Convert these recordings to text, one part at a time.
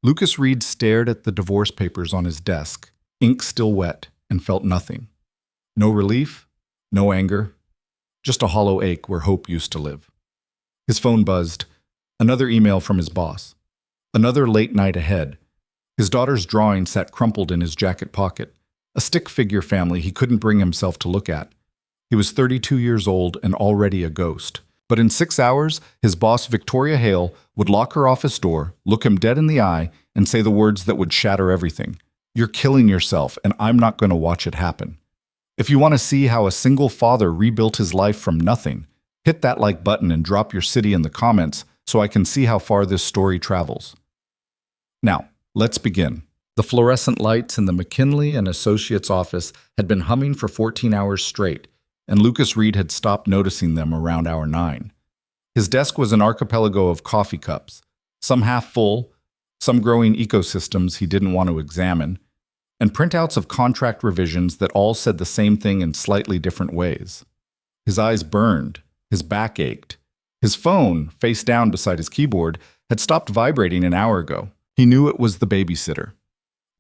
Lucas Reed stared at the divorce papers on his desk, ink still wet, and felt nothing. No relief, no anger, just a hollow ache where hope used to live. His phone buzzed. Another email from his boss. Another late night ahead. His daughter's drawing sat crumpled in his jacket pocket, a stick figure family he couldn't bring himself to look at. He was 32 years old and already a ghost. But in 6 hours, his boss, Victoria Hale, would lock her office door, look him dead in the eye, and say the words that would shatter everything. "You're killing yourself, and I'm not going to watch it happen." If you want to see how a single father rebuilt his life from nothing, hit that like button and drop your city in the comments so I can see how far this story travels. Now, let's begin. The fluorescent lights in the McKinley and Associates office had been humming for 14 hours straight, and Lucas Reed had stopped noticing them around hour 9. His desk was an archipelago of coffee cups, some half full, some growing ecosystems he didn't want to examine, and printouts of contract revisions that all said the same thing in slightly different ways. His eyes burned, his back ached. His phone, face down beside his keyboard, had stopped vibrating an hour ago. He knew it was the babysitter.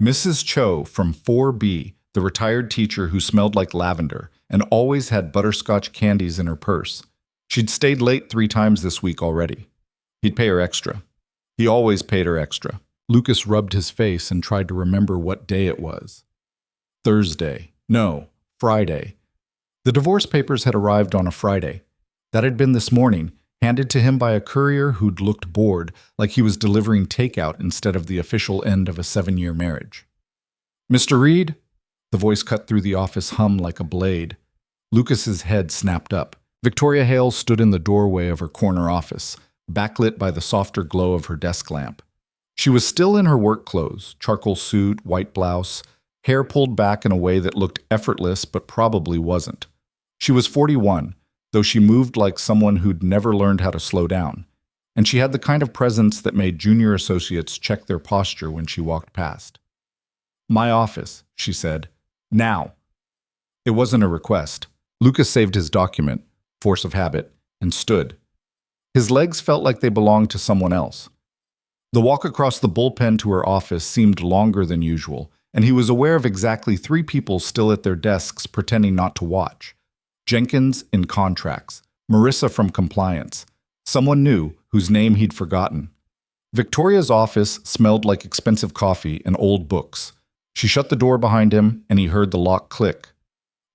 Mrs. Cho from 4B, the retired teacher who smelled like lavender and always had butterscotch candies in her purse. She'd stayed late 3 times this week already. He'd pay her extra. He always paid her extra. Lucas rubbed his face and tried to remember what day it was. Thursday. No, Friday. The divorce papers had arrived on a Friday. That had been this morning, handed to him by a courier who'd looked bored, like he was delivering takeout instead of the official end of a 7-year marriage. "Mr. Reed?" The voice cut through the office hum like a blade. Lucas's head snapped up. Victoria Hale stood in the doorway of her corner office, backlit by the softer glow of her desk lamp. She was still in her work clothes, charcoal suit, white blouse, hair pulled back in a way that looked effortless but probably wasn't. She was 41, though she moved like someone who'd never learned how to slow down, and she had the kind of presence that made junior associates check their posture when she walked past. "My office," she said. "Now." It wasn't a request. Lucas saved his document, force of habit, and stood. His legs felt like they belonged to someone else. The walk across the bullpen to her office seemed longer than usual, and he was aware of exactly 3 people still at their desks pretending not to watch. Jenkins in contracts, Marissa from compliance, someone new whose name he'd forgotten. Victoria's office smelled like expensive coffee and old books. She shut the door behind him, and he heard the lock click.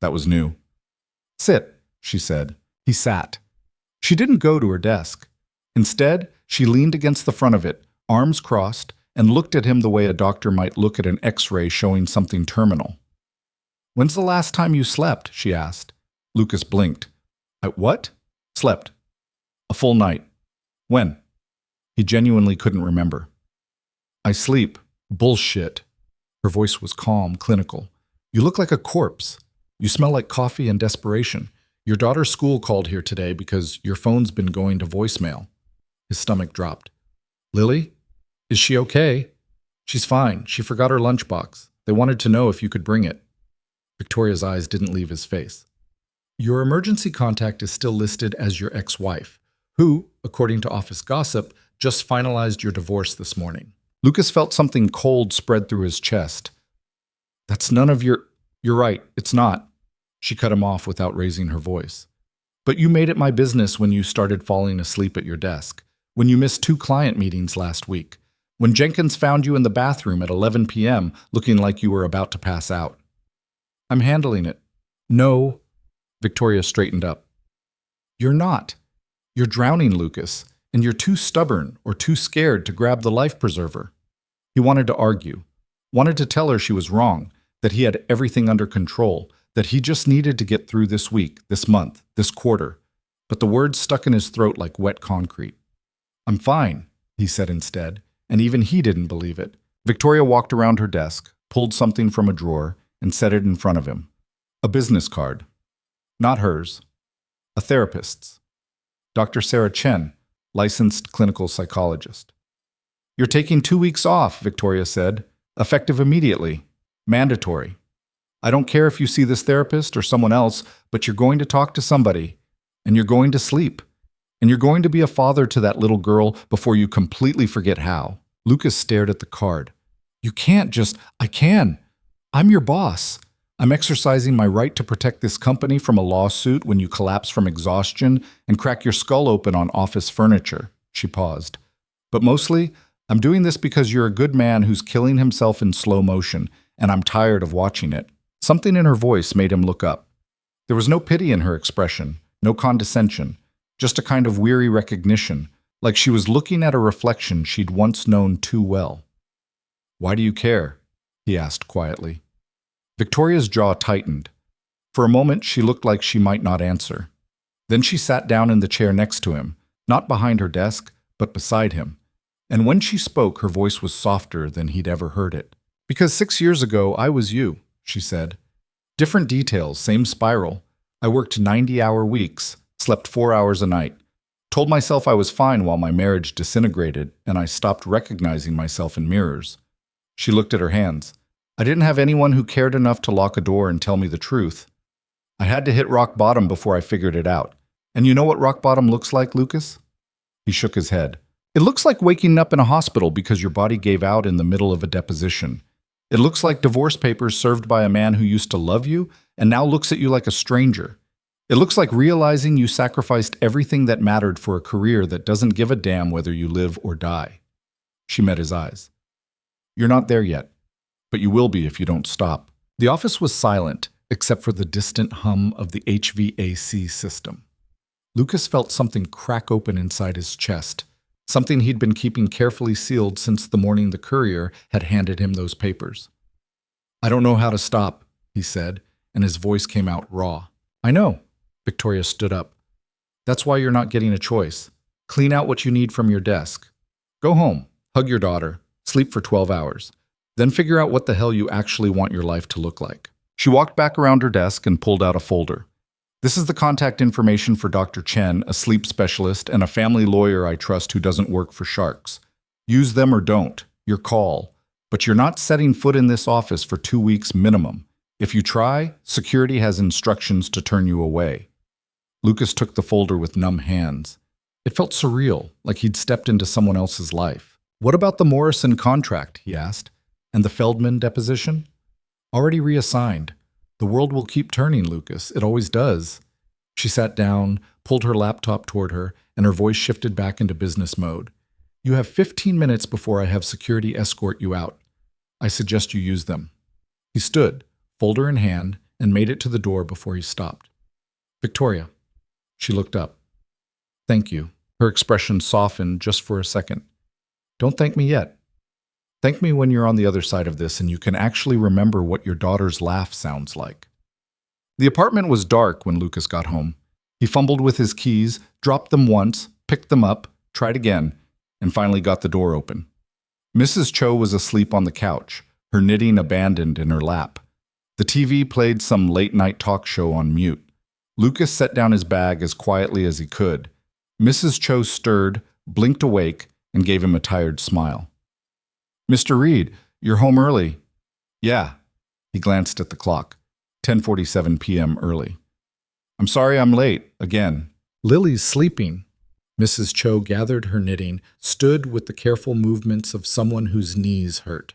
That was new. "Sit," she said. He sat. She didn't go to her desk. Instead, she leaned against the front of it, arms crossed, and looked at him the way a doctor might look at an X-ray showing something terminal. "When's the last time you slept?" she asked. Lucas blinked. What? Slept. A full night. When? He genuinely couldn't remember. "I sleep." "Bullshit." Her voice was calm, clinical. "You look like a corpse. You smell like coffee and desperation. Your daughter's school called here today because your phone's been going to voicemail." His stomach dropped. "Lily? Is she okay?" "She's fine. She forgot her lunchbox. They wanted to know if you could bring it." Victoria's eyes didn't leave his face. "Your emergency contact is still listed as your ex-wife, who, according to office gossip, just finalized your divorce this morning." Lucas felt something cold spread through his chest. "That's none of your—" "You're right, it's not." She cut him off without raising her voice. "But you made it my business when you started falling asleep at your desk, when you missed 2 client meetings last week, when Jenkins found you in the bathroom at 11 p.m. looking like you were about to pass out." "I'm handling it." "No." Victoria straightened up. "You're not. You're drowning, Lucas, and you're too stubborn or too scared to grab the life preserver." He wanted to argue, wanted to tell her she was wrong, that he had everything under control, that he just needed to get through this week, this month, this quarter. But the words stuck in his throat like wet concrete. "I'm fine," he said instead, and even he didn't believe it. Victoria walked around her desk, pulled something from a drawer, and set it in front of him. A business card. Not hers. A therapist's. Dr. Sarah Chen, licensed clinical psychologist. "You're taking 2 weeks off," Victoria said. "Effective immediately. Mandatory. I don't care if you see this therapist or someone else, but you're going to talk to somebody. And you're going to sleep. And you're going to be a father to that little girl before you completely forget how." Lucas stared at the card. You can't just, I can. I'm your boss. I'm exercising my right to protect this company from a lawsuit when you collapse from exhaustion and crack your skull open on office furniture. She paused. But mostly, I'm doing this because you're a good man who's killing himself in slow motion, and I'm tired of watching it. Something in her voice made him look up. There was no pity in her expression, no condescension, just a kind of weary recognition, like she was looking at a reflection she'd once known too well. Why do you care? He asked quietly. Victoria's jaw tightened. For a moment, she looked like she might not answer. Then she sat down in the chair next to him, not behind her desk, but beside him. And when she spoke, her voice was softer than he'd ever heard it. Because 6 years ago, I was you, she said. Different details, same spiral. I worked 90-hour weeks, slept 4 hours a night, told myself I was fine while my marriage disintegrated, and I stopped recognizing myself in mirrors. She looked at her hands. I didn't have anyone who cared enough to lock a door and tell me the truth. I had to hit rock bottom before I figured it out. And you know what rock bottom looks like, Lucas? He shook his head. It looks like waking up in a hospital because your body gave out in the middle of a deposition. It looks like divorce papers served by a man who used to love you and now looks at you like a stranger. It looks like realizing you sacrificed everything that mattered for a career that doesn't give a damn whether you live or die. She met his eyes. You're not there yet, but you will be if you don't stop. The office was silent, except for the distant hum of the HVAC system. Lucas felt something crack open inside his chest, something he'd been keeping carefully sealed since the morning the courier had handed him those papers. I don't know how to stop, he said, and his voice came out raw. I know. Victoria stood up. That's why you're not getting a choice. Clean out what you need from your desk. Go home, hug your daughter, sleep for 12 hours. Then figure out what the hell you actually want your life to look like. She walked back around her desk and pulled out a folder. This is the contact information for Dr. Chen, a sleep specialist, and a family lawyer I trust who doesn't work for sharks. Use them or don't. Your call. But you're not setting foot in this office for 2 weeks minimum. If you try, security has instructions to turn you away. Lucas took the folder with numb hands. It felt surreal, like he'd stepped into someone else's life. What about the Morrison contract, he asked, and the Feldman deposition? Already reassigned. The world will keep turning, Lucas. It always does. She sat down, pulled her laptop toward her, and her voice shifted back into business mode. You have 15 minutes before I have security escort you out. I suggest you use them. He stood, folder in hand, and made it to the door before he stopped. Victoria. She looked up. Thank you. Her expression softened just for a second. Don't thank me yet. Thank me when you're on the other side of this and you can actually remember what your daughter's laugh sounds like. The apartment was dark when Lucas got home. He fumbled with his keys, dropped them once, picked them up, tried again, and finally got the door open. Mrs. Cho was asleep on the couch, her knitting abandoned in her lap. The TV played some late-night talk show on mute. Lucas set down his bag as quietly as he could. Mrs. Cho stirred, blinked awake, and gave him a tired smile. Mr. Reed, you're home early. Yeah. He glanced at the clock. 10:47 p.m. early. I'm sorry I'm late, again. Lily's sleeping. Mrs. Cho gathered her knitting, stood with the careful movements of someone whose knees hurt.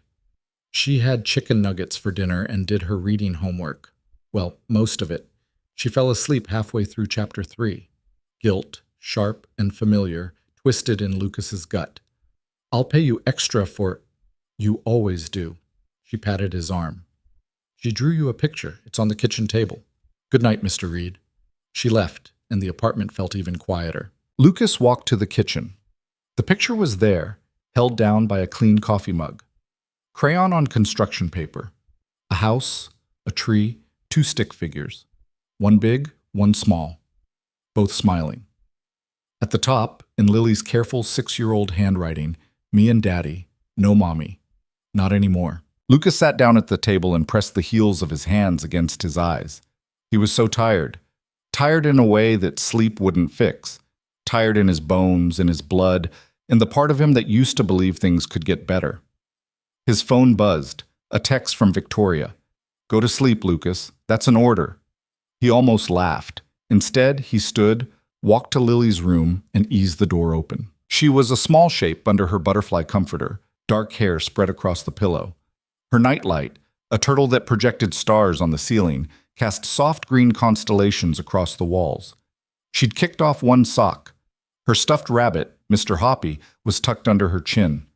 She had chicken nuggets for dinner and did her reading homework. Well, most of it. She fell asleep halfway through chapter 3. Guilt, sharp and familiar, twisted in Lucas's gut. I'll pay you extra for... You always do. She patted his arm. She drew you a picture. It's on the kitchen table. Good night, Mr. Reed. She left, and the apartment felt even quieter. Lucas walked to the kitchen. The picture was there, held down by a clean coffee mug. Crayon on construction paper. A house, a tree, 2 stick figures. One big, one small. Both smiling. At the top, in Lily's careful 6-year-old handwriting, me and Daddy, no mommy. Not anymore. Lucas sat down at the table and pressed the heels of his hands against his eyes. He was so tired. Tired in a way that sleep wouldn't fix. Tired in his bones, in his blood, in the part of him that used to believe things could get better. His phone buzzed. A text from Victoria. Go to sleep, Lucas. That's an order. He almost laughed. Instead, he stood, walked to Lily's room, and eased the door open. She was a small shape under her butterfly comforter, Dark hair spread across the pillow. Her nightlight, a turtle that projected stars on the ceiling, cast soft green constellations across the walls. She'd kicked off one sock. Her stuffed rabbit, Mr. Hoppy, was tucked under her chin.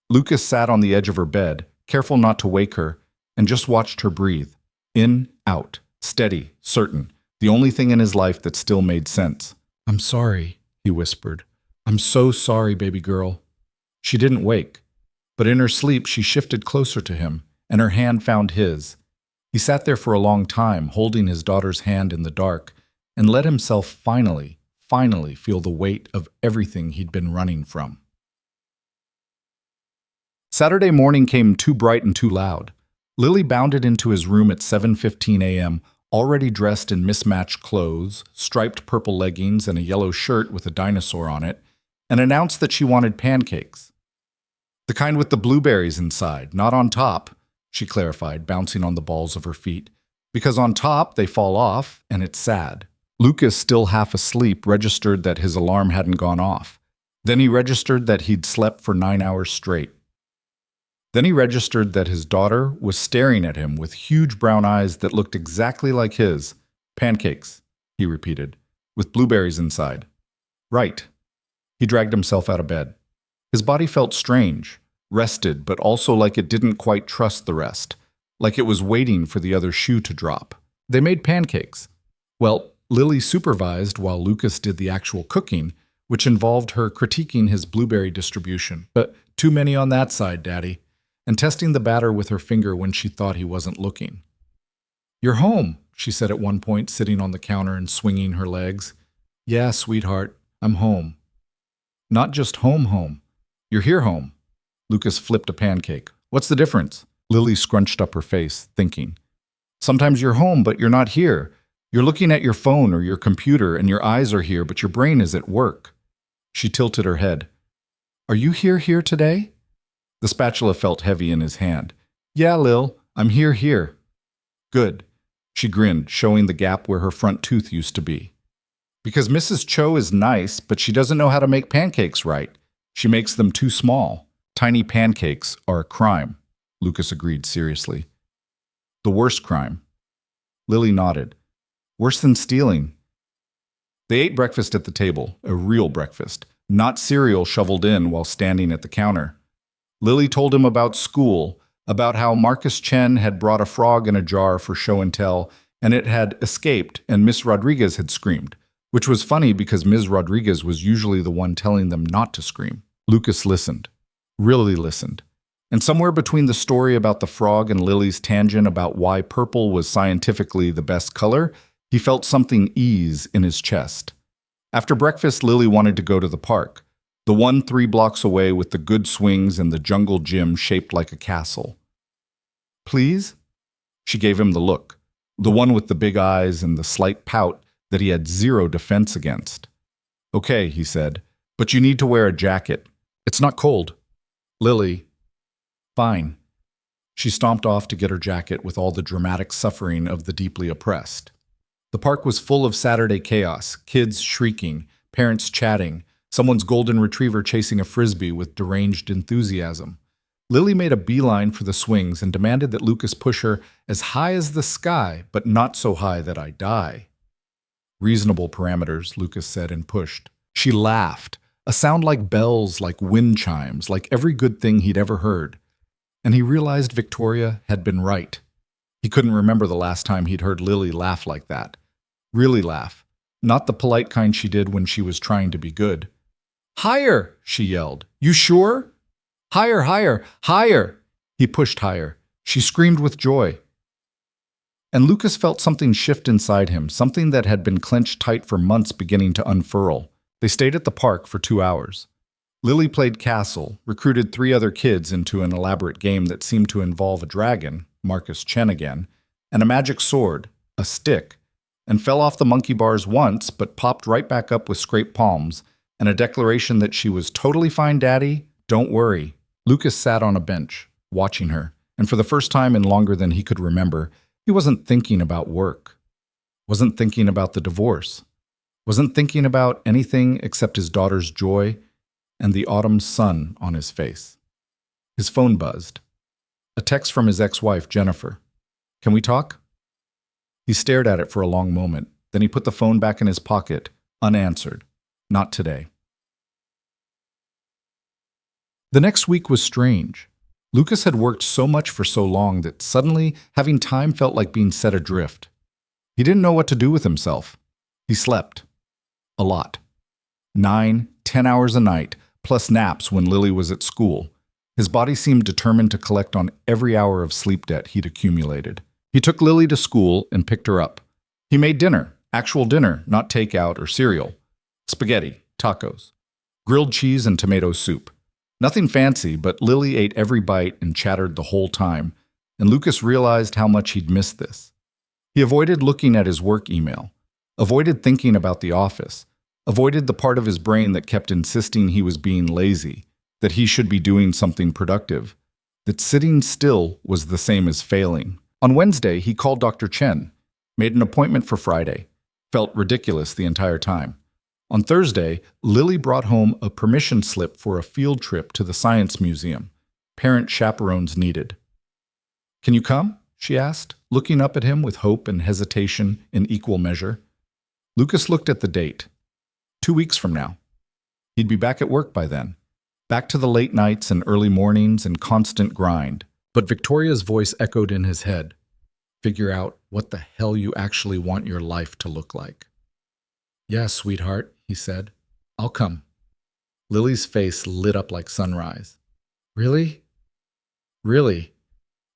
Lucas sat on the edge of her bed, careful not to wake her, and just watched her breathe. In, out, steady, certain, the only thing in his life that still made sense. "I'm sorry," he whispered. "I'm so sorry, baby girl." She didn't wake, but in her sleep she shifted closer to him, and her hand found his. He sat there for a long time, holding his daughter's hand in the dark, and let himself finally feel the weight of everything he'd been running from. Saturday morning came too bright and too loud. Lily bounded into his room at 7:15 a.m., already dressed in mismatched clothes, striped purple leggings, and a yellow shirt with a dinosaur on it, and announced that she wanted pancakes. "The kind with the blueberries inside, not on top," she clarified, bouncing on the balls of her feet. "Because on top, they fall off, and it's sad." Lucas, still half asleep, registered that his alarm hadn't gone off. Then he registered that he'd slept for 9 hours straight. Then he registered that his daughter was staring at him with huge brown eyes that looked exactly like his. "Pancakes," he repeated, "with blueberries inside." "Right." He dragged himself out of bed. His body felt strange, rested, but also like it didn't quite trust the rest, like it was waiting for the other shoe to drop. They made pancakes. Well, Lily supervised while Lucas did the actual cooking, which involved her critiquing his blueberry distribution. "But too many on that side, Daddy," and testing the batter with her finger when she thought he wasn't looking. "You're home," she said at one point, sitting on the counter and swinging her legs. "Yeah, sweetheart, I'm home." "Not just home. You're here home." Lucas flipped a pancake. "What's the difference?" Lily scrunched up her face, thinking. "Sometimes you're home, but you're not here. You're looking at your phone or your computer, and your eyes are here, but your brain is at work." She tilted her head. "Are you here today?" The spatula felt heavy in his hand. "Yeah, Lil, I'm here." "Good." She grinned, showing the gap where her front tooth used to be. "Because Mrs. Cho is nice, but she doesn't know how to make pancakes right. She makes them too small. Tiny pancakes are a crime," Lucas agreed seriously. "The worst crime." Lily nodded. "Worse than stealing." They ate breakfast at the table, a real breakfast, not cereal shoveled in while standing at the counter. Lily told him about school, about how Marcus Chen had brought a frog in a jar for show and tell, and it had escaped, and Miss Rodriguez had screamed, which was funny because Ms. Rodriguez was usually the one telling them not to scream. Lucas listened, really listened. And somewhere between the story about the frog and Lily's tangent about why purple was scientifically the best color, he felt something ease in his chest. After breakfast, Lily wanted to go to the park, the one 3 blocks away with the good swings and the jungle gym shaped like a castle. "Please?" She gave him the look, the one with the big eyes and the slight pout that he had zero defense against. "Okay," he said, "but you need to wear a jacket. It's not cold." Lily. "Fine." She stomped off to get her jacket with all the dramatic suffering of the deeply oppressed. The park was full of Saturday chaos, kids shrieking, parents chatting, someone's golden retriever chasing a frisbee with deranged enthusiasm. Lily made a beeline for the swings and demanded that Lucas push her as high as the sky, but not so high that I die. "Reasonable parameters," Lucas said and pushed. She laughed, a sound like bells, like wind chimes, like every good thing he'd ever heard. And he realized Victoria had been right. He couldn't remember the last time he'd heard Lily laugh like that. Really laugh. Not the polite kind she did when she was trying to be good. "Higher!" she yelled. "You sure?" "Higher, higher, higher!" He pushed higher. She screamed with joy. And Lucas felt something shift inside him, something that had been clenched tight for months beginning to unfurl. They stayed at the park for 2 hours. Lily played castle, recruited 3 other kids into an elaborate game that seemed to involve a dragon, Marcus Chen again, and a magic sword, a stick, and fell off the monkey bars once but popped right back up with scraped palms and a declaration that she was totally fine, Daddy, don't worry. Lucas sat on a bench, watching her, and for the first time in longer than he could remember, he wasn't thinking about work, wasn't thinking about the divorce, wasn't thinking about anything except his daughter's joy and the autumn sun on his face. His phone buzzed. A text from his ex-wife, Jennifer. "Can we talk?" He stared at it for a long moment. Then he put the phone back in his pocket, unanswered. Not today. The next week was strange. Lucas had worked so much for so long that suddenly having time felt like being set adrift. He didn't know what to do with himself. He slept. A lot. 9, 10 hours a night, plus naps when Lily was at school. His body seemed determined to collect on every hour of sleep debt he'd accumulated. He took Lily to school and picked her up. He made dinner, actual dinner, not takeout or cereal. Spaghetti, tacos, grilled cheese and tomato soup. Nothing fancy, but Lily ate every bite and chattered the whole time, and Lucas realized how much he'd missed this. He avoided looking at his work email, avoided thinking about the office, avoided the part of his brain that kept insisting he was being lazy, that he should be doing something productive, that sitting still was the same as failing. On Wednesday, he called Dr. Chen, made an appointment for Friday, felt ridiculous the entire time. On Thursday, Lily brought home a permission slip for a field trip to the Science Museum. Parent chaperones needed. "Can you come?" she asked, looking up at him with hope and hesitation in equal measure. Lucas looked at the date. 2 weeks from now. He'd be back at work by then. Back to the late nights and early mornings and constant grind. But Victoria's voice echoed in his head. "Figure out what the hell you actually want your life to look like." "Yeah, sweetheart," he said. "I'll come." Lily's face lit up like sunrise. "Really? Really?"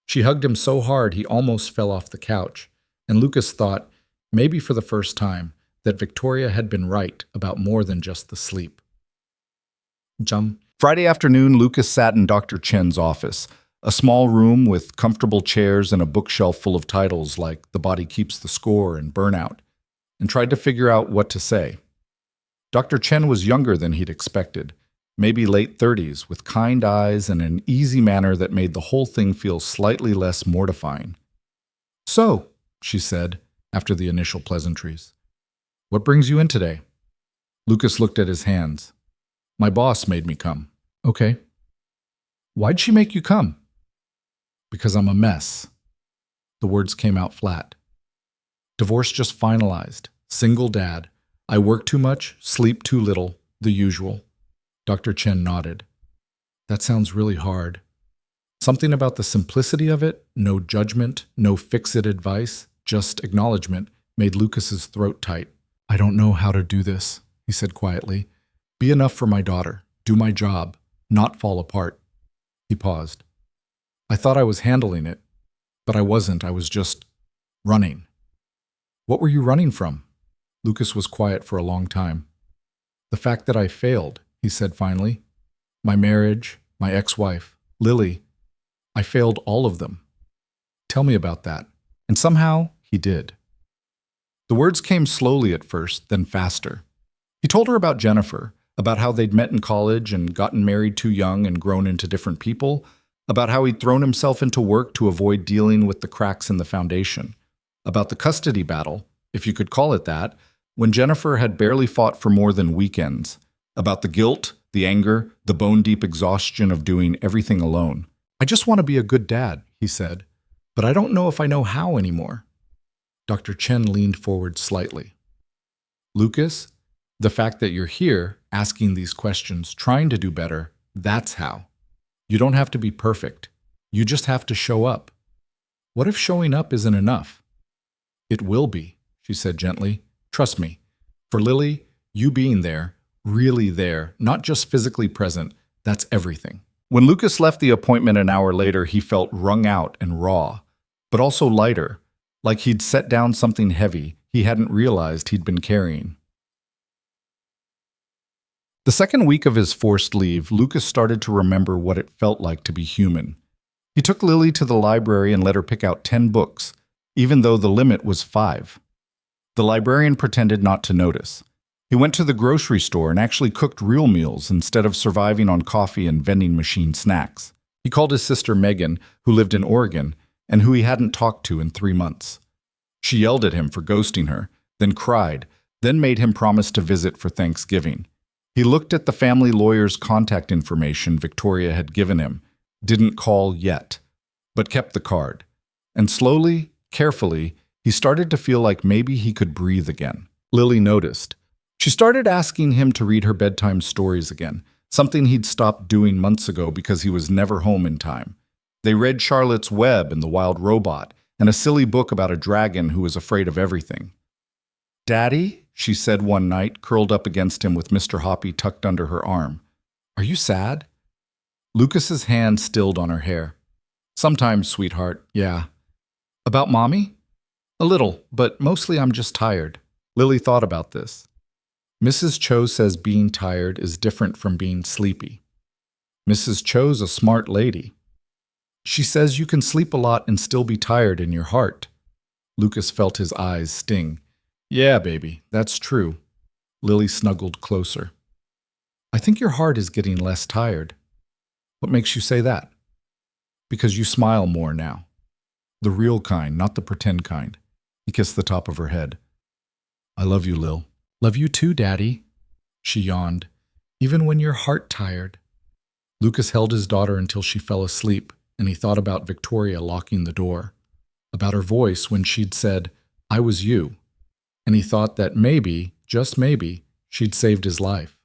She hugged him so hard he almost fell off the couch, and Lucas thought, maybe for the first time, that Victoria had been right about more than just the sleep. Friday afternoon, Lucas sat in Dr. Chen's office, a small room with comfortable chairs and a bookshelf full of titles like The Body Keeps the Score and Burnout, and tried to figure out what to say. Dr. Chen was younger than he'd expected, maybe late 30s, with kind eyes and an easy manner that made the whole thing feel slightly less mortifying. "So," she said, after the initial pleasantries, "what brings you in today?" Lucas looked at his hands. "My boss made me come." "Okay." "Why'd she make you come?" "Because I'm a mess." The words came out flat. "Divorce just finalized. Single dad. I work too much, sleep too little, the usual." Dr. Chen nodded. "That sounds really hard." Something about the simplicity of it, no judgment, no fix-it advice, just acknowledgement, made Lucas's throat tight. "I don't know how to do this," he said quietly. "Be enough for my daughter, do my job, not fall apart." He paused. "I thought I was handling it, but I wasn't. I was just running." "What were you running from?" Lucas was quiet for a long time. "The fact that I failed," he said finally. "My marriage, my ex-wife, Lily. I failed all of them." "Tell me about that." And somehow, he did. The words came slowly at first, then faster. He told her about Jennifer, about how they'd met in college and gotten married too young and grown into different people, about how he'd thrown himself into work to avoid dealing with the cracks in the foundation, about the custody battle, if you could call it that, when Jennifer had barely fought for more than weekends, about the guilt, the anger, the bone-deep exhaustion of doing everything alone. "I just want to be a good dad," he said, "but I don't know if I know how anymore." Dr. Chen leaned forward slightly. "Lucas, the fact that you're here, asking these questions, trying to do better, that's how. You don't have to be perfect. You just have to show up. What if showing up isn't enough?" "It will be," she said gently. "Trust me. For Lily, you being there, really there, not just physically present, that's everything." When Lucas left the appointment an hour later, he felt wrung out and raw, but also lighter, like he'd set down something heavy he hadn't realized he'd been carrying. The second week of his forced leave, Lucas started to remember what it felt like to be human. He took Lily to the library and let her pick out 10 books, even though the limit was 5. The librarian pretended not to notice. He went to the grocery store and actually cooked real meals instead of surviving on coffee and vending machine snacks. He called his sister Megan, who lived in Oregon, and who he hadn't talked to in 3 months. She yelled at him for ghosting her, then cried, then made him promise to visit for Thanksgiving. He looked at the family lawyer's contact information Victoria had given him, didn't call yet, but kept the card. And slowly, carefully, he started to feel like maybe he could breathe again. Lily noticed. She started asking him to read her bedtime stories again, something he'd stopped doing months ago because he was never home in time. They read Charlotte's Web and the Wild Robot, and a silly book about a dragon who was afraid of everything. "Daddy," she said one night, curled up against him with Mr. Hoppy tucked under her arm. "Are you sad?" Lucas's hand stilled on her hair. "Sometimes, sweetheart, yeah." "About Mommy?" "A little, but mostly I'm just tired." Lily thought about this. Mrs. Cho says being tired is different from being sleepy. Mrs. Cho's a smart lady. She says you can sleep a lot and still be tired in your heart. Lucas felt his eyes sting. "Yeah, baby, that's true." Lily snuggled closer. "I think your heart is getting less tired." "What makes you say that?" "Because you smile more now. The real kind, not the pretend kind." He kissed the top of her head. "I love you, Lil." "Love you too, Daddy." She yawned. "Even when you're heart tired." Lucas held his daughter until she fell asleep, and he thought about Victoria locking the door, about her voice when she'd said, "I was you," and he thought that maybe, just maybe, she'd saved his life.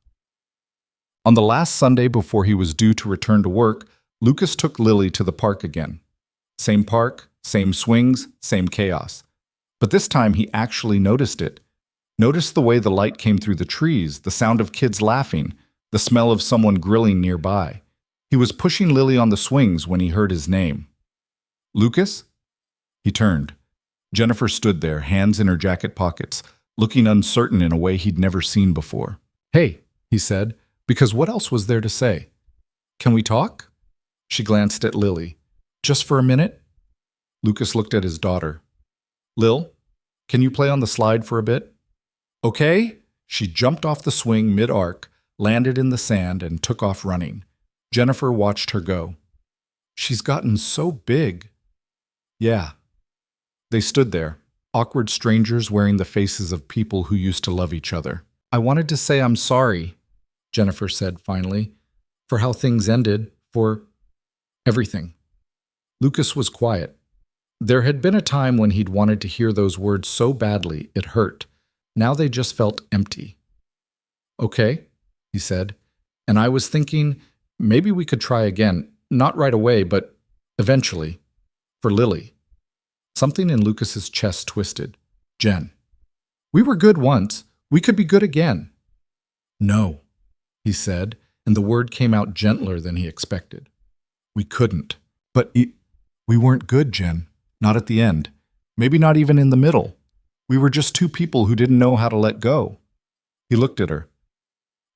On the last Sunday before he was due to return to work, Lucas took Lily to the park again. Same park, same swings, same chaos. But this time he actually noticed it. Noticed the way the light came through the trees, the sound of kids laughing, the smell of someone grilling nearby. He was pushing Lily on the swings when he heard his name. "Lucas?" He turned. Jennifer stood there, hands in her jacket pockets, looking uncertain in a way he'd never seen before. "Hey," he said, because what else was there to say? "Can we talk?" She glanced at Lily. "Just for a minute?" Lucas looked at his daughter. "Lil, can you play on the slide for a bit?" "Okay." She jumped off the swing mid-arc, landed in the sand, and took off running. Jennifer watched her go. "She's gotten so big." "Yeah." They stood there, awkward strangers wearing the faces of people who used to love each other. "I wanted to say I'm sorry," Jennifer said finally, "for how things ended, for everything." Lucas was quiet. There had been a time when he'd wanted to hear those words so badly it hurt. Now they just felt empty. "Okay," he said, "and I was thinking maybe we could try again, not right away, but eventually, for Lily." Something in Lucas's chest twisted. "Jen, we were good once. We could be good again." "No," he said, and the word came out gentler than he expected. "We couldn't." "But we weren't good, Jen. Not at the end. Maybe not even in the middle. We were just two people who didn't know how to let go." He looked at her.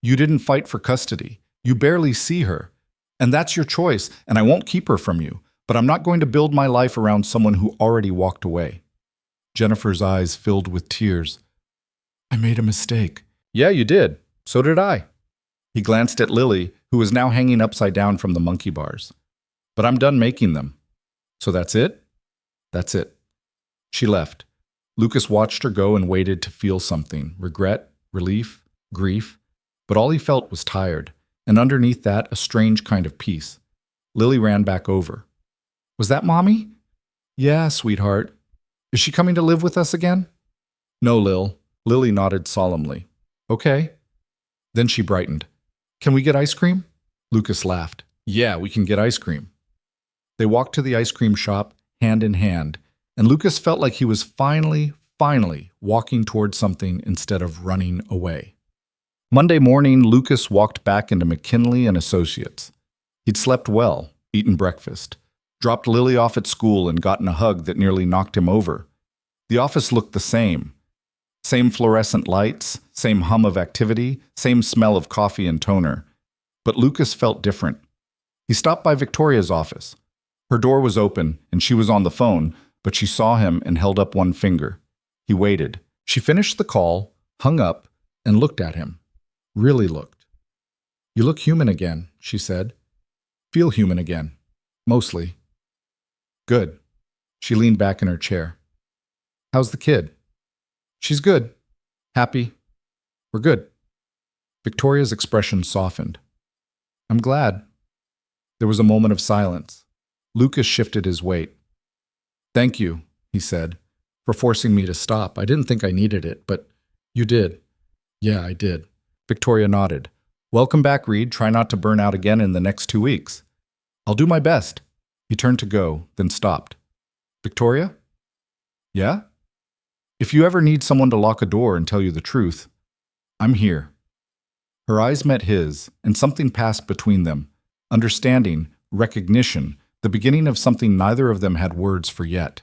"You didn't fight for custody. You barely see her. And that's your choice, and I won't keep her from you. But I'm not going to build my life around someone who already walked away." Jennifer's eyes filled with tears. "I made a mistake." "Yeah, you did. So did I." He glanced at Lily, who was now hanging upside down from the monkey bars. "But I'm done making them." "So that's it?" "That's it." She left. Lucas watched her go and waited to feel something, regret, relief, grief, but all he felt was tired, and underneath that, a strange kind of peace. Lily ran back over. "Was that Mommy?" "Yeah, sweetheart." "Is she coming to live with us again?" "No, Lil." Lily nodded solemnly. "Okay." Then she brightened. "Can we get ice cream?" Lucas laughed. "Yeah, we can get ice cream." They walked to the ice cream shop, hand in hand, and Lucas felt like he was finally walking towards something instead of running away. Monday morning, Lucas walked back into McKinley and Associates. He'd slept well, eaten breakfast, dropped Lily off at school and gotten a hug that nearly knocked him over. The office looked the same. Same fluorescent lights, same hum of activity, same smell of coffee and toner. But Lucas felt different. He stopped by Victoria's office. Her door was open, and she was on the phone, but she saw him and held up one finger. He waited. She finished the call, hung up, and looked at him. Really looked. "You look human again," she said. "Feel human again. Mostly." "Good." She leaned back in her chair. "How's the kid?" "She's good. Happy. We're good." Victoria's expression softened. "I'm glad." There was a moment of silence. Lucas shifted his weight. "Thank you," he said, "for forcing me to stop. I didn't think I needed it, but you did." "Yeah, I did." Victoria nodded. "Welcome back, Reed. Try not to burn out again in the next 2 weeks." "I'll do my best." He turned to go, then stopped. "Victoria?" "Yeah?" "If you ever need someone to lock a door and tell you the truth, I'm here." Her eyes met his, and something passed between them. Understanding, recognition, the beginning of something neither of them had words for yet.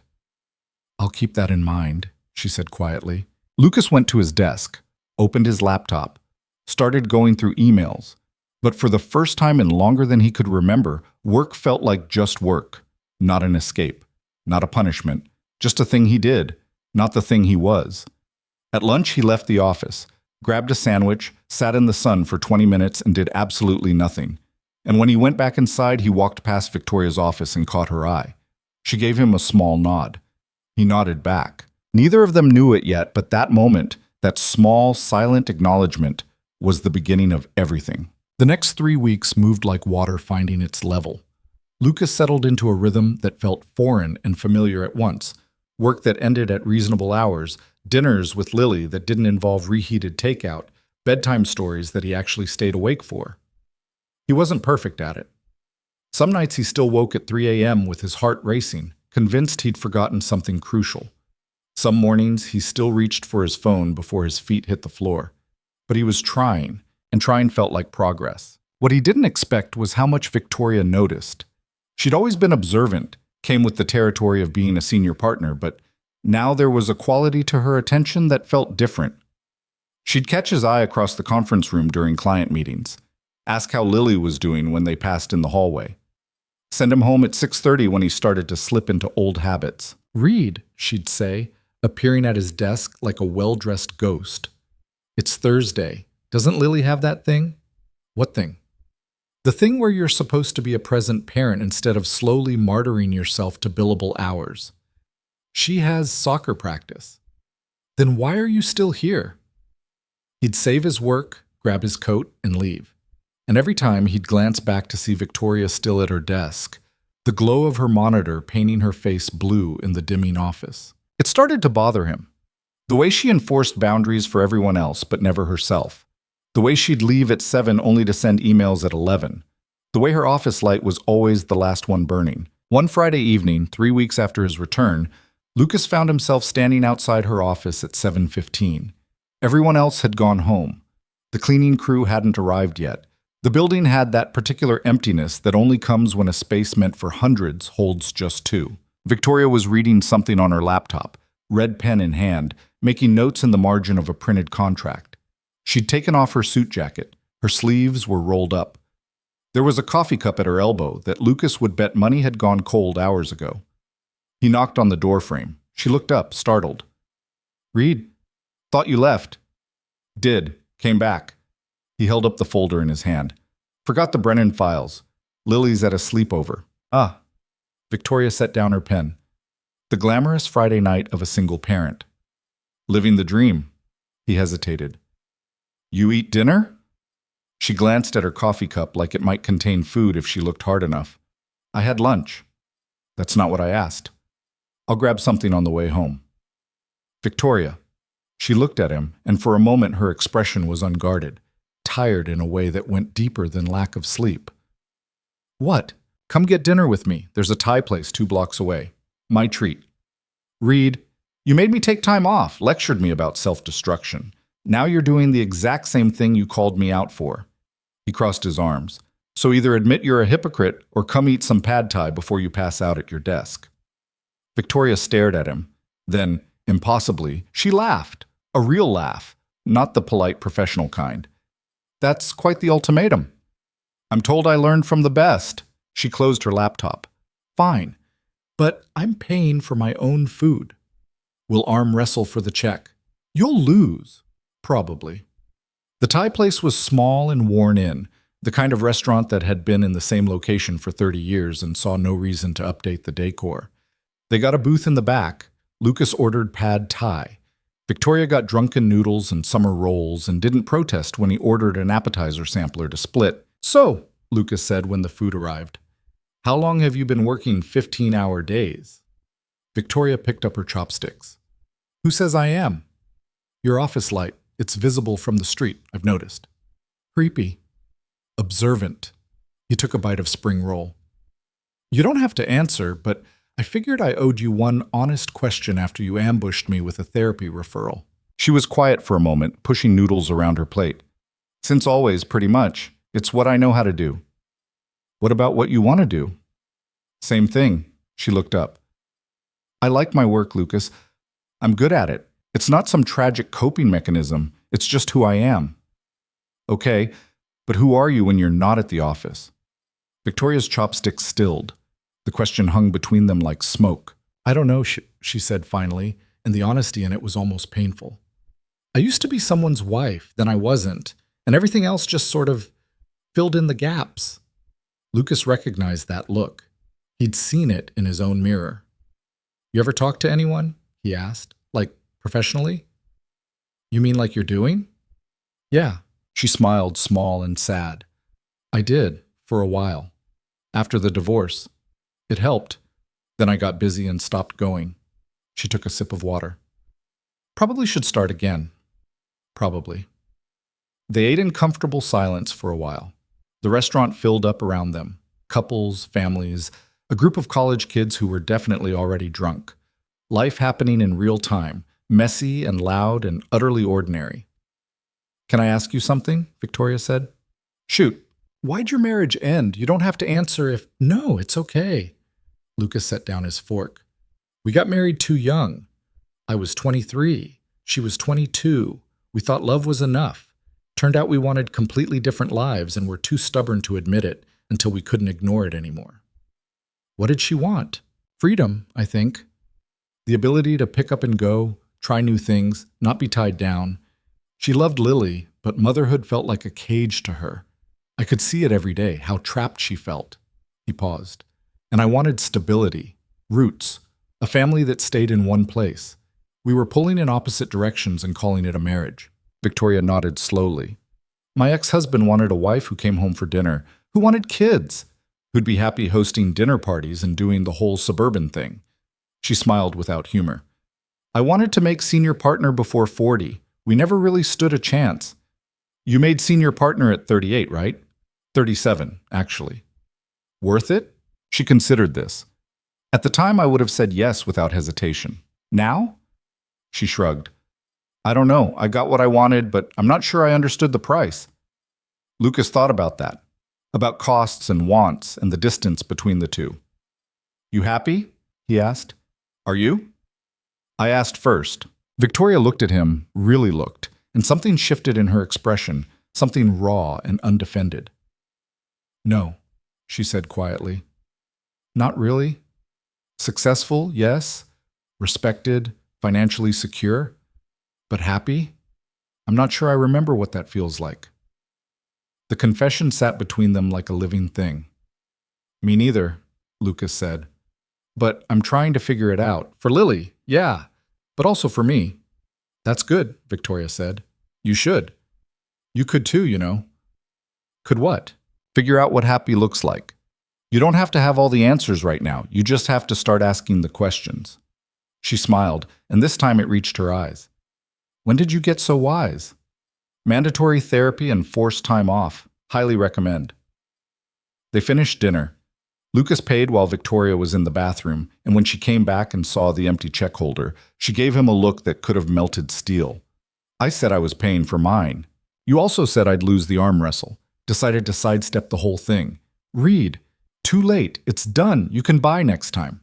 "I'll keep that in mind," she said quietly. Lucas went to his desk, opened his laptop, started going through emails. But for the first time in longer than he could remember, work felt like just work, not an escape, not a punishment, just a thing he did, not the thing he was. At lunch, he left the office, grabbed a sandwich, sat in the sun for 20 minutes and did absolutely nothing. And when he went back inside, he walked past Victoria's office and caught her eye. She gave him a small nod. He nodded back. Neither of them knew it yet, but that moment, that small, silent acknowledgement, was the beginning of everything. The next 3 weeks moved like water finding its level. Lucas settled into a rhythm that felt foreign and familiar at once. Work that ended at reasonable hours, dinners with Lily that didn't involve reheated takeout, bedtime stories that he actually stayed awake for. He wasn't perfect at it. Some nights he still woke at 3 a.m. with his heart racing, convinced he'd forgotten something crucial. Some mornings he still reached for his phone before his feet hit the floor. But he was trying, and trying felt like progress. What he didn't expect was how much Victoria noticed. She'd always been observant, came with the territory of being a senior partner, but now there was a quality to her attention that felt different. She'd catch his eye across the conference room during client meetings, ask how Lily was doing when they passed in the hallway, send him home at 6:30 when he started to slip into old habits. "Reed," she'd say, appearing at his desk like a well-dressed ghost. "It's Thursday. Doesn't Lily have that thing?" "What thing?" "The thing where you're supposed to be a present parent instead of slowly martyring yourself to billable hours." "She has soccer practice." "Then why are you still here?" He'd save his work, grab his coat, and leave. And every time he'd glance back to see Victoria still at her desk, the glow of her monitor painting her face blue in the dimming office. It started to bother him. The way she enforced boundaries for everyone else but never herself. The way she'd leave at 7 only to send emails at 11. The way her office light was always the last one burning. One Friday evening, 3 weeks after his return, Lucas found himself standing outside her office at 7:15. Everyone else had gone home. The cleaning crew hadn't arrived yet. The building had that particular emptiness that only comes when a space meant for hundreds holds just two. Victoria was reading something on her laptop, red pen in hand, making notes in the margin of a printed contract. She'd taken off her suit jacket. Her sleeves were rolled up. There was a coffee cup at her elbow that Lucas would bet money had gone cold hours ago. He knocked on the doorframe. She looked up, startled. "Reed, thought you left." "Did. Came back." He held up the folder in his hand. "Forgot the Brennan files. Lily's at a sleepover." "Ah." Victoria set down her pen. The glamorous Friday night of a single parent. "Living the dream." He hesitated. "You eat dinner?" She glanced at her coffee cup like it might contain food if she looked hard enough. "I had lunch." "That's not what I asked." "I'll grab something on the way home." "Victoria." She looked at him, and for a moment her expression was unguarded, tired in a way that went deeper than lack of sleep. "What? Come get dinner with me. There's a Thai place 2 blocks away. My treat." "Reed, you made me take time off, lectured me about self-destruction. Now you're doing the exact same thing you called me out for." He crossed his arms. "So either admit you're a hypocrite or come eat some pad thai before you pass out at your desk." Victoria stared at him. Then, impossibly, she laughed. A real laugh, not the polite professional kind. "That's quite the ultimatum." "I'm told I learned from the best." She closed her laptop. "Fine, but I'm paying for my own food." "We'll arm wrestle for the check." "You'll lose." "Probably." The Thai place was small and worn in, the kind of restaurant that had been in the same location for 30 years and saw no reason to update the decor. They got a booth in the back. Lucas ordered pad thai. Victoria got drunken noodles and summer rolls and didn't protest when he ordered an appetizer sampler to split. "So," Lucas said when the food arrived, How long have you been working 15-hour days? Victoria picked up her chopsticks. Who says I am? Your office light. It's visible from the street, I've noticed. Creepy. Observant. He took a bite of spring roll. You don't have to answer, but I figured I owed you one honest question after you ambushed me with a therapy referral. She was quiet for a moment, pushing noodles around her plate. Since always, pretty much. It's what I know how to do. What about what you want to do? Same thing. She looked up. I like my work, Lucas. I'm good at it. It's not some tragic coping mechanism. It's just who I am. Okay, but who are you when you're not at the office? Victoria's chopsticks stilled. The question hung between them like smoke. I don't know, she said finally, and the honesty in it was almost painful. I used to be someone's wife, then I wasn't, and everything else just sort of filled in the gaps. Lucas recognized that look. He'd seen it in his own mirror. You ever talk to anyone? He asked. Like, professionally? You mean like you're doing? Yeah. She smiled, small and sad. I did, for a while. After the divorce. It helped. Then I got busy and stopped going. She took a sip of water. Probably should start again. Probably. They ate in comfortable silence for a while. The restaurant filled up around them. Couples, families, a group of college kids who were definitely already drunk. Life happening in real time, messy and loud and utterly ordinary. Can I ask you something? Victoria said. Shoot. Why'd your marriage end? You don't have to answer if... No, it's okay. Lucas set down his fork. We got married too young. I was 23. She was 22. We thought love was enough. Turned out we wanted completely different lives and were too stubborn to admit it until we couldn't ignore it anymore. What did she want? Freedom, I think. The ability to pick up and go, try new things, not be tied down. She loved Lily, but motherhood felt like a cage to her. I could see it every day, how trapped she felt. He paused. And I wanted stability, roots, a family that stayed in one place. We were pulling in opposite directions and calling it a marriage. Victoria nodded slowly. My ex-husband wanted a wife who came home for dinner, who wanted kids, who'd be happy hosting dinner parties and doing the whole suburban thing. She smiled without humor. I wanted to make senior partner before 40. We never really stood a chance. You made senior partner at 38, right? 37, actually. Worth it? She considered this. At the time, I would have said yes without hesitation. Now? She shrugged. I don't know. I got what I wanted, but I'm not sure I understood the price. Lucas thought about that, about costs and wants and the distance between the two. You happy? He asked. Are you? I asked first. Victoria looked at him, really looked, and something shifted in her expression, something raw and undefended. No, she said quietly. Not really. Successful, yes. Respected, financially secure. But happy? I'm not sure I remember what that feels like. The confession sat between them like a living thing. Me neither, Lucas said. But I'm trying to figure it out. For Lily, yeah, but also for me. That's good, Victoria said. You should. You could too, you know. Could what? Figure out what happy looks like. You don't have to have all the answers right now. You just have to start asking the questions. She smiled, and this time it reached her eyes. When did you get so wise? Mandatory therapy and forced time off. Highly recommend. They finished dinner. Lucas paid while Victoria was in the bathroom, and when she came back and saw the empty check holder, she gave him a look that could have melted steel. I said I was paying for mine. You also said I'd lose the arm wrestle. Decided to sidestep the whole thing. Read. Too late. It's done. You can buy next time.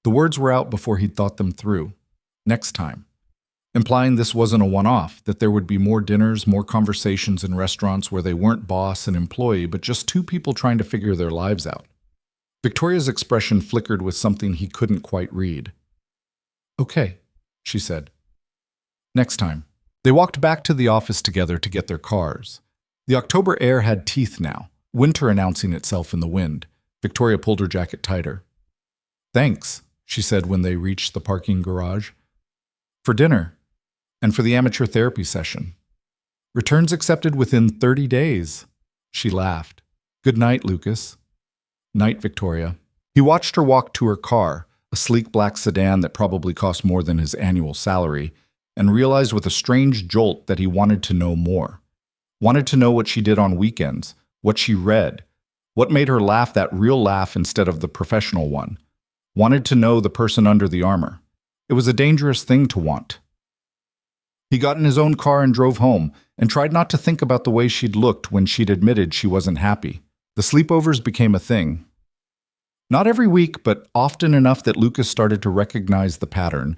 The words were out before he'd thought them through. Next time. Implying this wasn't a one-off, that there would be more dinners, more conversations in restaurants where they weren't boss and employee, but just two people trying to figure their lives out. Victoria's expression flickered with something he couldn't quite read. Okay, she said. Next time. They walked back to the office together to get their cars. The October air had teeth now, winter announcing itself in the wind. Victoria pulled her jacket tighter. Thanks, she said when they reached the parking garage. For dinner. And for the amateur therapy session. Returns accepted within 30 days. She laughed. Good night, Lucas. Night, Victoria. He watched her walk to her car, a sleek black sedan that probably cost more than his annual salary, and realized with a strange jolt that he wanted to know more. Wanted to know what she did on weekends, what she read, what made her laugh that real laugh instead of the professional one. Wanted to know the person under the armor. It was a dangerous thing to want. He got in his own car and drove home, and tried not to think about the way she'd looked when she'd admitted she wasn't happy. The sleepovers became a thing. Not every week, but often enough that Lucas started to recognize the pattern.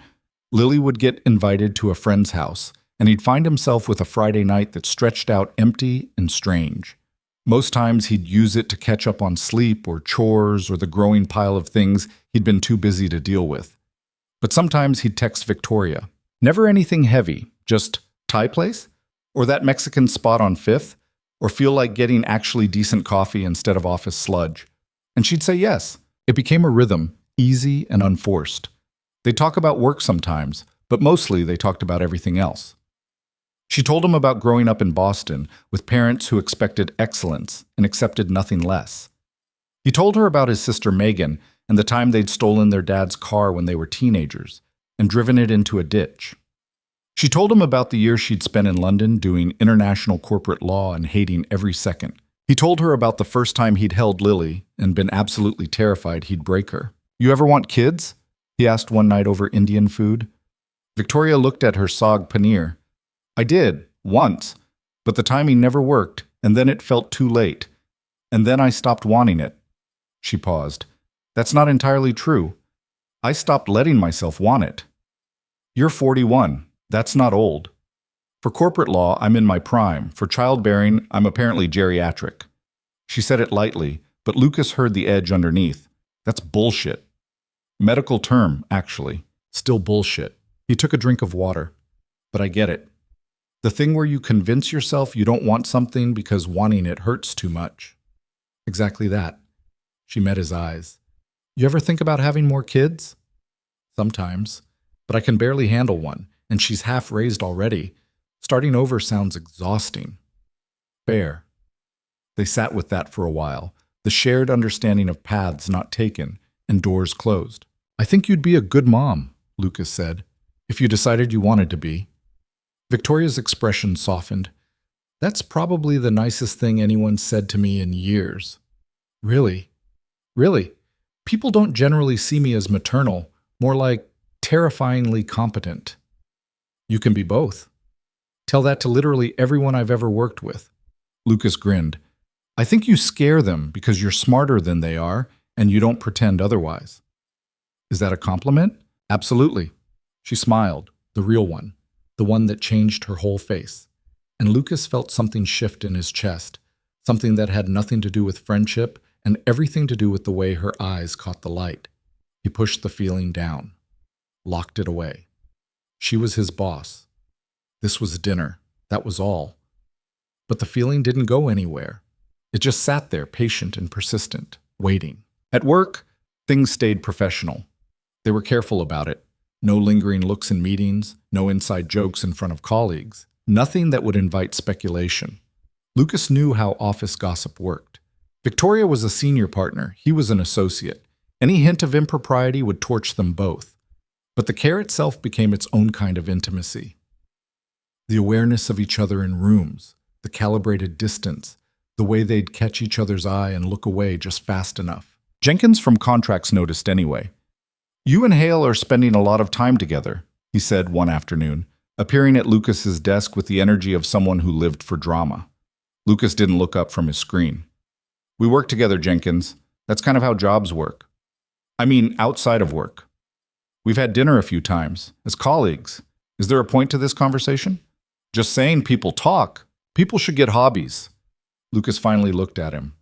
Lily would get invited to a friend's house, and he'd find himself with a Friday night that stretched out empty and strange. Most times he'd use it to catch up on sleep or chores or the growing pile of things he'd been too busy to deal with. But sometimes he'd text Victoria. Never anything heavy, just Thai place? Or that Mexican spot on 5th? Or feel like getting actually decent coffee instead of office sludge? And she'd say yes. It became a rhythm, easy and unforced. They'd talk about work sometimes, but mostly they talked about everything else. She told him about growing up in Boston with parents who expected excellence and accepted nothing less. He told her about his sister Megan and the time they'd stolen their dad's car when they were teenagers and driven it into a ditch. She told him about the year she'd spent in London doing international corporate law and hating every second. He told her about the first time he'd held Lily and been absolutely terrified he'd break her. "You ever want kids?" he asked one night over Indian food. Victoria looked at her saag paneer. "I did, once, but the timing never worked, and then it felt too late. And then I stopped wanting it." She paused. "That's not entirely true. I stopped letting myself want it." "You're 41. That's not old. For corporate law, I'm in my prime. For childbearing, I'm apparently geriatric." She said it lightly, but Lucas heard the edge underneath. "That's bullshit." Medical term, actually. Still bullshit. He took a drink of water. "But I get it. The thing where you convince yourself you don't want something because wanting it hurts too much." "Exactly that." She met his eyes. "You ever think about having more kids?" "Sometimes. But I can barely handle one, and she's half raised already. Starting over sounds exhausting." "Fair." They sat with that for a while, the shared understanding of paths not taken and doors closed. "I think you'd be a good mom," Lucas said, "if you decided you wanted to be." Victoria's expression softened. "That's probably the nicest thing anyone's said to me in years." "Really? Really? People don't generally see me as maternal, more like terrifyingly competent." "You can be both. Tell that to literally everyone I've ever worked with." Lucas grinned. "I think you scare them because you're smarter than they are and you don't pretend otherwise." "Is that a compliment?" "Absolutely." She smiled, the real one, the one that changed her whole face. And Lucas felt something shift in his chest, something that had nothing to do with friendship and everything to do with the way her eyes caught the light. He pushed the feeling down, locked it away. She was his boss. This was dinner. That was all. But the feeling didn't go anywhere. It just sat there, patient and persistent, waiting. At work, things stayed professional. They were careful about it. No lingering looks in meetings, no inside jokes in front of colleagues, nothing that would invite speculation. Lucas knew how office gossip worked. Victoria was a senior partner. He was an associate. Any hint of impropriety would torch them both. But the care itself became its own kind of intimacy. The awareness of each other in rooms, the calibrated distance, the way they'd catch each other's eye and look away just fast enough. Jenkins from contracts noticed anyway. "You and Hale are spending a lot of time together," he said one afternoon, appearing at Lucas's desk with the energy of someone who lived for drama. Lucas didn't look up from his screen. "We work together, Jenkins. That's kind of how jobs work. I mean, outside of work. We've had dinner a few times, as colleagues. Is there a point to this conversation? Just saying people talk. People should get hobbies." Lucas finally looked at him.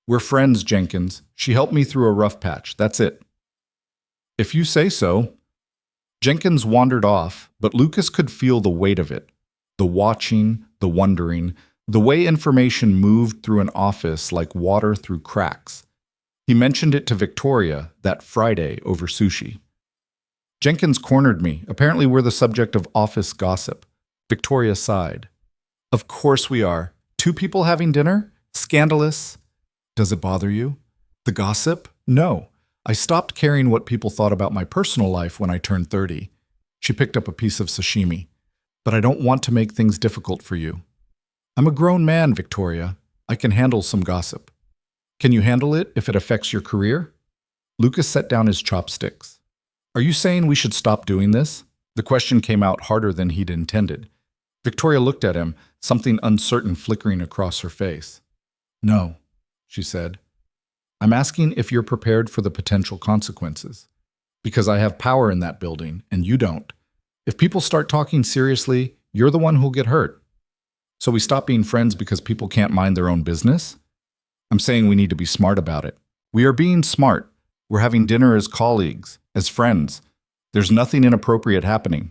"We're friends, Jenkins. She helped me through a rough patch. That's it." "If you say so." Jenkins wandered off, but Lucas could feel the weight of it. The watching, the wondering, the way information moved through an office like water through cracks. He mentioned it to Victoria that Friday over sushi. Jenkins cornered me. Apparently we're the subject of office gossip. Victoria sighed. "Of course we are. Two people having dinner? Scandalous." "Does it bother you?" The gossip? No. I stopped caring what people thought about my personal life when I turned 30. She picked up a piece of sashimi. But I don't want to make things difficult for you. I'm a grown man, Victoria. I can handle some gossip. Can you handle it if it affects your career? Lucas set down his chopsticks. Are you saying we should stop doing this? The question came out harder than he'd intended. Victoria looked at him, something uncertain flickering across her face. No, she said. I'm asking if you're prepared for the potential consequences. Because I have power in that building, and you don't. If people start talking seriously, you're the one who'll get hurt. So we stop being friends because people can't mind their own business? I'm saying we need to be smart about it. We are being smart. We're having dinner as colleagues, as friends. There's nothing inappropriate happening.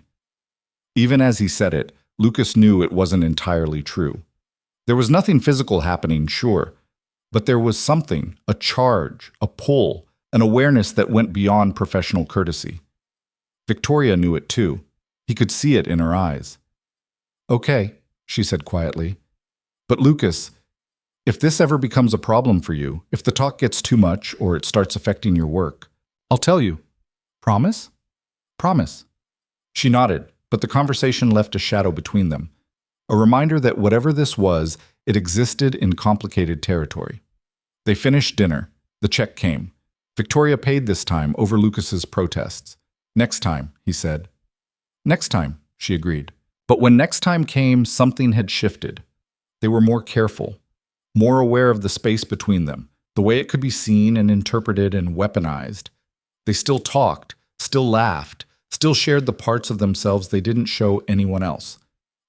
Even as he said it, Lucas knew it wasn't entirely true. There was nothing physical happening, sure, but there was something, a charge, a pull, an awareness that went beyond professional courtesy. Victoria knew it too. He could see it in her eyes. Okay, she said quietly. But Lucas, if this ever becomes a problem for you, if the talk gets too much or it starts affecting your work, I'll tell you. Promise? Promise. She nodded, but the conversation left a shadow between them. A reminder that whatever this was, it existed in complicated territory. They finished dinner. The check came. Victoria paid this time over Lucas's protests. Next time, he said. Next time, she agreed. But when next time came, something had shifted. They were more careful, more aware of the space between them, the way it could be seen and interpreted and weaponized. They still talked, still laughed, still shared the parts of themselves they didn't show anyone else.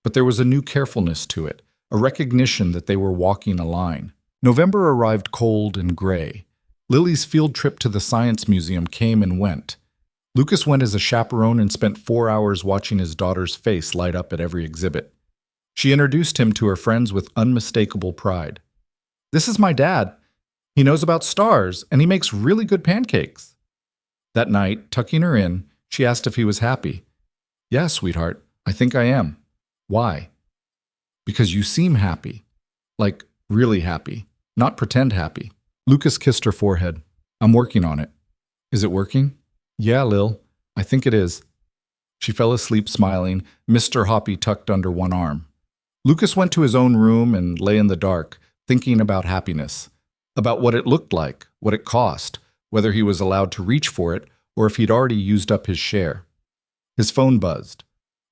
But there was a new carefulness to it, a recognition that they were walking a line. November arrived cold and gray. Lily's field trip to the Science Museum came and went. Lucas went as a chaperone and spent 4 hours watching his daughter's face light up at every exhibit. She introduced him to her friends with unmistakable pride. This is my dad. He knows about stars, and he makes really good pancakes. That night, tucking her in, she asked if he was happy. Yeah, sweetheart, I think I am. Why? Because you seem happy. Like, really happy. Not pretend happy. Lucas kissed her forehead. I'm working on it. Is it working? Yeah, Lil. I think it is. She fell asleep smiling, Mr. Hoppy tucked under one arm. Lucas went to his own room and lay in the dark, thinking about happiness. About what it looked like, what it cost, whether he was allowed to reach for it, or if he'd already used up his share. His phone buzzed.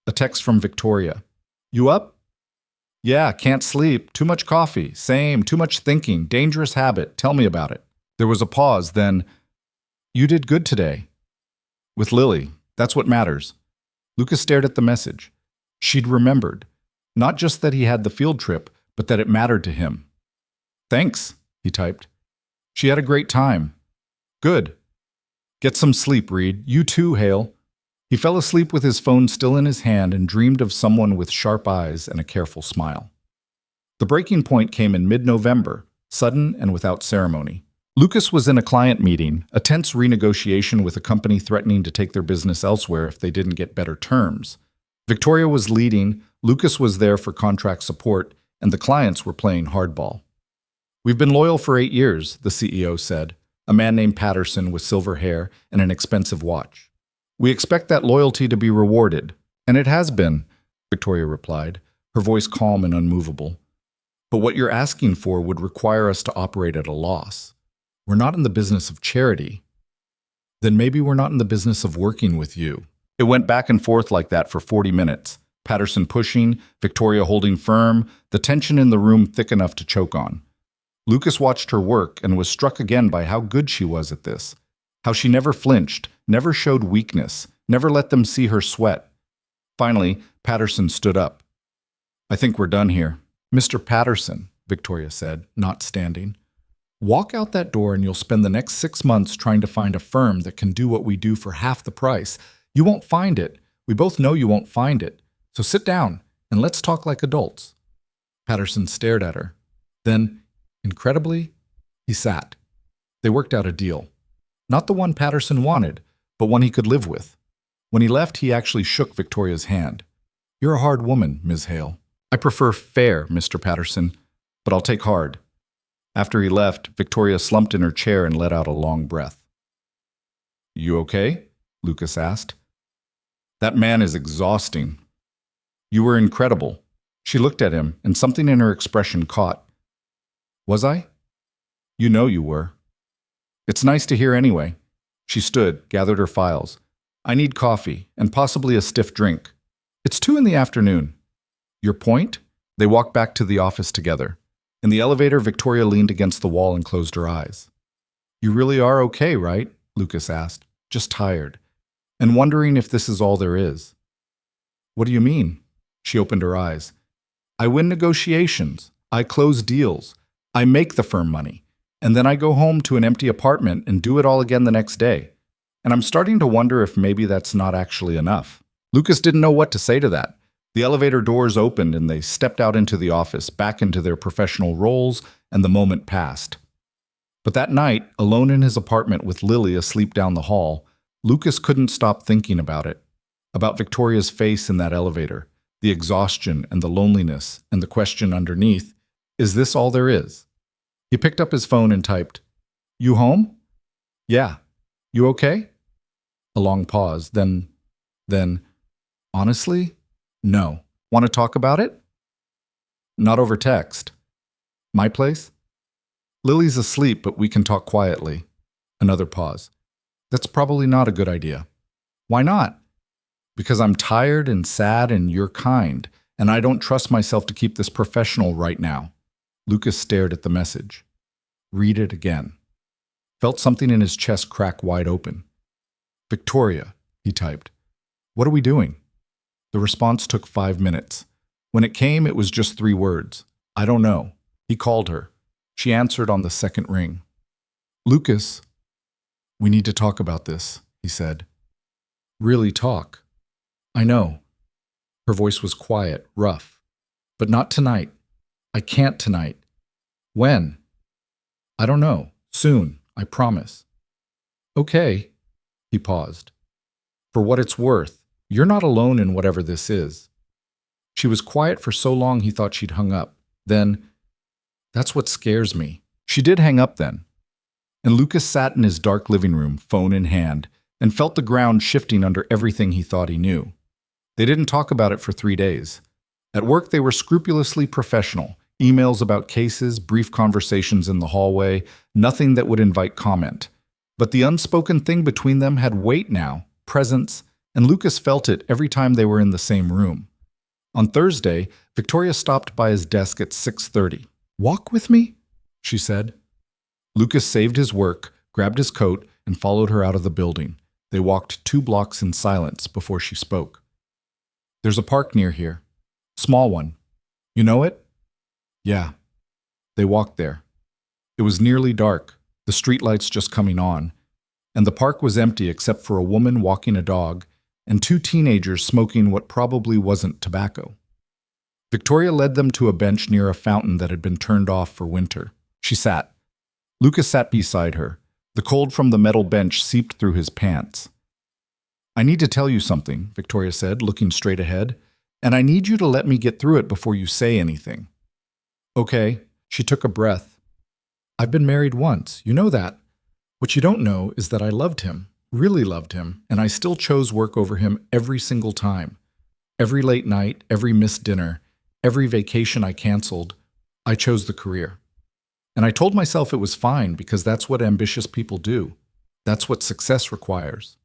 A text from Victoria. You up? Yeah, can't sleep. Too much coffee. Same. Too much thinking. Dangerous habit. Tell me about it. There was a pause, then, You did good today. With Lily. That's what matters. Lucas stared at the message. She'd remembered. Not just that he had the field trip, but that it mattered to him. Thanks, he typed. She had a great time. Good. Get some sleep, Reed. You too, Hale. He fell asleep with his phone still in his hand and dreamed of someone with sharp eyes and a careful smile. The breaking point came in mid-November, sudden and without ceremony. Lucas was in a client meeting, a tense renegotiation with a company threatening to take their business elsewhere if they didn't get better terms. Victoria was leading, Lucas was there for contract support, and the clients were playing hardball. We've been loyal for 8 years, the CEO said, a man named Patterson with silver hair and an expensive watch. We expect that loyalty to be rewarded, and it has been, Victoria replied, her voice calm and unmovable. But what you're asking for would require us to operate at a loss. We're not in the business of charity. Then maybe we're not in the business of working with you. It went back and forth like that for 40 minutes, Patterson pushing, Victoria holding firm, the tension in the room thick enough to choke on. Lucas watched her work and was struck again by how good she was at this, how she never flinched, never showed weakness, never let them see her sweat. Finally, Patterson stood up. I think we're done here. Mr. Patterson, Victoria said, not standing. Walk out that door and you'll spend the next 6 months trying to find a firm that can do what we do for half the price. You won't find it. We both know you won't find it. So sit down and let's talk like adults. Patterson stared at her. Then, incredibly, he sat. They worked out a deal. Not the one Patterson wanted, but one he could live with. When he left, he actually shook Victoria's hand. You're a hard woman, Ms. Hale. I prefer fair, Mr. Patterson, but I'll take hard. After he left, Victoria slumped in her chair and let out a long breath. You okay? Lucas asked. That man is exhausting. You were incredible. She looked at him, and something in her expression caught. Was I? You know you were. It's nice to hear anyway. She stood, gathered her files. I need coffee, and possibly a stiff drink. It's 2 in the afternoon. Your point? They walked back to the office together. In the elevator, Victoria leaned against the wall and closed her eyes. You really are okay, right? Lucas asked, just tired, and wondering if this is all there is. What do you mean? She opened her eyes. I win negotiations. I close deals. I make the firm money. And then I go home to an empty apartment and do it all again the next day. And I'm starting to wonder if maybe that's not actually enough. Lucas didn't know what to say to that. The elevator doors opened and they stepped out into the office, back into their professional roles, and the moment passed. But that night, alone in his apartment with Lily asleep down the hall, Lucas couldn't stop thinking about it. About Victoria's face in that elevator, the exhaustion and the loneliness, and the question underneath, is this all there is? He picked up his phone and typed, You home? Yeah. You okay? A long pause, then, honestly? No. Want to talk about it? Not over text. My place? Lily's asleep, but we can talk quietly. Another pause. That's probably not a good idea. Why not? Because I'm tired and sad and you're kind, and I don't trust myself to keep this professional right now. Lucas stared at the message. Read it again. Felt something in his chest crack wide open. Victoria, he typed. What are we doing? The response took 5 minutes. When it came, it was just 3 words. I don't know. He called her. She answered on the second ring. Lucas, we need to talk about this, he said. Really talk. I know. Her voice was quiet, rough. But not tonight. I can't tonight. When? I don't know. Soon, I promise. Okay. He paused. For what it's worth, you're not alone in whatever this is. She was quiet for so long he thought she'd hung up. Then, that's what scares me. She did hang up then. And Lucas sat in his dark living room, phone in hand, and felt the ground shifting under everything he thought he knew. They didn't talk about it for 3 days. At work, they were scrupulously professional. Emails about cases, brief conversations in the hallway, nothing that would invite comment. But the unspoken thing between them had weight now, presence, and Lucas felt it every time they were in the same room. On Thursday, Victoria stopped by his desk at 6:30. Walk with me? She said. Lucas saved his work, grabbed his coat, and followed her out of the building. They walked 2 blocks in silence before she spoke. There's a park near here. Small one. You know it? Yeah. They walked there. It was nearly dark, the streetlights just coming on, and the park was empty except for a woman walking a dog and 2 teenagers smoking what probably wasn't tobacco. Victoria led them to a bench near a fountain that had been turned off for winter. She sat. Lucas sat beside her. The cold from the metal bench seeped through his pants. I need to tell you something, Victoria said, looking straight ahead, and I need you to let me get through it before you say anything. Okay, she took a breath. I've been married once, you know that. What you don't know is that I loved him, really loved him, and I still chose work over him every single time. Every late night, every missed dinner, every vacation I canceled, I chose the career. And I told myself it was fine because that's what ambitious people do. That's what success requires.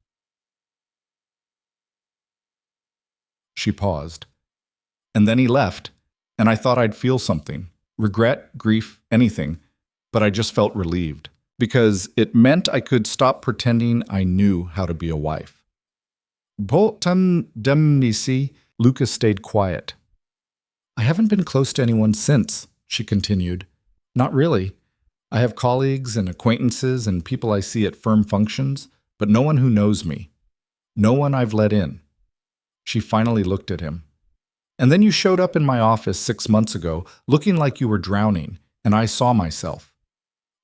She paused. And then he left, and I thought I'd feel something. Regret, grief, anything. But I just felt relieved, because it meant I could stop pretending I knew how to be a wife. Demnisi, Lucas stayed quiet. I haven't been close to anyone since, she continued. Not really. I have colleagues and acquaintances and people I see at firm functions, but no one who knows me. No one I've let in. She finally looked at him. And then you showed up in my office 6 months ago, looking like you were drowning, and I saw myself.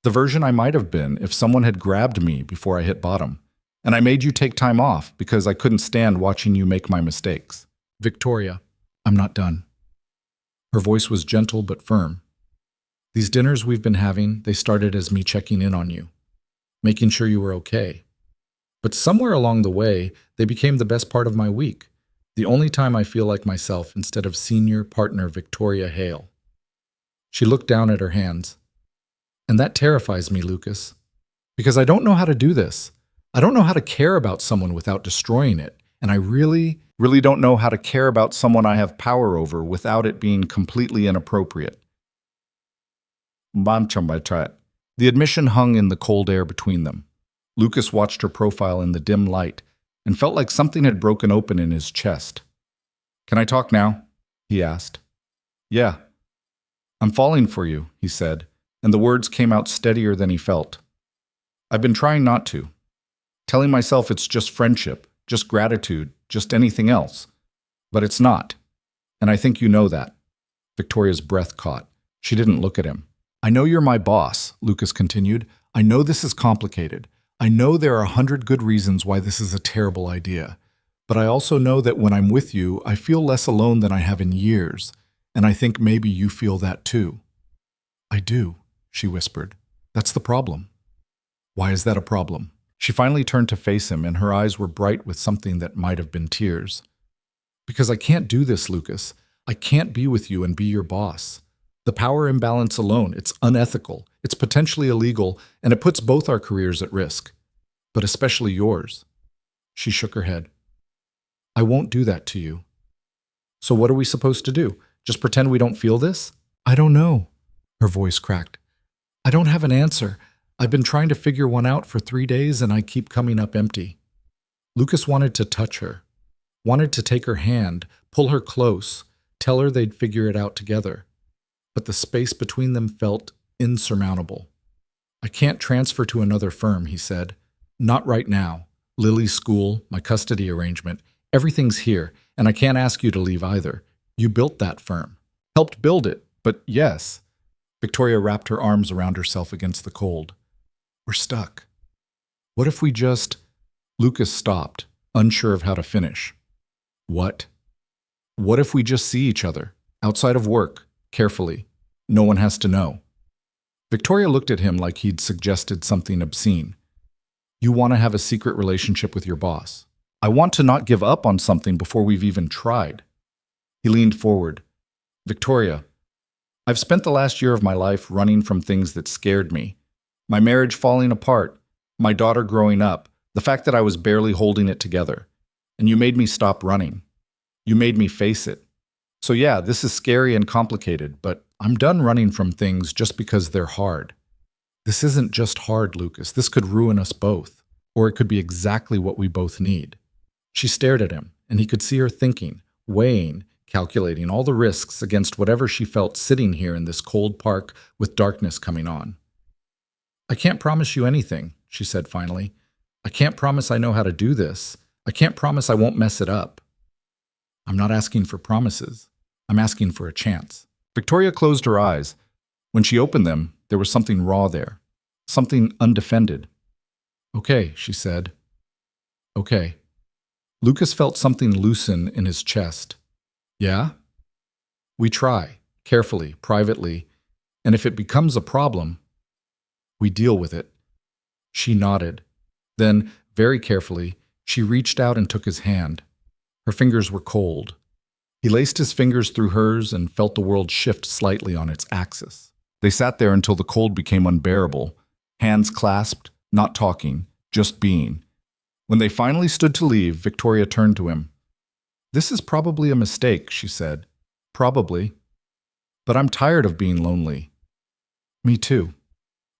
The version I might have been if someone had grabbed me before I hit bottom. And I made you take time off because I couldn't stand watching you make my mistakes. Victoria, I'm not done. Her voice was gentle but firm. These dinners we've been having, they started as me checking in on you, making sure you were okay. But somewhere along the way, they became the best part of my week, the only time I feel like myself instead of senior partner Victoria Hale. She looked down at her hands. And that terrifies me, Lucas, because I don't know how to do this. I don't know how to care about someone without destroying it, and I really don't know how to care about someone I have power over without it being completely inappropriate. The admission hung in the cold air between them. Lucas watched her profile in the dim light and felt like something had broken open in his chest. "Can I talk now?" he asked. "Yeah." "I'm falling for you," he said, and the words came out steadier than he felt. "I've been trying not to, telling myself it's just friendship, just gratitude, just anything else. But it's not, and I think you know that." Victoria's breath caught. She didn't look at him. "I know you're my boss," Lucas continued. "I know this is complicated. I know there are 100 good reasons why this is a terrible idea. But I also know that when I'm with you, I feel less alone than I have in years, and I think maybe you feel that too." "I do," she whispered. "That's the problem." "Why is that a problem?" She finally turned to face him, and her eyes were bright with something that might have been tears. "Because I can't do this, Lucas. I can't be with you and be your boss. The power imbalance alone, it's unethical, it's potentially illegal, and it puts both our careers at risk. But especially yours." She shook her head. "I won't do that to you." "So what are we supposed to do? Just pretend we don't feel this?" "I don't know." Her voice cracked. "I don't have an answer. I've been trying to figure one out for 3 days and I keep coming up empty." Lucas wanted to touch her, wanted to take her hand, pull her close, tell her they'd figure it out together. But the space between them felt insurmountable. "I can't transfer to another firm," he said. "Not right now. Lily's school, my custody arrangement, everything's here, and I can't ask you to leave either. You built that firm. Helped build it, but yes." Victoria wrapped her arms around herself against the cold. "We're stuck. What if we just—" Lucas stopped, unsure of how to finish. "What?" "What if we just see each other, outside of work, carefully? No one has to know." Victoria looked at him like he'd suggested something obscene. "You want to have a secret relationship with your boss. I want to not give up on something before we've even tried." He leaned forward. "Victoria, I've spent the last year of my life running from things that scared me. My marriage falling apart, my daughter growing up, the fact that I was barely holding it together. And you made me stop running. You made me face it. So yeah, this is scary and complicated, but I'm done running from things just because they're hard. This isn't just hard, Lucas. This could ruin us both. Or it could be exactly what we both need." She stared at him, and he could see her thinking, weighing, calculating all the risks against whatever she felt sitting here in this cold park with darkness coming on. "I can't promise you anything," she said finally. "I can't promise I know how to do this. I can't promise I won't mess it up." "I'm not asking for promises. I'm asking for a chance." Victoria closed her eyes. When she opened them, there was something raw there, something undefended. "Okay," she said. "Okay." Lucas felt something loosen in his chest. "Yeah?" "We try, carefully, privately, and if it becomes a problem, we deal with it." She nodded. Then, very carefully, she reached out and took his hand. Her fingers were cold. He laced his fingers through hers and felt the world shift slightly on its axis. They sat there until the cold became unbearable, hands clasped, not talking, just being. When they finally stood to leave, Victoria turned to him. "This is probably a mistake," she said. "Probably. But I'm tired of being lonely." "Me too."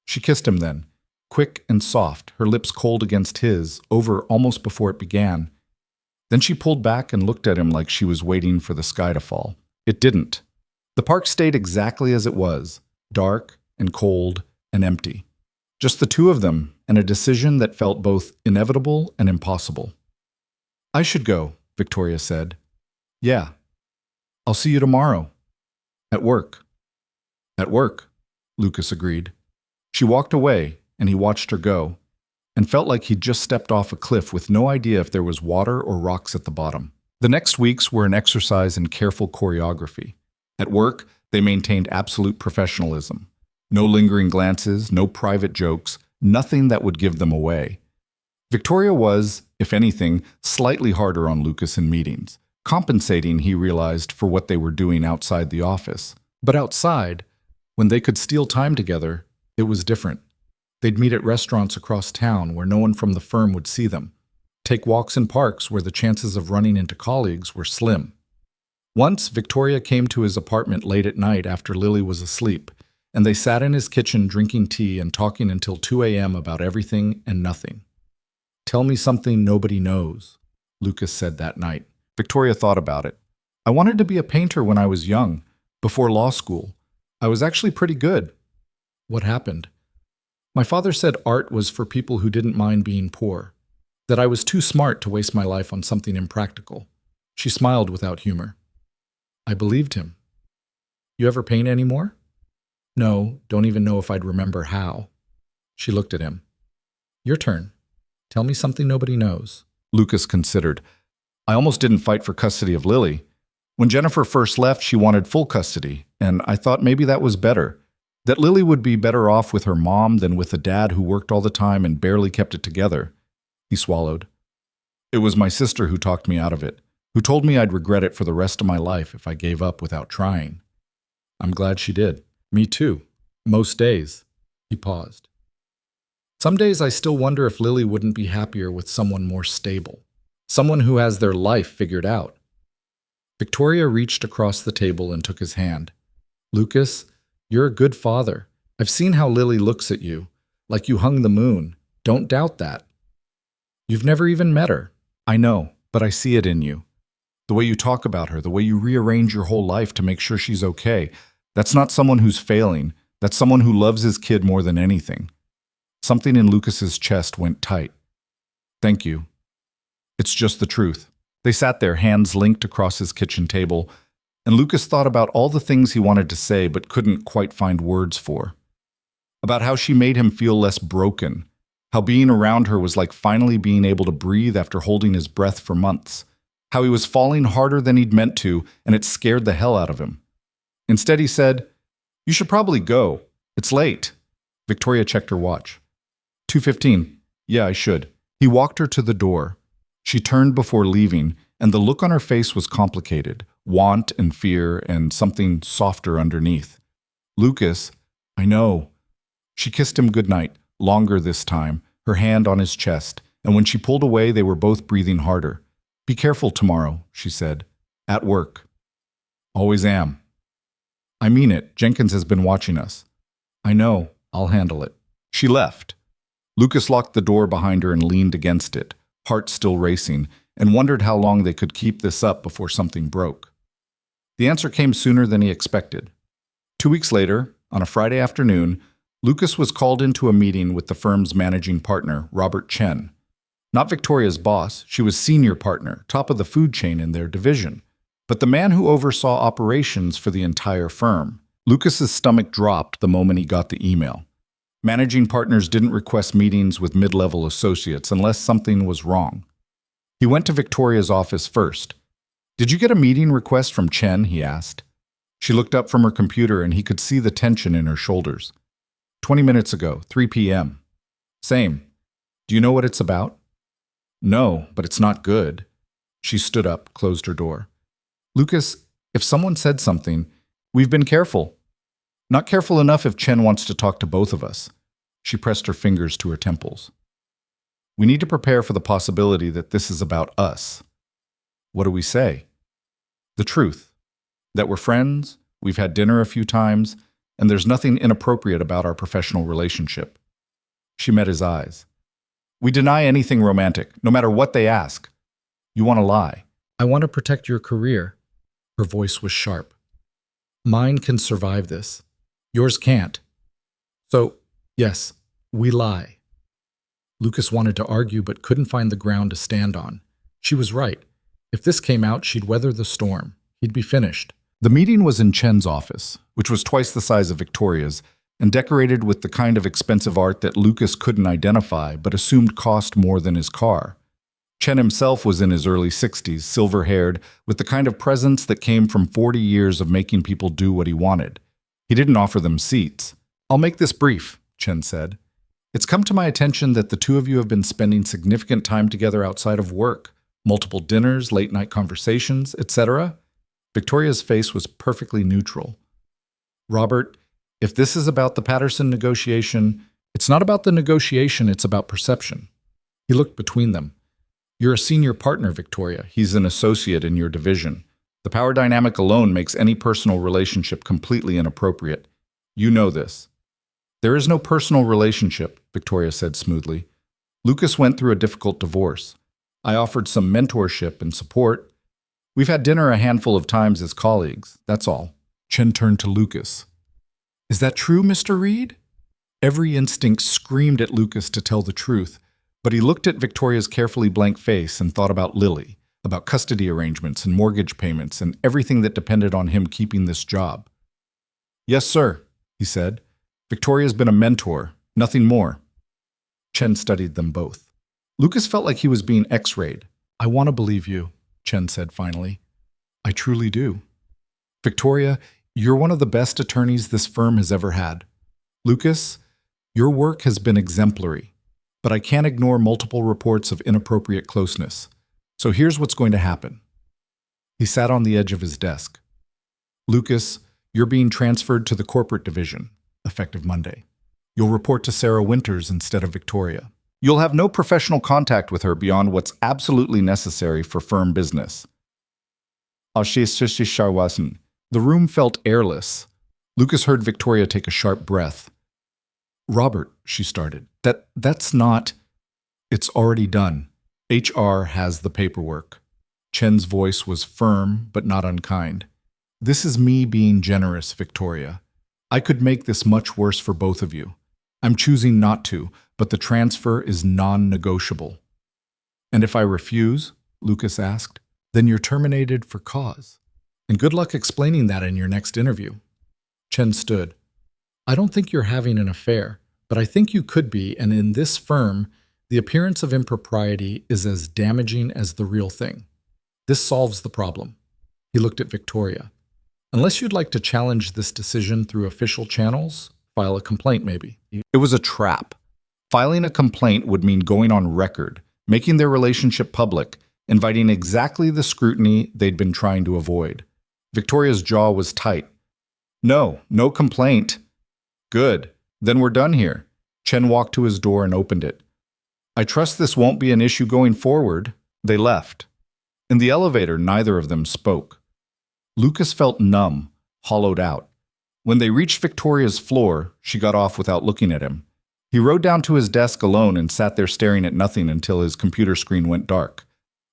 She kissed him then, quick and soft, her lips cold against his, over almost before it began. Then she pulled back and looked at him like she was waiting for the sky to fall. It didn't. The park stayed exactly as it was, dark and cold and empty. Just the two of them, and a decision that felt both inevitable and impossible. "I should go," Victoria said. "Yeah. I'll see you tomorrow." "At work." "At work," Lucas agreed. She walked away, and he watched her go, and felt like he'd just stepped off a cliff with no idea if there was water or rocks at the bottom. The next weeks were an exercise in careful choreography. At work, they maintained absolute professionalism. No lingering glances, no private jokes, nothing that would give them away. Victoria was, if anything, slightly harder on Lucas in meetings, compensating, he realized, for what they were doing outside the office. But outside, when they could steal time together, it was different. They'd meet at restaurants across town where no one from the firm would see them, take walks in parks where the chances of running into colleagues were slim. Once, Victoria came to his apartment late at night after Lily was asleep, and they sat in his kitchen drinking tea and talking until 2 a.m. about everything and nothing. "Tell me something nobody knows," Lucas said that night. Victoria thought about it. "I wanted to be a painter when I was young, before law school. I was actually pretty good." "What happened?" "My father said art was for people who didn't mind being poor, that I was too smart to waste my life on something impractical." She smiled without humor. I believed him. "You ever paint anymore?" "No, don't even know if I'd remember how." She looked at him. "Your turn. Tell me something nobody knows." Lucas considered. "I almost didn't fight for custody of Lily. When Jennifer first left, she wanted full custody, and I thought maybe that was better. That Lily would be better off with her mom than with a dad who worked all the time and barely kept it together." He swallowed. "It was my sister who talked me out of it, who told me I'd regret it for the rest of my life if I gave up without trying." "I'm glad she did." "Me too. Most days." He paused. "Some days I still wonder if Lily wouldn't be happier with someone more stable. Someone who has their life figured out." Victoria reached across the table and took his hand. "Lucas, you're a good father. I've seen how Lily looks at you, like you hung the moon. Don't doubt that. You've never even met her." "I know, but I see it in you. The way you talk about her, the way you rearrange your whole life to make sure she's okay. That's not someone who's failing. That's someone who loves his kid more than anything." Something in Lucas's chest went tight. "Thank you. It's just the truth." They sat there, hands linked across his kitchen table, and Lucas thought about all the things he wanted to say but couldn't quite find words for. About how she made him feel less broken, how being around her was like finally being able to breathe after holding his breath for months, how he was falling harder than he'd meant to, and it scared the hell out of him. Instead, he said, "You should probably go. It's late." Victoria checked her watch. 2:15. "Yeah, I should." He walked her to the door. She turned before leaving, and the look on her face was complicated, want and fear and something softer underneath. "Lucas, I know." She kissed him goodnight, longer this time, her hand on his chest, and when she pulled away, they were both breathing harder. "Be careful tomorrow," she said. "At work." "Always am." "I mean it. Jenkins has been watching us." "I know. I'll handle it." She left. Lucas locked the door behind her and leaned against it, heart still racing, and wondered how long they could keep this up before something broke. The answer came sooner than he expected. 2 weeks later, on a Friday afternoon, Lucas was called into a meeting with the firm's managing partner, Robert Chen. Not Victoria's boss, she was senior partner, top of the food chain in their division, but the man who oversaw operations for the entire firm. Lucas's stomach dropped the moment he got the email. Managing partners didn't request meetings with mid-level associates unless something was wrong. He went to Victoria's office first. "Did you get a meeting request from Chen?" he asked. She looked up from her computer and he could see the tension in her shoulders. 20 minutes ago, 3 p.m. "Same. Do you know what it's about?" "No, but it's not good." She stood up, closed her door. "Lucas, if someone said something, we've been careful. Not careful enough if Chen wants to talk to both of us." She pressed her fingers to her temples. "We need to prepare for the possibility that this is about us." "What do we say?" "The truth. That we're friends, we've had dinner a few times, and there's nothing inappropriate about our professional relationship." She met his eyes. "We deny anything romantic, no matter what they ask." "You want to lie." "I want to protect your career." Her voice was sharp. "Mine can survive this. Yours can't. So, yes, we lie." Lucas wanted to argue but couldn't find the ground to stand on. She was right. If this came out, she'd weather the storm. He'd be finished. The meeting was in Chen's office, which was twice the size of Victoria's, and decorated with the kind of expensive art that Lucas couldn't identify but assumed cost more than his car. Chen himself was in his early 60s, silver-haired, with the kind of presence that came from 40 years of making people do what he wanted. He didn't offer them seats. I'll make this brief, Chen said. It's come to my attention that the two of you have been spending significant time together outside of work, multiple dinners, late-night conversations, etc. Victoria's face was perfectly neutral. Robert, if this is about the Patterson negotiation, it's not about the negotiation, it's about perception. He looked between them. You're a senior partner, Victoria. He's an associate in your division. The power dynamic alone makes any personal relationship completely inappropriate. You know this. There is no personal relationship, Victoria said smoothly. Lucas went through a difficult divorce. I offered some mentorship and support. We've had dinner a handful of times as colleagues, that's all. Chen turned to Lucas. Is that true, Mr. Reed? Every instinct screamed at Lucas to tell the truth, but he looked at Victoria's carefully blank face and thought about Lily, about custody arrangements and mortgage payments and everything that depended on him keeping this job. Yes, sir, he said. Victoria's been a mentor, nothing more. Chen studied them both. Lucas felt like he was being x-rayed. I want to believe you, Chen said finally. I truly do. Victoria, you're one of the best attorneys this firm has ever had. Lucas, your work has been exemplary, but I can't ignore multiple reports of inappropriate closeness. So here's what's going to happen. He sat on the edge of his desk. Lucas, you're being transferred to the corporate division, effective Monday. You'll report to Sarah Winters instead of Victoria. You'll have no professional contact with her beyond what's absolutely necessary for firm business. The room felt airless. Lucas heard Victoria take a sharp breath. Robert, she started, that's not... It's already done. HR has the paperwork. Chen's voice was firm, but not unkind. This is me being generous, Victoria. I could make this much worse for both of you. I'm choosing not to, but the transfer is non-negotiable. And if I refuse, Lucas asked, then you're terminated for cause. And good luck explaining that in your next interview. Chen stood. I don't think you're having an affair, but I think you could be, and in this firm, the appearance of impropriety is as damaging as the real thing. This solves the problem. He looked at Victoria. Unless you'd like to challenge this decision through official channels, file a complaint maybe. It was a trap. Filing a complaint would mean going on record, making their relationship public, inviting exactly the scrutiny they'd been trying to avoid. Victoria's jaw was tight. No complaint. Good. Then we're done here. Chen walked to his door and opened it. I trust this won't be an issue going forward. They left. In the elevator, neither of them spoke. Lucas felt numb, hollowed out. When they reached Victoria's floor, she got off without looking at him. He rode down to his desk alone and sat there staring at nothing until his computer screen went dark.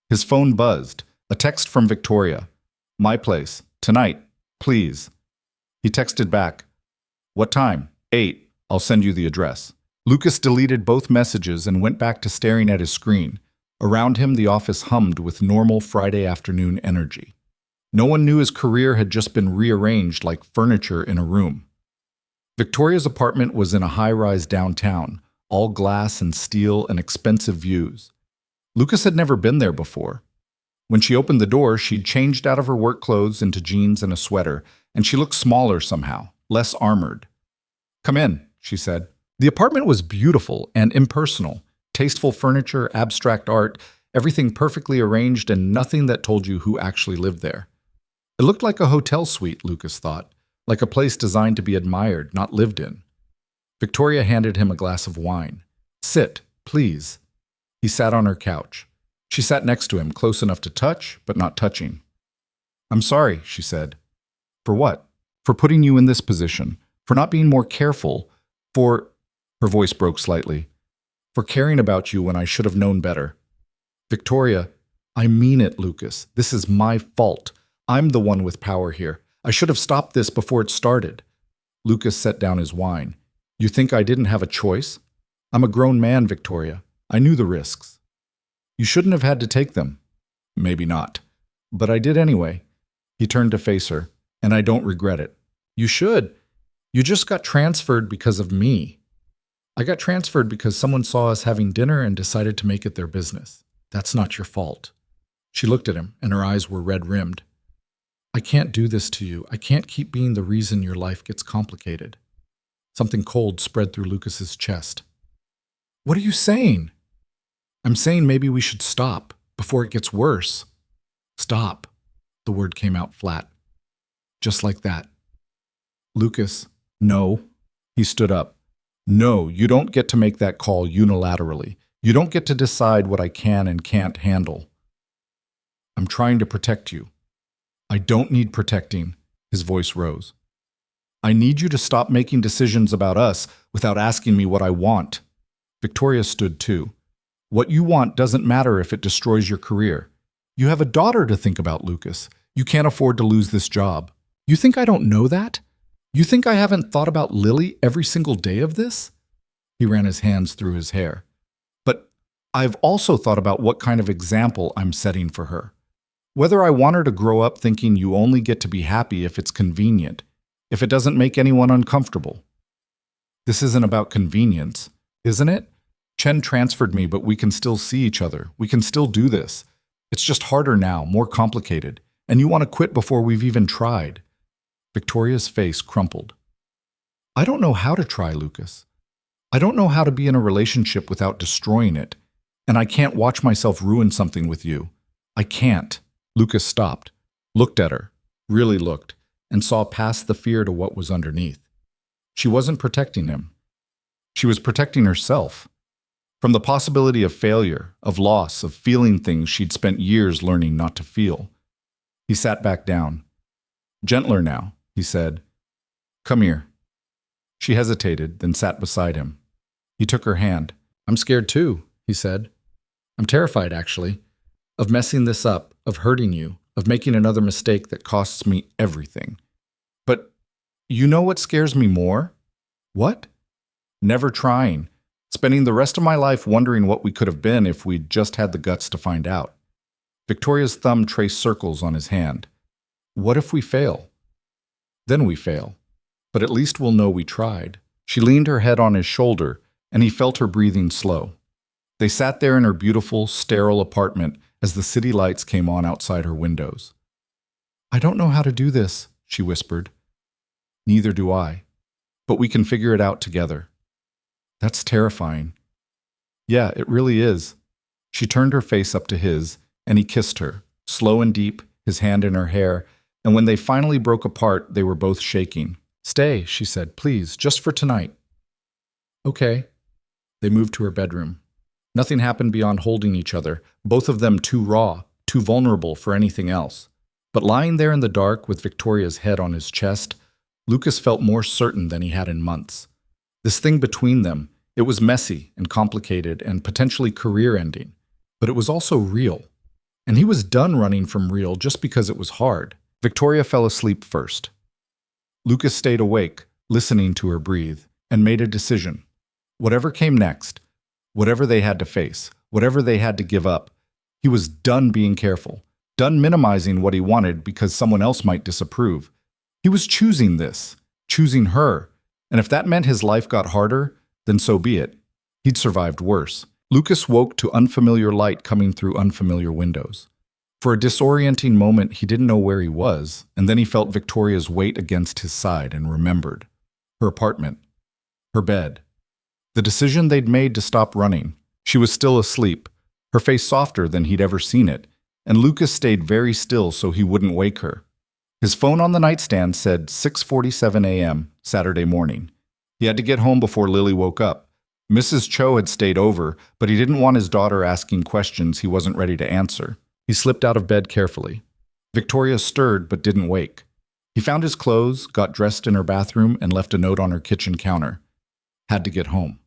His phone buzzed. A text from Victoria. My place. Tonight. Please. He texted back. What time? 8. I'll send you the address. Lucas deleted both messages and went back to staring at his screen. Around him, the office hummed with normal Friday afternoon energy. No one knew his career had just been rearranged like furniture in a room. Victoria's apartment was in a high-rise downtown, all glass and steel and expensive views. Lucas had never been there before. When she opened the door, she'd changed out of her work clothes into jeans and a sweater, and she looked smaller somehow, less armored. Come in, she said. The apartment was beautiful and impersonal. Tasteful furniture, abstract art, everything perfectly arranged and nothing that told you who actually lived there. It looked like a hotel suite, Lucas thought, like a place designed to be admired, not lived in. Victoria handed him a glass of wine. Sit, please. He sat on her couch. She sat next to him, close enough to touch, but not touching. I'm sorry, she said. For what? For putting you in this position, for not being more careful, for... Her voice broke slightly. For caring about you when I should have known better. Victoria, I mean it, Lucas. This is my fault. I'm the one with power here. I should have stopped this before it started. Lucas set down his wine. You think I didn't have a choice? I'm a grown man, Victoria. I knew the risks. You shouldn't have had to take them. Maybe not. But I did anyway. He turned to face her. And I don't regret it. You should. You just got transferred because of me. I got transferred because someone saw us having dinner and decided to make it their business. That's not your fault. She looked at him, and her eyes were red-rimmed. I can't do this to you. I can't keep being the reason your life gets complicated. Something cold spread through Lucas's chest. What are you saying? I'm saying maybe we should stop before it gets worse. Stop. The word came out flat. Just like that. Lucas, no. He stood up. No, you don't get to make that call unilaterally. You don't get to decide what I can and can't handle. I'm trying to protect you. I don't need protecting. His voice rose. I need you to stop making decisions about us without asking me what I want. Victoria stood too. What you want doesn't matter if it destroys your career. You have a daughter to think about, Lucas. You can't afford to lose this job. You think I don't know that? You think I haven't thought about Lily every single day of this? He ran his hands through his hair. But I've also thought about what kind of example I'm setting for her. Whether I want her to grow up thinking you only get to be happy if it's convenient, if it doesn't make anyone uncomfortable. This isn't about convenience, isn't it? Chen transferred me, but we can still see each other. We can still do this. It's just harder now, more complicated, and you want to quit before we've even tried. Victoria's face crumpled. I don't know how to try, Lucas. I don't know how to be in a relationship without destroying it, and I can't watch myself ruin something with you. I can't. Lucas stopped, looked at her, really looked, and saw past the fear to what was underneath. She wasn't protecting him. She was protecting herself. From the possibility of failure, of loss, of feeling things she'd spent years learning not to feel. He sat back down. Gentler now, he said. Come here. She hesitated, then sat beside him. He took her hand. I'm scared too, he said. I'm terrified, actually, of messing this up, of hurting you, of making another mistake that costs me everything. But you know what scares me more? What? Never trying. Spending the rest of my life wondering what we could have been if we'd just had the guts to find out. Victoria's thumb traced circles on his hand. What if we fail? Then we fail. But at least we'll know we tried. She leaned her head on his shoulder, and he felt her breathing slow. They sat there in her beautiful, sterile apartment as the city lights came on outside her windows. I don't know how to do this, she whispered. Neither do I. But we can figure it out together. That's terrifying. Yeah, it really is. She turned her face up to his, and he kissed her, slow and deep, his hand in her hair, and when they finally broke apart, they were both shaking. Stay, she said, please, just for tonight. Okay. They moved to her bedroom. Nothing happened beyond holding each other, both of them too raw, too vulnerable for anything else. But lying there in the dark with Victoria's head on his chest, Lucas felt more certain than he had in months. This thing between them, it was messy and complicated and potentially career-ending, but it was also real. And he was done running from real just because it was hard. Victoria fell asleep first. Lucas stayed awake, listening to her breathe, and made a decision. Whatever came next, whatever they had to face, whatever they had to give up, he was done being careful, done minimizing what he wanted because someone else might disapprove. He was choosing this, choosing her. And if that meant his life got harder, then so be it. He'd survived worse. Lucas woke to unfamiliar light coming through unfamiliar windows. For a disorienting moment, he didn't know where he was, and then he felt Victoria's weight against his side and remembered. Her apartment. Her bed. The decision they'd made to stop running. She was still asleep, her face softer than he'd ever seen it, and Lucas stayed very still so he wouldn't wake her. His phone on the nightstand said 6:47 a.m., Saturday morning. He had to get home before Lily woke up. Mrs. Cho had stayed over, but he didn't want his daughter asking questions he wasn't ready to answer. He slipped out of bed carefully. Victoria stirred but didn't wake. He found his clothes, got dressed in her bathroom, and left a note on her kitchen counter. Had to get home.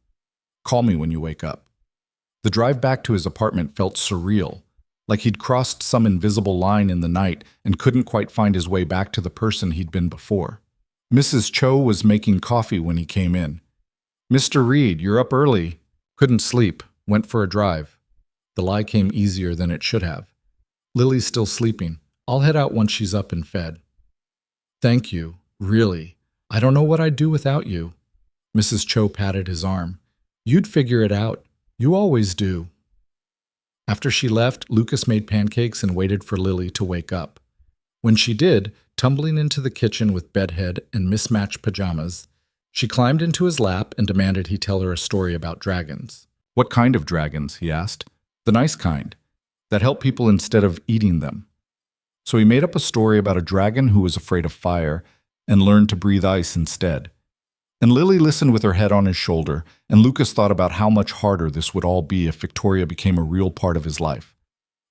Call me when you wake up. The drive back to his apartment felt surreal, like he'd crossed some invisible line in the night and couldn't quite find his way back to the person he'd been before. Mrs. Cho was making coffee when he came in. Mr. Reed, you're up early. Couldn't sleep. Went for a drive. The lie came easier than it should have. Lily's still sleeping. I'll head out once she's up and fed. Thank you. Really. I don't know what I'd do without you. Mrs. Cho patted his arm. You'd figure it out. You always do. After she left, Lucas made pancakes and waited for Lily to wake up. When she did, tumbling into the kitchen with bedhead and mismatched pajamas, She climbed into his lap and demanded he tell her a story about dragons. What kind of dragons? He asked. The nice kind, that help people instead of eating them. So he made up a story about a dragon who was afraid of fire and learned to breathe ice instead. And Lily listened with her head on his shoulder, and Lucas thought about how much harder this would all be if Victoria became a real part of his life.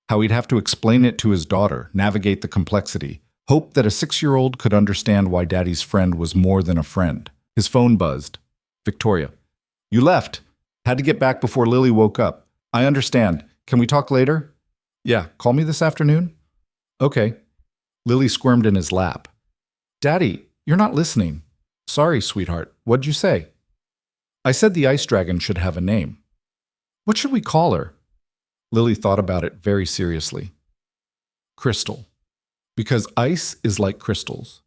How he'd have to explain it to his daughter, navigate the complexity, hope that a 6-year-old could understand why Daddy's friend was more than a friend. His phone buzzed. Victoria. You left. Had to get back before Lily woke up. I understand. Can we talk later? Yeah, call me this afternoon? Okay. Lily squirmed in his lap. Daddy, you're not listening. Sorry, sweetheart. What'd you say? I said the ice dragon should have a name. What should we call her? Lily thought about it very seriously. Crystal. Because ice is like crystals.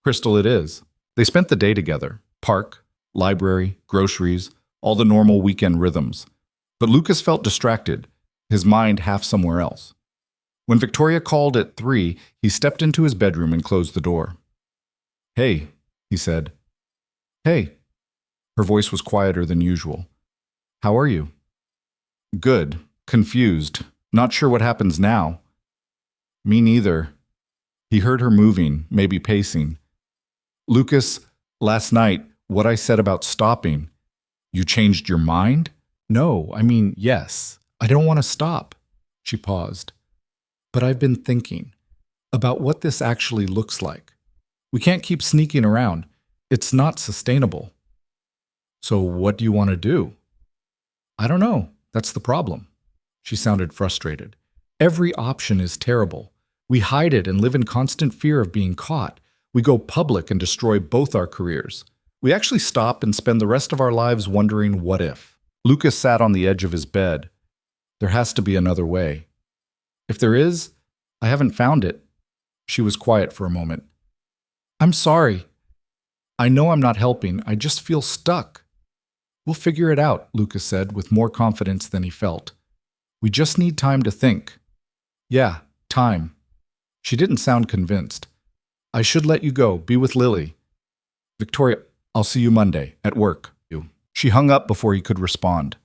Crystal it is. They spent the day together. Park, library, groceries, all the normal weekend rhythms. But Lucas felt distracted, his mind half somewhere else. When Victoria called at 3, he stepped into his bedroom and closed the door. Hey, he said. Hey. Her voice was quieter than usual. How are you? Good. Confused. Not sure what happens now. Me neither. He heard her moving, maybe pacing. Lucas, last night, what I said about stopping. You changed your mind? No, I mean, yes. I don't want to stop. She paused. But I've been thinking about what this actually looks like. We can't keep sneaking around. It's not sustainable. So what do you want to do? I don't know. That's the problem. She sounded frustrated. Every option is terrible. We hide it and live in constant fear of being caught. We go public and destroy both our careers. We actually stop and spend the rest of our lives wondering what if. Lucas sat on the edge of his bed. There has to be another way. If there is, I haven't found it. She was quiet for a moment. I'm sorry. I know I'm not helping. I just feel stuck. We'll figure it out, Lucas said with more confidence than he felt. We just need time to think. Yeah, time. She didn't sound convinced. I should let you go. Be with Lily. Victoria, I'll see you Monday, at work. She hung up before he could respond.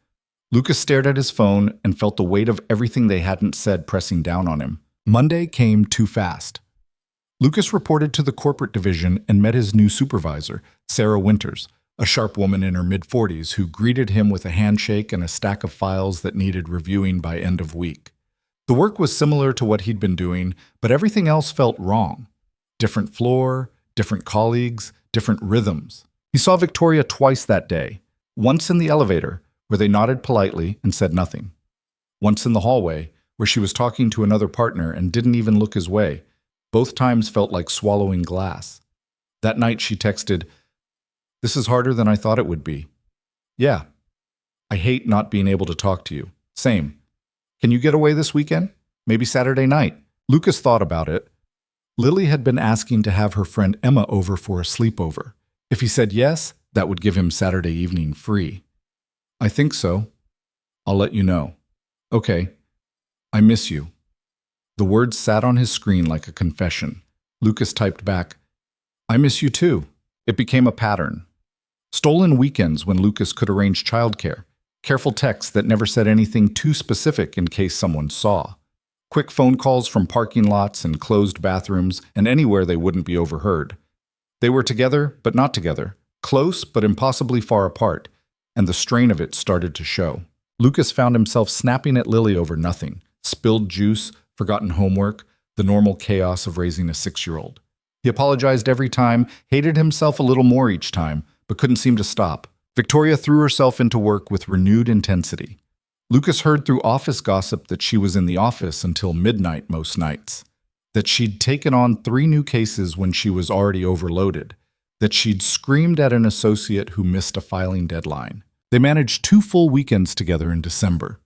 Lucas stared at his phone and felt the weight of everything they hadn't said pressing down on him. Monday came too fast. Lucas reported to the corporate division and met his new supervisor, Sarah Winters, a sharp woman in her mid-40s who greeted him with a handshake and a stack of files that needed reviewing by end of week. The work was similar to what he'd been doing, but everything else felt wrong. Different floor, different colleagues, different rhythms. He saw Victoria twice that day, once in the elevator, where they nodded politely and said nothing. Once in the hallway, where she was talking to another partner and didn't even look his way. Both times felt like swallowing glass. That night she texted, "This is harder than I thought it would be." Yeah. I hate not being able to talk to you. Same. Can you get away this weekend? Maybe Saturday night. Lucas thought about it. Lily had been asking to have her friend Emma over for a sleepover. If he said yes, that would give him Saturday evening free. I think so. I'll let you know. Okay. I miss you. The words sat on his screen like a confession. Lucas typed back, I miss you too. It became a pattern. Stolen weekends when Lucas could arrange childcare. Careful texts that never said anything too specific in case someone saw. Quick phone calls from parking lots and closed bathrooms and anywhere they wouldn't be overheard. They were together, but not together. Close, but impossibly far apart. And the strain of it started to show. Lucas found himself snapping at Lily over nothing. Spilled juice, forgotten homework, the normal chaos of raising a 6-year-old. He apologized every time, hated himself a little more each time, but couldn't seem to stop. Victoria threw herself into work with renewed intensity. Lucas heard through office gossip that she was in the office until midnight most nights, that she'd taken on 3 new cases when she was already overloaded, that she'd screamed at an associate who missed a filing deadline. They managed 2 full weekends together in December.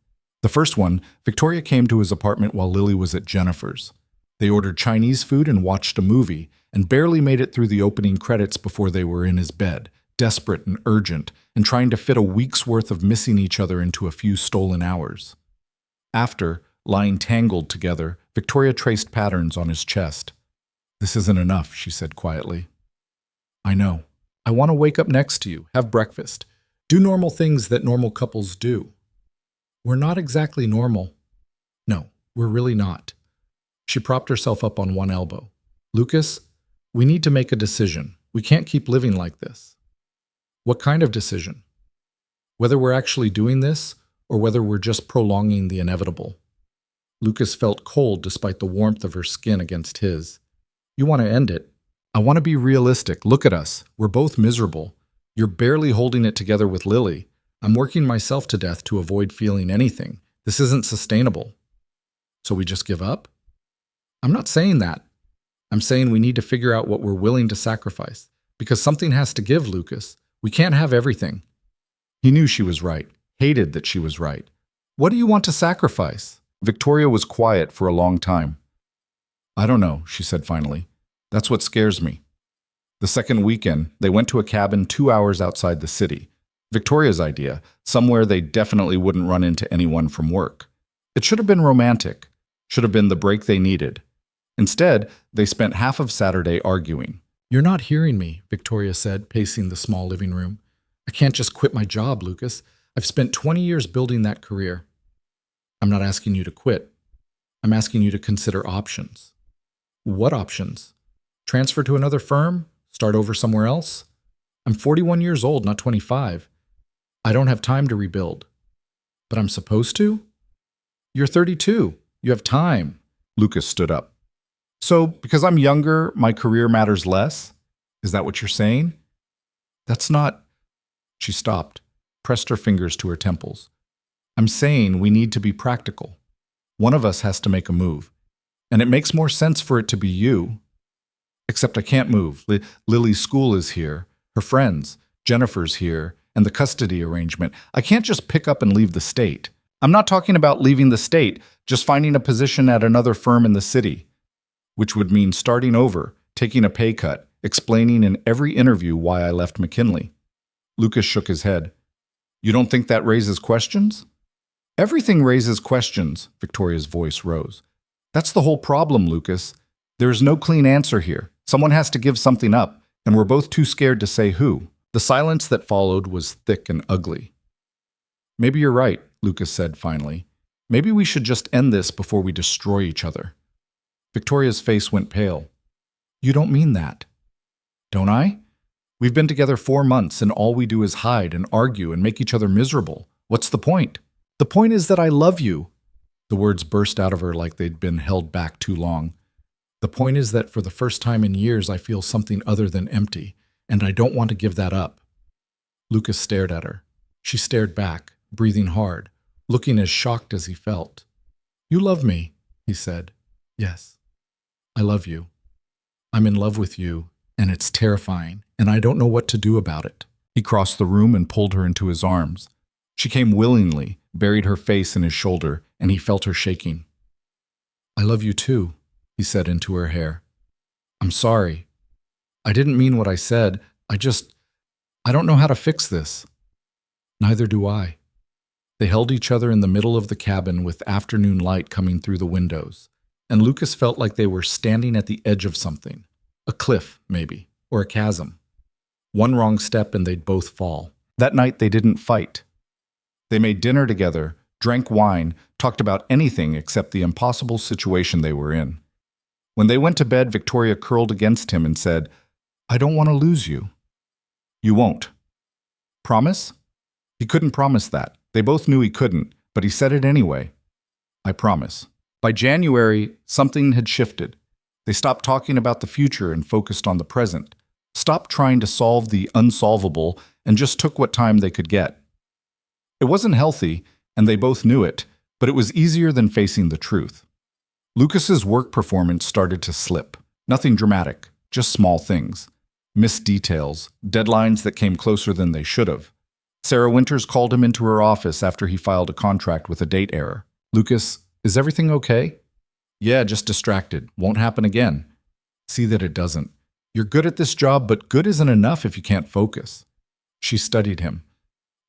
The first one, Victoria came to his apartment while Lily was at Jennifer's. They ordered Chinese food and watched a movie, and barely made it through the opening credits before they were in his bed, desperate and urgent, and trying to fit a week's worth of missing each other into a few stolen hours. After, lying tangled together, Victoria traced patterns on his chest. This isn't enough, she said quietly. I know. I want to wake up next to you, have breakfast, do normal things that normal couples do. We're not exactly normal. No, we're really not. She propped herself up on one elbow. Lucas, we need to make a decision. We can't keep living like this. What kind of decision? Whether we're actually doing this or whether we're just prolonging the inevitable. Lucas felt cold despite the warmth of her skin against his. You want to end it? I want to be realistic. Look at us. We're both miserable. You're barely holding it together with Lily. I'm working myself to death to avoid feeling anything. This isn't sustainable. So we just give up? I'm not saying that. I'm saying we need to figure out what we're willing to sacrifice. Because something has to give, Lucas. We can't have everything. He knew she was right, hated that she was right. What do you want to sacrifice? Victoria was quiet for a long time. I don't know, she said finally. That's what scares me. The second weekend, they went to a cabin 2 hours outside the city. Victoria's idea, somewhere they definitely wouldn't run into anyone from work. It should have been romantic, should have been the break they needed. Instead, they spent half of Saturday arguing. You're not hearing me, Victoria said, pacing the small living room. I can't just quit my job, Lucas. I've spent 20 years building that career. I'm not asking you to quit. I'm asking you to consider options. What options? Transfer to another firm? Start over somewhere else? I'm 41 years old, not 25. I don't have time to rebuild. But I'm supposed to? You're 32. You have time. Lucas stood up. So, because I'm younger, my career matters less? Is that what you're saying? That's not... She stopped, pressed her fingers to her temples. I'm saying we need to be practical. One of us has to make a move. And it makes more sense for it to be you. Except I can't move. Lily's school is here, her friends, Jennifer's here, and the custody arrangement. I can't just pick up and leave the state. I'm not talking about leaving the state, just finding a position at another firm in the city. Which would mean starting over, taking a pay cut, explaining in every interview why I left McKinley. Lucas shook his head. You don't think that raises questions? Everything raises questions, Victoria's voice rose. That's the whole problem, Lucas. There is no clean answer here. Someone has to give something up, and we're both too scared to say who. The silence that followed was thick and ugly. Maybe you're right, Lucas said finally. Maybe we should just end this before we destroy each other. Victoria's face went pale. You don't mean that. Don't I? We've been together 4 months and all we do is hide and argue and make each other miserable. What's the point? The point is that I love you. The words burst out of her like they'd been held back too long. The point is that for the first time in years I feel something other than empty, and I don't want to give that up. Lucas stared at her. She stared back, breathing hard, looking as shocked as he felt. You love me, he said. Yes, I love you. I'm in love with you, and it's terrifying, and I don't know what to do about it. He crossed the room and pulled her into his arms. She came willingly, buried her face in his shoulder, and he felt her shaking. I love you too, he said into her hair. I'm sorry. I didn't mean what I said. I don't know how to fix this. Neither do I. They held each other in the middle of the cabin with afternoon light coming through the windows, and Lucas felt like they were standing at the edge of something. A cliff, maybe, or a chasm. One wrong step and they'd both fall. That night they didn't fight. They made dinner together, drank wine, talked about anything except the impossible situation they were in. When they went to bed, Victoria curled against him and said, I don't want to lose you. You won't. Promise? He couldn't promise that. They both knew he couldn't, but he said it anyway. I promise. By January, something had shifted. They stopped talking about the future and focused on the present, stopped trying to solve the unsolvable, and just took what time they could get. It wasn't healthy, and they both knew it, but it was easier than facing the truth. Lucas's work performance started to slip. Nothing dramatic, just small things. Missed details, deadlines that came closer than they should have. Sarah Winters called him into her office after he filed a contract with a date error. Lucas, is everything okay? Yeah, just distracted. Won't happen again. See that it doesn't. You're good at this job, but good isn't enough if you can't focus. She studied him.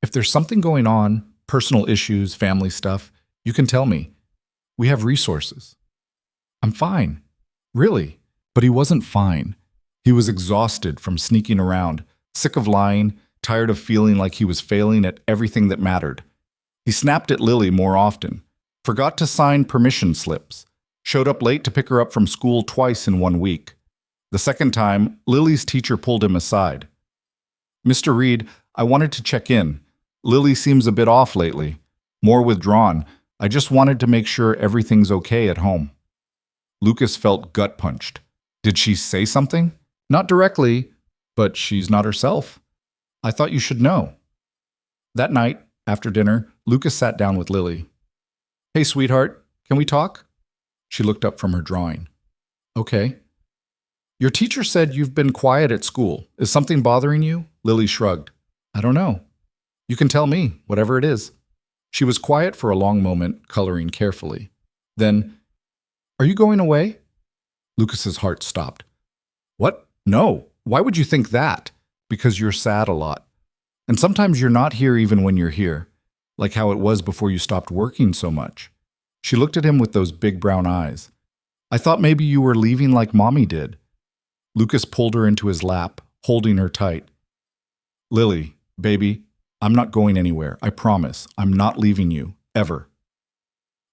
If there's something going on, personal issues, family stuff, you can tell me. We have resources. I'm fine. Really. But he wasn't fine. He was exhausted from sneaking around, sick of lying, tired of feeling like he was failing at everything that mattered. He snapped at Lily more often, forgot to sign permission slips, showed up late to pick her up from school twice in 1 week. The second time, Lily's teacher pulled him aside. "Mr. Reed, I wanted to check in. Lily seems a bit off lately, more withdrawn. I just wanted to make sure everything's okay at home." Lucas felt gut-punched. Did she say something? Not directly, but she's not herself. I thought you should know. That night, after dinner, Lucas sat down with Lily. "Hey, sweetheart, can we talk?" She looked up from her drawing. "Okay." "Your teacher said you've been quiet at school. Is something bothering you?" Lily shrugged. "I don't know. You can tell me, whatever it is." She was quiet for a long moment, coloring carefully. Then, "Are you going away?" Lucas's heart stopped. "What? No. Why would you think that?" "Because you're sad a lot. And sometimes you're not here even when you're here, like how it was before you stopped working so much." She looked at him with those big brown eyes. "I thought maybe you were leaving like Mommy did." Lucas pulled her into his lap, holding her tight. "Lily, baby, I'm not going anywhere. I promise. I'm not leaving you, ever."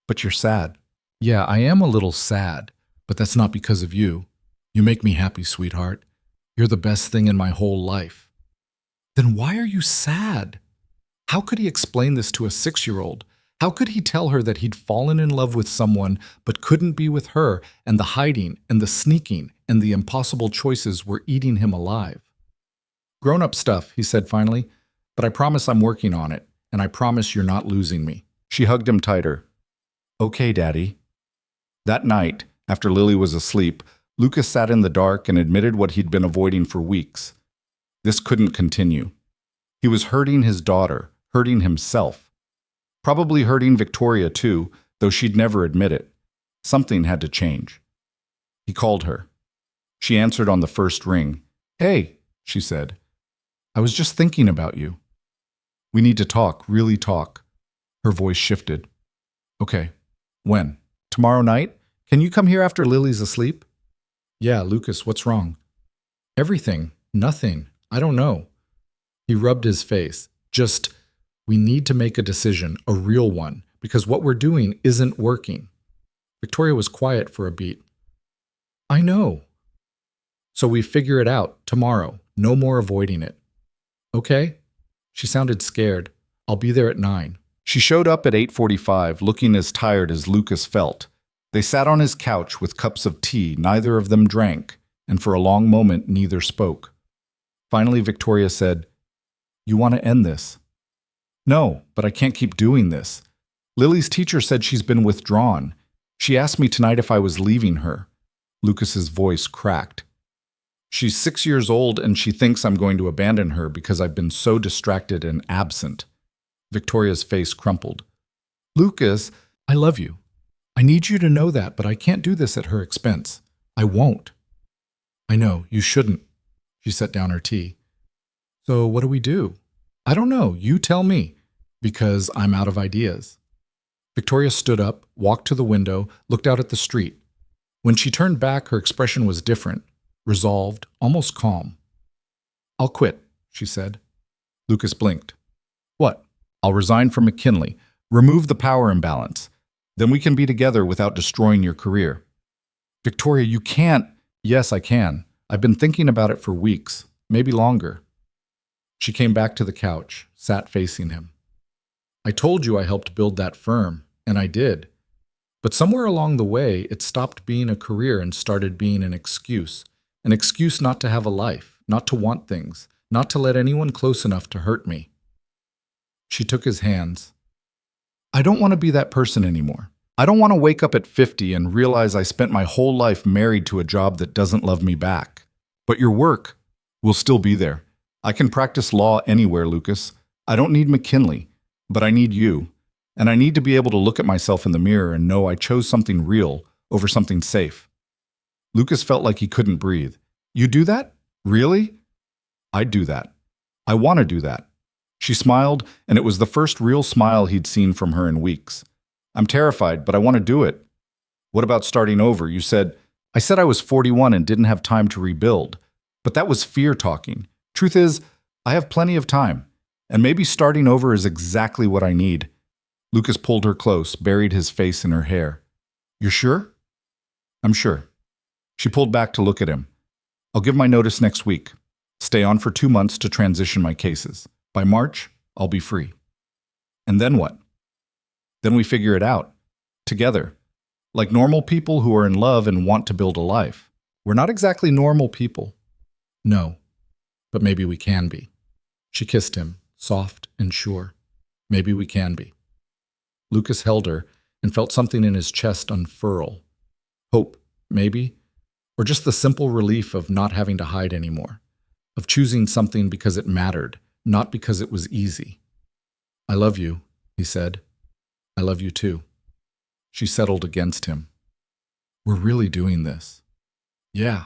"But you're sad." "Yeah, I am a little sad, but that's not because of you. You make me happy, sweetheart. You're the best thing in my whole life." "Then why are you sad?" How could he explain this to a 6-year-old? How could he tell her that he'd fallen in love with someone but couldn't be with her, and the hiding and the sneaking and the impossible choices were eating him alive? "Grown-up stuff," he said finally, "but I promise I'm working on it, and I promise you're not losing me." She hugged him tighter. "Okay, Daddy." That night, after Lily was asleep, Lucas sat in the dark and admitted what he'd been avoiding for weeks. This couldn't continue. He was hurting his daughter, hurting himself. Probably hurting Victoria too, though she'd never admit it. Something had to change. He called her. She answered on the first ring. "Hey," she said. "I was just thinking about you. We need to talk, really talk." Her voice shifted. "Okay. When? Tomorrow night? Can you come here after Lily's asleep?" "Yeah, Lucas, what's wrong?" "Everything. Nothing. I don't know." He rubbed his face. "Just, we need to make a decision, a real one, because what we're doing isn't working." Victoria was quiet for a beat. "I know." "So we figure it out, tomorrow. No more avoiding it." "Okay?" She sounded scared. "I'll be there at 9. She showed up at 8:45, looking as tired as Lucas felt. They sat on his couch with cups of tea neither of them drank, and for a long moment neither spoke. Finally, Victoria said, "You want to end this?" "No, but I can't keep doing this. Lily's teacher said she's been withdrawn. She asked me tonight if I was leaving her." Lucas's voice cracked. "She's 6 years old and she thinks I'm going to abandon her because I've been so distracted and absent." Victoria's face crumpled. "Lucas, I love you. I need you to know that, but I can't do this at her expense. I won't." "I know, you shouldn't." She set down her tea. "So what do we do?" "I don't know. You tell me, because I'm out of ideas." Victoria stood up, walked to the window, looked out at the street. When she turned back, her expression was different, resolved, almost calm. "I'll quit," she said. Lucas blinked. "What?" "I'll resign from McKinley, remove the power imbalance. Then we can be together without destroying your career." "Victoria, you can't." "Yes, I can. I've been thinking about it for weeks, maybe longer." She came back to the couch, sat facing him. "I told you I helped build that firm, and I did. But somewhere along the way, it stopped being a career and started being an excuse not to have a life, not to want things, not to let anyone close enough to hurt me." She took his hands. "I don't want to be that person anymore. I don't want to wake up at 50 and realize I spent my whole life married to a job that doesn't love me back. But your work will still be there. I can practice law anywhere, Lucas. I don't need McKinley, but I need you. And I need to be able to look at myself in the mirror and know I chose something real over something safe." Lucas felt like he couldn't breathe. "You do that? Really?" "I'd do that. I want to do that." She smiled, and it was the first real smile he'd seen from her in weeks. "I'm terrified, but I want to do it." "What about starting over? You said—" "I said I was 41 and didn't have time to rebuild. But that was fear talking. Truth is, I have plenty of time, and maybe starting over is exactly what I need. Lucas pulled her close, buried his face in her hair. You're sure? I'm sure. She pulled back to look at him. I'll give my notice next week. Stay on for 2 months to transition my cases. By March, I'll be free. And then what? Then we figure it out. Together. Like normal people who are in love and want to build a life. We're not exactly normal people. No, but maybe we can be. She kissed him, soft and sure. Maybe we can be. Lucas held her and felt something in his chest unfurl. Hope, maybe, or just the simple relief of not having to hide anymore, of choosing something because it mattered, not because it was easy. I love you, he said. I love you too. She settled against him. We're really doing this. Yeah,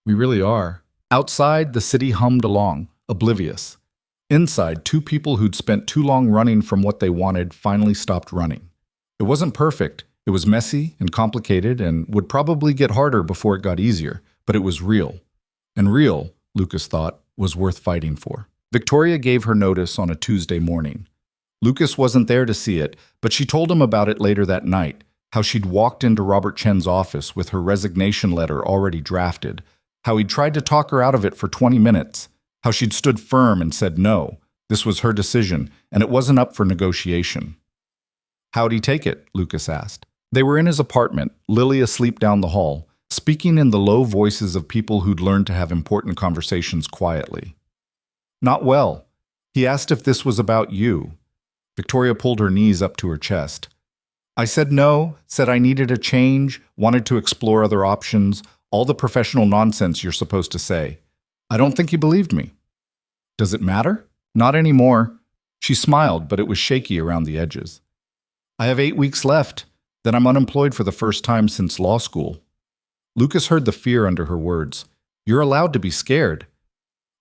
we really are. Outside, the city hummed along, oblivious. Inside, 2 people who'd spent too long running from what they wanted finally stopped running. It wasn't perfect. It was messy and complicated and would probably get harder before it got easier, but it was real. And real, Lucas thought, was worth fighting for. Victoria gave her notice on a Tuesday morning. Lucas wasn't there to see it, but she told him about it later that night, how she'd walked into Robert Chen's office with her resignation letter already drafted, how he'd tried to talk her out of it for 20 minutes, how she'd stood firm and said no, this was her decision, and it wasn't up for negotiation. How'd he take it? Lucas asked. They were in his apartment, Lily asleep down the hall, speaking in the low voices of people who'd learned to have important conversations quietly. Not well. He asked if this was about you. Victoria pulled her knees up to her chest. I said no, said I needed a change, wanted to explore other options, all the professional nonsense you're supposed to say. I don't think he believed me. Does it matter? Not anymore. She smiled, but it was shaky around the edges. I have 8 weeks left. Then I'm unemployed for the first time since law school. Lucas heard the fear under her words. You're allowed to be scared.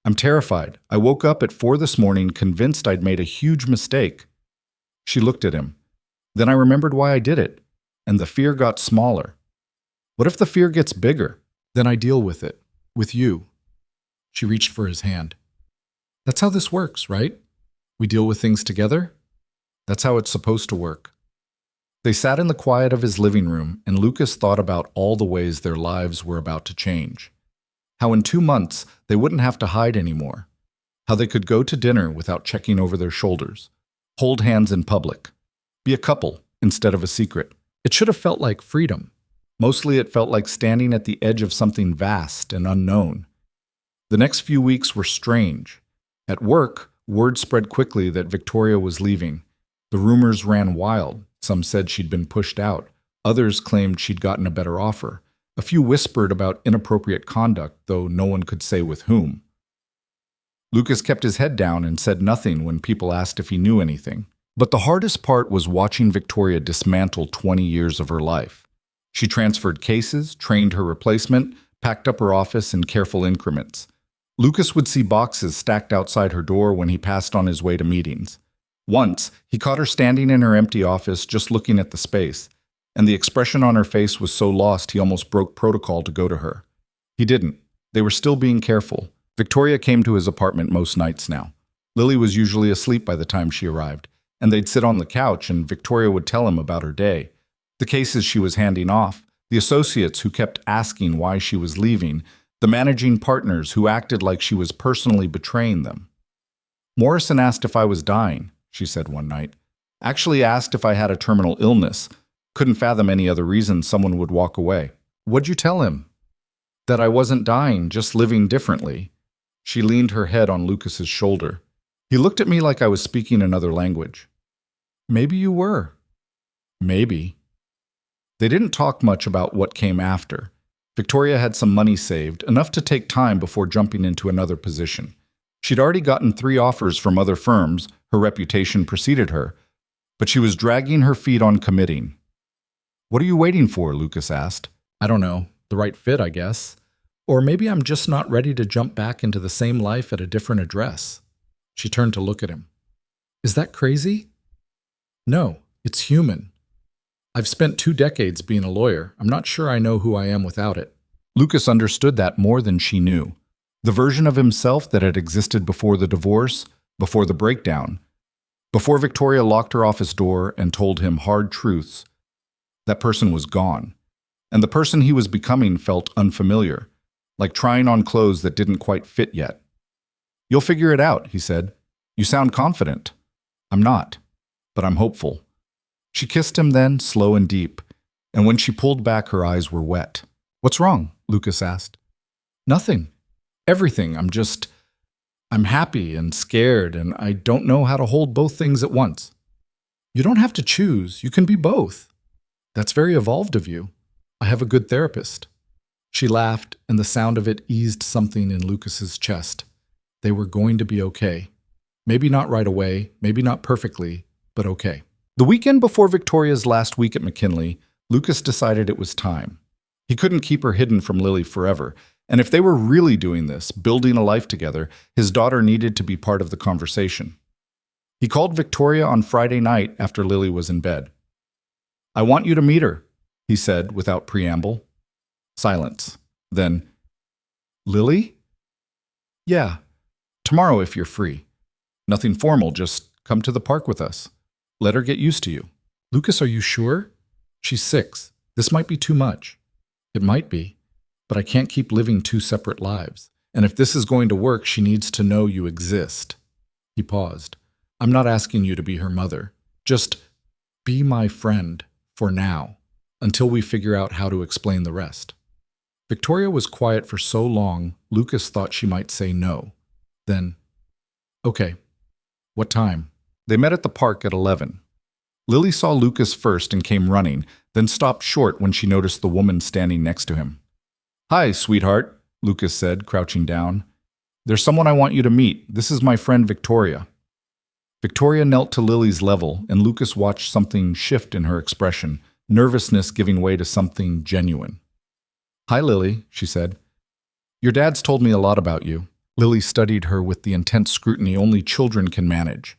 I'm terrified. I woke up at 4 this morning convinced I'd made a huge mistake. She looked at him. Then I remembered why I did it, and the fear got smaller. What if the fear gets bigger? Then I deal with it. With you. She reached for his hand. That's how this works, right? We deal with things together? That's how it's supposed to work. They sat in the quiet of his living room, and Lucas thought about all the ways their lives were about to change. How in 2 months they wouldn't have to hide anymore. How they could go to dinner without checking over their shoulders. Hold hands in public. Be a couple instead of a secret. It should have felt like freedom. Mostly it felt like standing at the edge of something vast and unknown. The next few weeks were strange. At work, word spread quickly that Victoria was leaving. The rumors ran wild. Some said she'd been pushed out. Others claimed she'd gotten a better offer. A few whispered about inappropriate conduct, though no one could say with whom. Lucas kept his head down and said nothing when people asked if he knew anything. But the hardest part was watching Victoria dismantle 20 years of her life. She transferred cases, trained her replacement, packed up her office in careful increments. Lucas would see boxes stacked outside her door when he passed on his way to meetings. Once, he caught her standing in her empty office just looking at the space, and the expression on her face was so lost he almost broke protocol to go to her. He didn't. They were still being careful. Victoria came to his apartment most nights now. Lily was usually asleep by the time she arrived, and they'd sit on the couch and Victoria would tell him about her day. The cases she was handing off, the associates who kept asking why she was leaving, the managing partners who acted like she was personally betraying them. Morrison asked if I was dying, she said one night. Actually asked if I had a terminal illness. Couldn't fathom any other reason someone would walk away. What'd you tell him? That I wasn't dying, just living differently. She leaned her head on Lucas's shoulder. He looked at me like I was speaking another language. Maybe you were. Maybe. They didn't talk much about what came after. Victoria had some money saved, enough to take time before jumping into another position. She'd already gotten 3 offers from other firms, her reputation preceded her, but she was dragging her feet on committing. What are you waiting for? Lucas asked. I don't know. The right fit, I guess. Or maybe I'm just not ready to jump back into the same life at a different address. She turned to look at him. Is that crazy? No, it's human. I've spent 2 decades being a lawyer. I'm not sure I know who I am without it. Lucas understood that more than she knew. The version of himself that had existed before the divorce, before the breakdown, before Victoria locked her office door and told him hard truths. That person was gone, and the person he was becoming felt unfamiliar, like trying on clothes that didn't quite fit yet. "You'll figure it out," he said. "You sound confident." "I'm not, but I'm hopeful." She kissed him then, slow and deep, and when she pulled back, her eyes were wet. "What's wrong?" Lucas asked. "Nothing. Everything. I'm happy and scared, and I don't know how to hold both things at once." "You don't have to choose. You can be both." "That's very evolved of you. I have a good therapist." She laughed, and the sound of it eased something in Lucas's chest. They were going to be okay. Maybe not right away, maybe not perfectly, but okay. The weekend before Victoria's last week at McKinley, Lucas decided it was time. He couldn't keep her hidden from Lily forever, and if they were really doing this, building a life together, his daughter needed to be part of the conversation. He called Victoria on Friday night after Lily was in bed. "I want you to meet her," he said without preamble. Silence. Then, "Lily?" "Yeah. Tomorrow if you're free. Nothing formal, just come to the park with us. Let her get used to you." "Lucas, are you sure? She's 6. This might be too much." "It might be, but I can't keep living 2 separate lives. And if this is going to work, she needs to know you exist." He paused. "I'm not asking you to be her mother. Just be my friend for now, until we figure out how to explain the rest." Victoria was quiet for so long, Lucas thought she might say no. Then, "Okay. What time?" They met at the park at 11. Lily saw Lucas first and came running, then stopped short when she noticed the woman standing next to him. "Hi, sweetheart," Lucas said, crouching down. "There's someone I want you to meet. This is my friend Victoria." Victoria knelt to Lily's level, and Lucas watched something shift in her expression, nervousness giving way to something genuine. "Hi, Lily," she said. "Your dad's told me a lot about you." Lily studied her with the intense scrutiny only children can manage.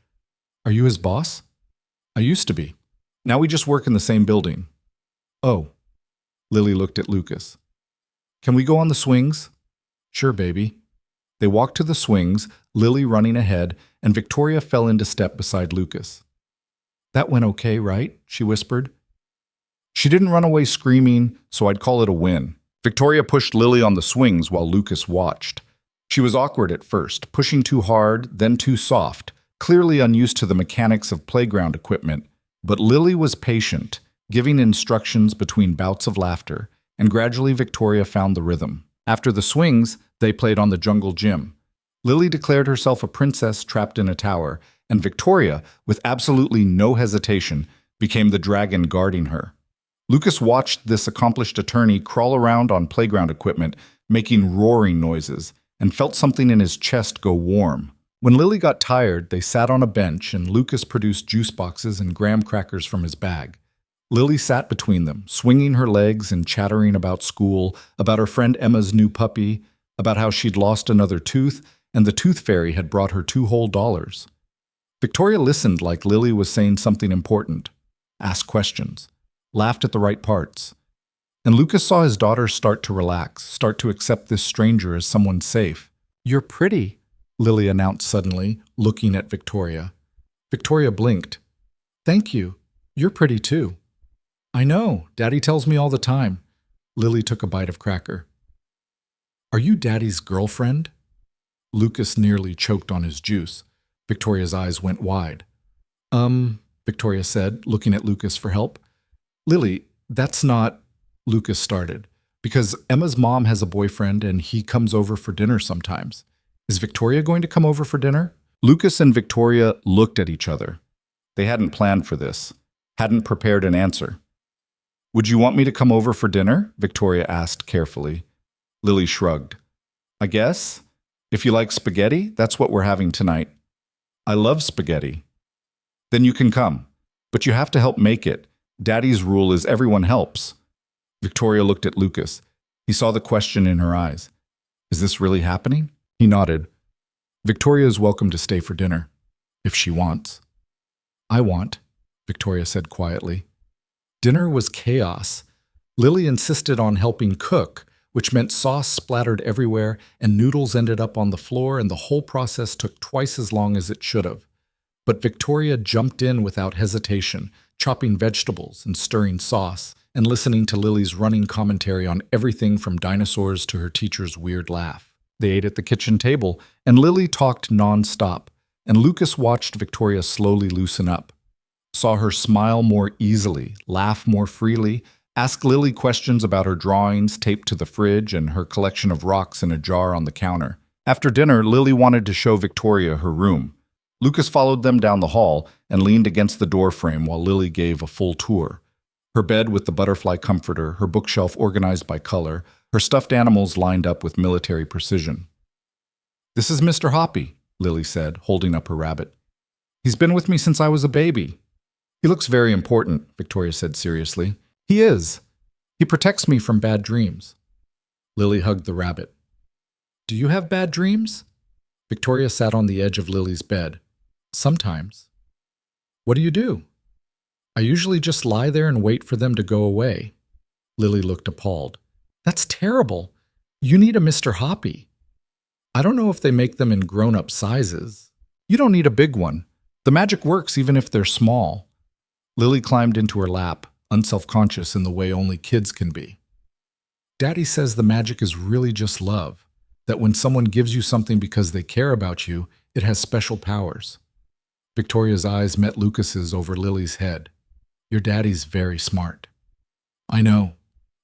"Are you his boss?" "I used to be. Now we just work in the same building." "Oh." Lily looked at Lucas. "Can we go on the swings?" "Sure, baby." They walked to the swings, Lily running ahead, and Victoria fell into step beside Lucas. "That went okay, right?" she whispered. She didn't run away screaming, so I'd call it a win. Victoria pushed Lily on the swings while Lucas watched. She was awkward at first, pushing too hard, then too soft, clearly unused to the mechanics of playground equipment. But Lily was patient, giving instructions between bouts of laughter, and gradually Victoria found the rhythm. After the swings, they played on the jungle gym. Lily declared herself a princess trapped in a tower, and Victoria, with absolutely no hesitation, became the dragon guarding her. Lucas watched this accomplished attorney crawl around on playground equipment, making roaring noises, and felt something in his chest go warm. When Lily got tired, they sat on a bench and Lucas produced juice boxes and graham crackers from his bag. Lily sat between them, swinging her legs and chattering about school, about her friend Emma's new puppy, about how she'd lost another tooth, and the tooth fairy had brought her $2 whole. Victoria listened like Lily was saying something important, asked questions, laughed at the right parts. And Lucas saw his daughter start to relax, start to accept this stranger as someone safe. "You're pretty," Lily announced suddenly, looking at Victoria. Victoria blinked. "Thank you. You're pretty too." "I know. Daddy tells me all the time." Lily took a bite of cracker. "Are you Daddy's girlfriend?" Lucas nearly choked on his juice. Victoria's eyes went wide. Victoria said, looking at Lucas for help. "Lily, that's not," Lucas started, "because Emma's mom has a boyfriend and he comes over for dinner sometimes. Is Victoria going to come over for dinner?" Lucas and Victoria looked at each other. They hadn't planned for this, hadn't prepared an answer. "Would you want me to come over for dinner?" Victoria asked carefully. Lily shrugged. "I guess. If you like spaghetti, that's what we're having tonight." "I love spaghetti." "Then you can come. But you have to help make it. Daddy's rule is everyone helps." Victoria looked at Lucas. He saw the question in her eyes. "Is this really happening?" He nodded. "Victoria is welcome to stay for dinner, if she wants." "I want," Victoria said quietly. Dinner was chaos. Lily insisted on helping cook, which meant sauce splattered everywhere and noodles ended up on the floor, and the whole process took twice as long as it should have. But Victoria jumped in without hesitation, chopping vegetables and stirring sauce, and listening to Lily's running commentary on everything from dinosaurs to her teacher's weird laugh. They ate at the kitchen table, and Lily talked non-stop, and Lucas watched Victoria slowly loosen up. Saw her smile more easily, laugh more freely, ask Lily questions about her drawings taped to the fridge and her collection of rocks in a jar on the counter. After dinner, Lily wanted to show Victoria her room. Lucas followed them down the hall and leaned against the doorframe while Lily gave a full tour. Her bed with the butterfly comforter, her bookshelf organized by color, her stuffed animals lined up with military precision. "This is Mr. Hoppy," Lily said, holding up her rabbit. "He's been with me since I was a baby." "He looks very important," Victoria said seriously. "He is. He protects me from bad dreams." Lily hugged the rabbit. "Do you have bad dreams?" Victoria sat on the edge of Lily's bed. "Sometimes." "What do you do?" "I usually just lie there and wait for them to go away." Lily looked appalled. "That's terrible. You need a Mr. Hoppy." "I don't know if they make them in grown-up sizes." "You don't need a big one. The magic works even if they're small." Lily climbed into her lap, unselfconscious in the way only kids can be. "Daddy says the magic is really just love, that when someone gives you something because they care about you, it has special powers." Victoria's eyes met Lucas's over Lily's head. "Your daddy's very smart." "I know.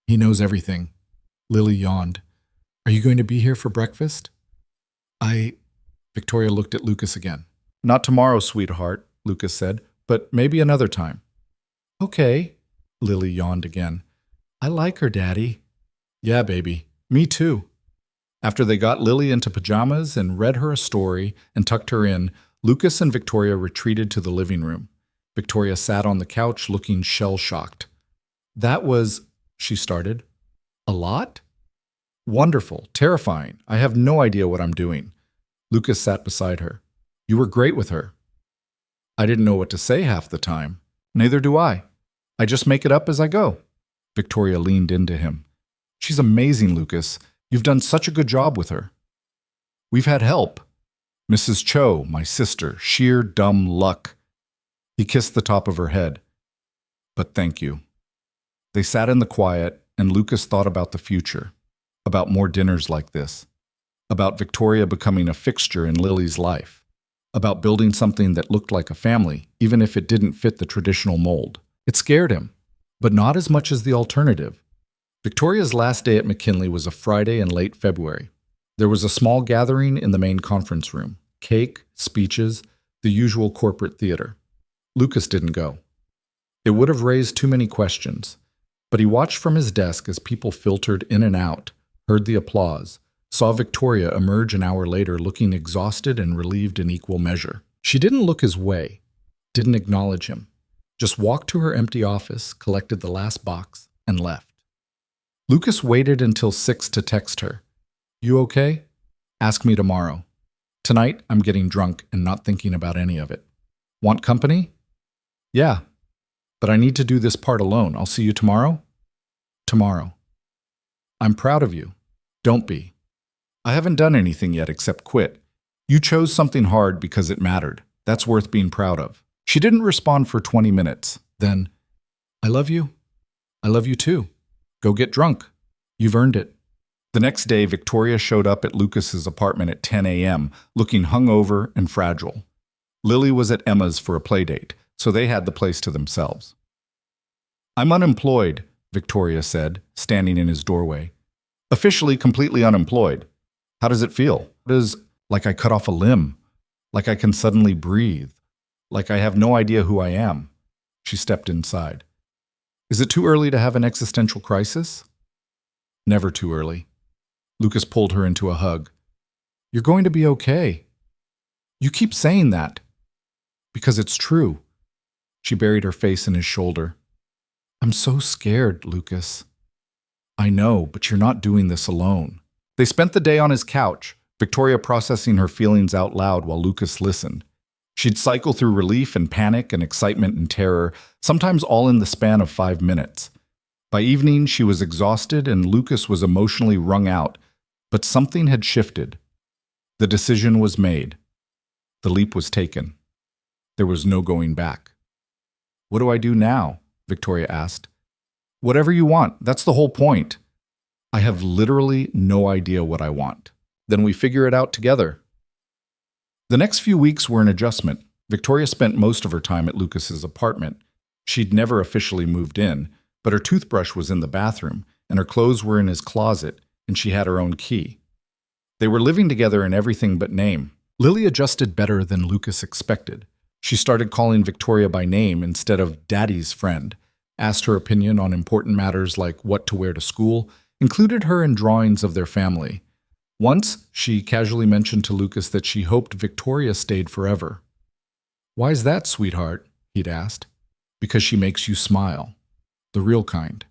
He knows everything." Lily yawned. "Are you going to be here for breakfast?" Victoria looked at Lucas again. "Not tomorrow, sweetheart," Lucas said, "but maybe another time." "Okay." Lily yawned again. "I like her, Daddy." "Yeah, baby. Me too." After they got Lily into pajamas and read her a story and tucked her in, Lucas and Victoria retreated to the living room. Victoria sat on the couch looking shell-shocked. "That was," she started. "A lot?" "Wonderful, terrifying. I have no idea what I'm doing." Lucas sat beside her. "You were great with her." "I didn't know what to say half the time." "Neither do I. I just make it up as I go." Victoria leaned into him. "She's amazing, Lucas. You've done such a good job with her." "We've had help. Mrs. Cho, my sister, sheer dumb luck." He kissed the top of her head. "But thank you." They sat in the quiet, and Lucas thought about the future, about more dinners like this, about Victoria becoming a fixture in Lily's life, about building something that looked like a family, even if it didn't fit the traditional mold. It scared him, but not as much as the alternative. Victoria's last day at McKinley was a Friday in late February. There was a small gathering in the main conference room, cake, speeches, the usual corporate theater. Lucas didn't go. It would have raised too many questions, but he watched from his desk as people filtered in and out, heard the applause, saw Victoria emerge an hour later looking exhausted and relieved in equal measure. She didn't look his way, didn't acknowledge him, just walked to her empty office, collected the last box, and left. Lucas waited until 6 to text her. "You okay? Ask me tomorrow. Tonight, I'm getting drunk and not thinking about any of it. Want company? Yeah, but I need to do this part alone. I'll see you tomorrow? Tomorrow. I'm proud of you. Don't be. I haven't done anything yet except quit. You chose something hard because it mattered. That's worth being proud of." She didn't respond for 20 minutes. Then, "I love you. I love you too. Go get drunk. You've earned it." The next day, Victoria showed up at Lucas's apartment at 10 a.m., looking hungover and fragile. Lily was at Emma's for a play date, so they had the place to themselves. "I'm unemployed," Victoria said, standing in his doorway. "Officially completely unemployed. How does it feel?" Like I cut off a limb. Like I can suddenly breathe. Like I have no idea who I am." She stepped inside. "Is it too early to have an existential crisis?" "Never too early." Lucas pulled her into a hug. "You're going to be okay." "You keep saying that." "Because it's true." She buried her face in his shoulder. "I'm so scared, Lucas." "I know, but you're not doing this alone." They spent the day on his couch, Victoria processing her feelings out loud while Lucas listened. She'd cycle through relief and panic and excitement and terror, sometimes all in the span of 5 minutes. By evening, she was exhausted and Lucas was emotionally wrung out, but something had shifted. The decision was made. The leap was taken. There was no going back. "What do I do now?" Victoria asked. "Whatever you want. That's the whole point." "I have literally no idea what I want." "Then we figure it out together." The next few weeks were an adjustment. Victoria spent most of her time at Lucas's apartment. She'd never officially moved in, but her toothbrush was in the bathroom, and her clothes were in his closet, and she had her own key. They were living together in everything but name. Lily adjusted better than Lucas expected. She started calling Victoria by name instead of Daddy's friend, asked her opinion on important matters like what to wear to school, included her in drawings of their family. Once, she casually mentioned to Lucas that she hoped Victoria stayed forever. "Why's that, sweetheart?" he'd asked. "Because she makes you smile. The real kind."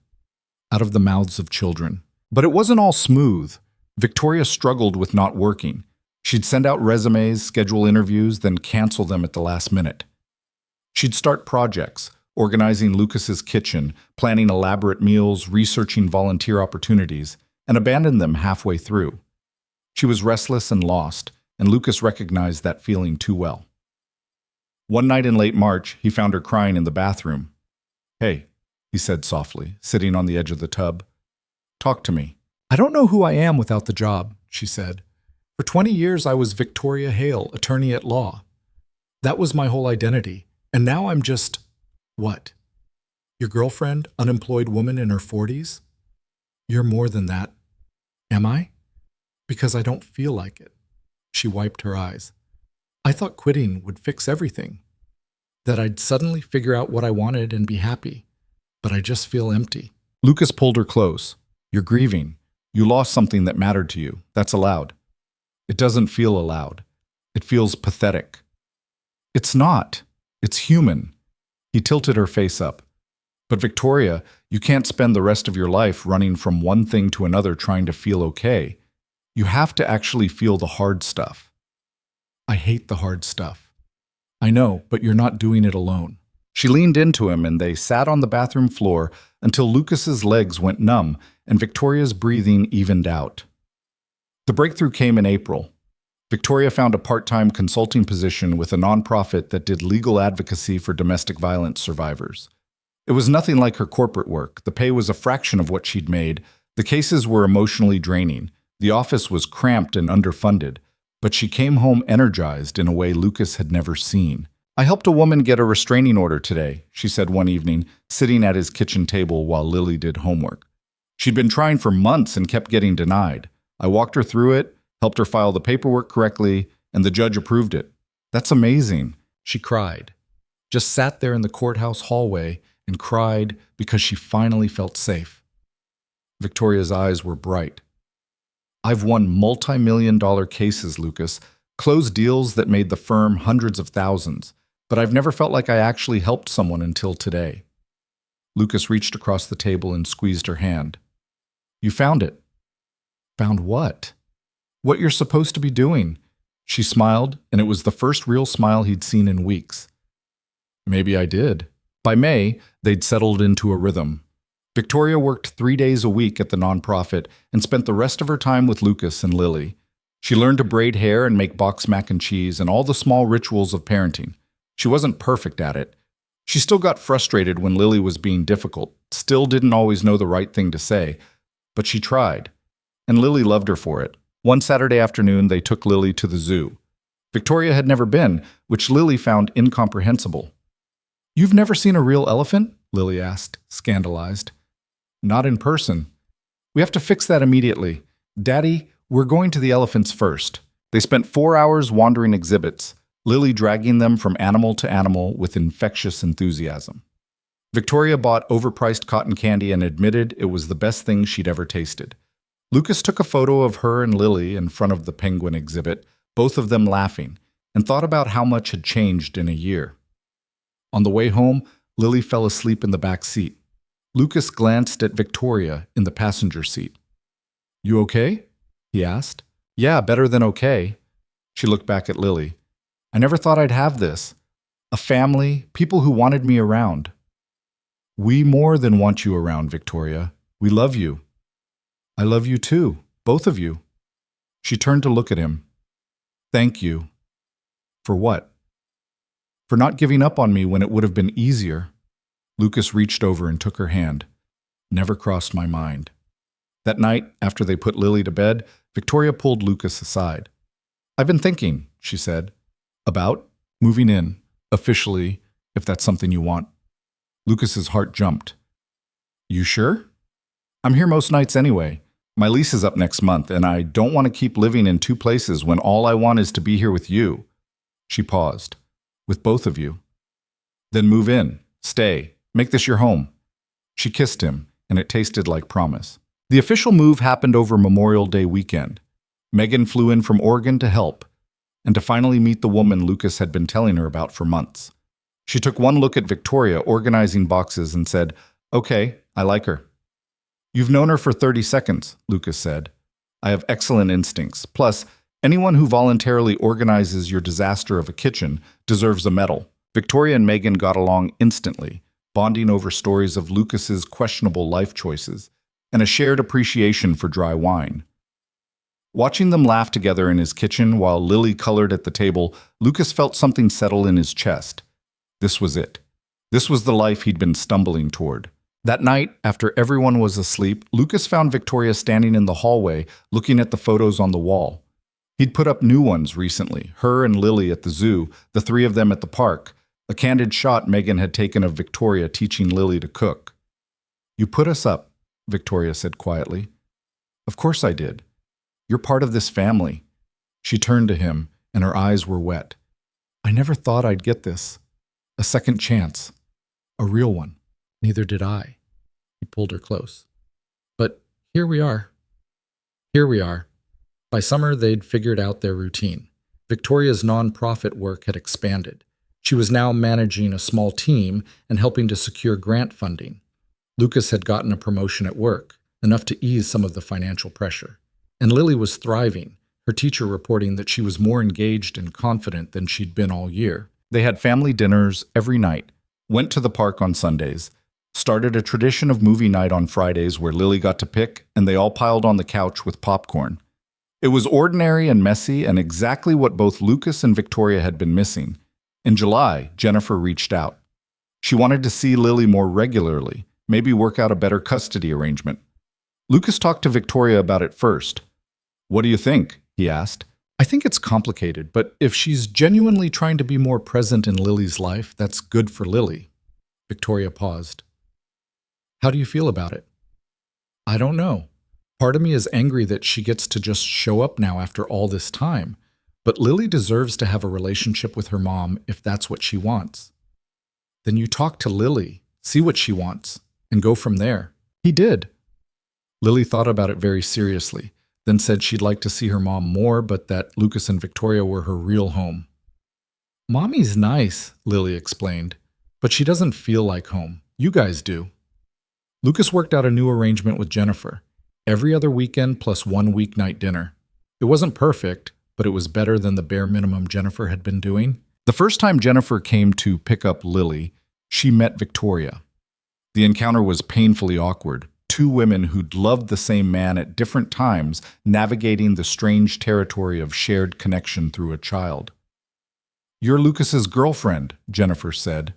Out of the mouths of children. But it wasn't all smooth. Victoria struggled with not working. She'd send out resumes, schedule interviews, then cancel them at the last minute. She'd start projects, organizing Lucas's kitchen, planning elaborate meals, researching volunteer opportunities, and abandon them halfway through. She was restless and lost, and Lucas recognized that feeling too well. One night in late March, he found her crying in the bathroom. "Hey," he said softly, sitting on the edge of the tub. "Talk to me." "I don't know who I am without the job," she said. "For 20 years I was Victoria Hale, attorney at law. That was my whole identity. And now I'm just, what? Your girlfriend, unemployed woman in her 40s? You're more than that. Am I? Because I don't feel like it." She wiped her eyes. "I thought quitting would fix everything. That I'd suddenly figure out what I wanted and be happy. But I just feel empty." Lucas pulled her close. "You're grieving. You lost something that mattered to you. That's allowed." "It doesn't feel allowed. It feels pathetic." "It's not. It's human." He tilted her face up. "But Victoria, you can't spend the rest of your life running from one thing to another trying to feel okay. You have to actually feel the hard stuff." "I hate the hard stuff." "I know, but you're not doing it alone." She leaned into him and they sat on the bathroom floor until Lucas's legs went numb and Victoria's breathing evened out. The breakthrough came in April. Victoria found a part-time consulting position with a nonprofit that did legal advocacy for domestic violence survivors. It was nothing like her corporate work. The pay was a fraction of what she'd made. The cases were emotionally draining. The office was cramped and underfunded. But she came home energized in a way Lucas had never seen. "I helped a woman get a restraining order today," she said one evening, sitting at his kitchen table while Lily did homework. She'd been trying for months and kept getting denied. I walked her through it, helped her file the paperwork correctly, and the judge approved it. "That's amazing," she cried. Just sat there in the courthouse hallway and cried because she finally felt safe. Victoria's eyes were bright. "I've won multi-million-dollar cases, Lucas, closed deals that made the firm hundreds of thousands, but I've never felt like I actually helped someone until today." Lucas reached across the table and squeezed her hand. "You found it." "Found what?" "What you're supposed to be doing." She smiled, and it was the first real smile he'd seen in weeks. "Maybe I did." By May, they'd settled into a rhythm. Victoria worked 3 days a week at the nonprofit and spent the rest of her time with Lucas and Lily. She learned to braid hair and make boxed mac and cheese and all the small rituals of parenting. She wasn't perfect at it. She still got frustrated when Lily was being difficult, still didn't always know the right thing to say, but she tried. And Lily loved her for it. One Saturday afternoon, they took Lily to the zoo. Victoria had never been, which Lily found incomprehensible. "You've never seen a real elephant?" Lily asked, scandalized. "Not in person." "We have to fix that immediately. Daddy, we're going to the elephants first." They spent 4 hours wandering exhibits, Lily dragging them from animal to animal with infectious enthusiasm. Victoria bought overpriced cotton candy and admitted it was the best thing she'd ever tasted. Lucas took a photo of her and Lily in front of the penguin exhibit, both of them laughing, and thought about how much had changed in a year. On the way home, Lily fell asleep in the back seat. Lucas glanced at Victoria in the passenger seat. "You okay?" he asked. "Yeah, better than okay." She looked back at Lily. "I never thought I'd have this. A family, people who wanted me around." We more than want you around, Victoria. We love you. I love you too, both of you. She turned to look at him. Thank you. For what? For not giving up on me when it would have been easier. Lucas reached over and took her hand. Never crossed my mind. That night, after they put Lily to bed, Victoria pulled Lucas aside. I've been thinking, she said, about moving in, officially, if that's something you want. Lucas's heart jumped. You sure? I'm here most nights anyway. My lease is up next month, and I don't want to keep living in two places when all I want is to be here with you. She paused. With both of you. Then move in. Stay. Make this your home. She kissed him, and it tasted like promise. The official move happened over Memorial Day weekend. Megan flew in from Oregon to help, and to finally meet the woman Lucas had been telling her about for months. She took one look at Victoria organizing boxes and said, Okay, I like her. You've known her for 30 seconds, Lucas said. I have excellent instincts. Plus, anyone who voluntarily organizes your disaster of a kitchen deserves a medal. Victoria and Megan got along instantly, bonding over stories of Lucas's questionable life choices and a shared appreciation for dry wine. Watching them laugh together in his kitchen while Lily colored at the table, Lucas felt something settle in his chest. This was it. This was the life he'd been stumbling toward. That night, after everyone was asleep, Lucas found Victoria standing in the hallway, looking at the photos on the wall. He'd put up new ones recently, her and Lily at the zoo, the three of them at the park, a candid shot Megan had taken of Victoria teaching Lily to cook. You put us up, Victoria said quietly. Of course I did. You're part of this family. She turned to him, and her eyes were wet. I never thought I'd get this. A second chance. A real one. Neither did I. He pulled her close. But here we are. Here we are. By summer, they'd figured out their routine. Victoria's nonprofit work had expanded. She was now managing a small team and helping to secure grant funding. Lucas had gotten a promotion at work, enough to ease some of the financial pressure. And Lily was thriving, her teacher reporting that she was more engaged and confident than she'd been all year. They had family dinners every night, went to the park on Sundays, started a tradition of movie night on Fridays where Lily got to pick, and they all piled on the couch with popcorn. It was ordinary and messy and exactly what both Lucas and Victoria had been missing. In July, Jennifer reached out. She wanted to see Lily more regularly, maybe work out a better custody arrangement. Lucas talked to Victoria about it first. What do you think? He asked. I think it's complicated, but if she's genuinely trying to be more present in Lily's life, that's good for Lily. Victoria paused. How do you feel about it? I don't know. Part of me is angry that she gets to just show up now after all this time, but Lily deserves to have a relationship with her mom if that's what she wants. Then you talk to Lily, see what she wants, and go from there. He did. Lily thought about it very seriously, then said she'd like to see her mom more, but that Lucas and Victoria were her real home. Mommy's nice, Lily explained, but she doesn't feel like home. You guys do. Lucas worked out a new arrangement with Jennifer. Every other weekend plus one weeknight dinner. It wasn't perfect, but it was better than the bare minimum Jennifer had been doing. The first time Jennifer came to pick up Lily, she met Victoria. The encounter was painfully awkward. Two women who'd loved the same man at different times, navigating the strange territory of shared connection through a child. You're Lucas's girlfriend, Jennifer said.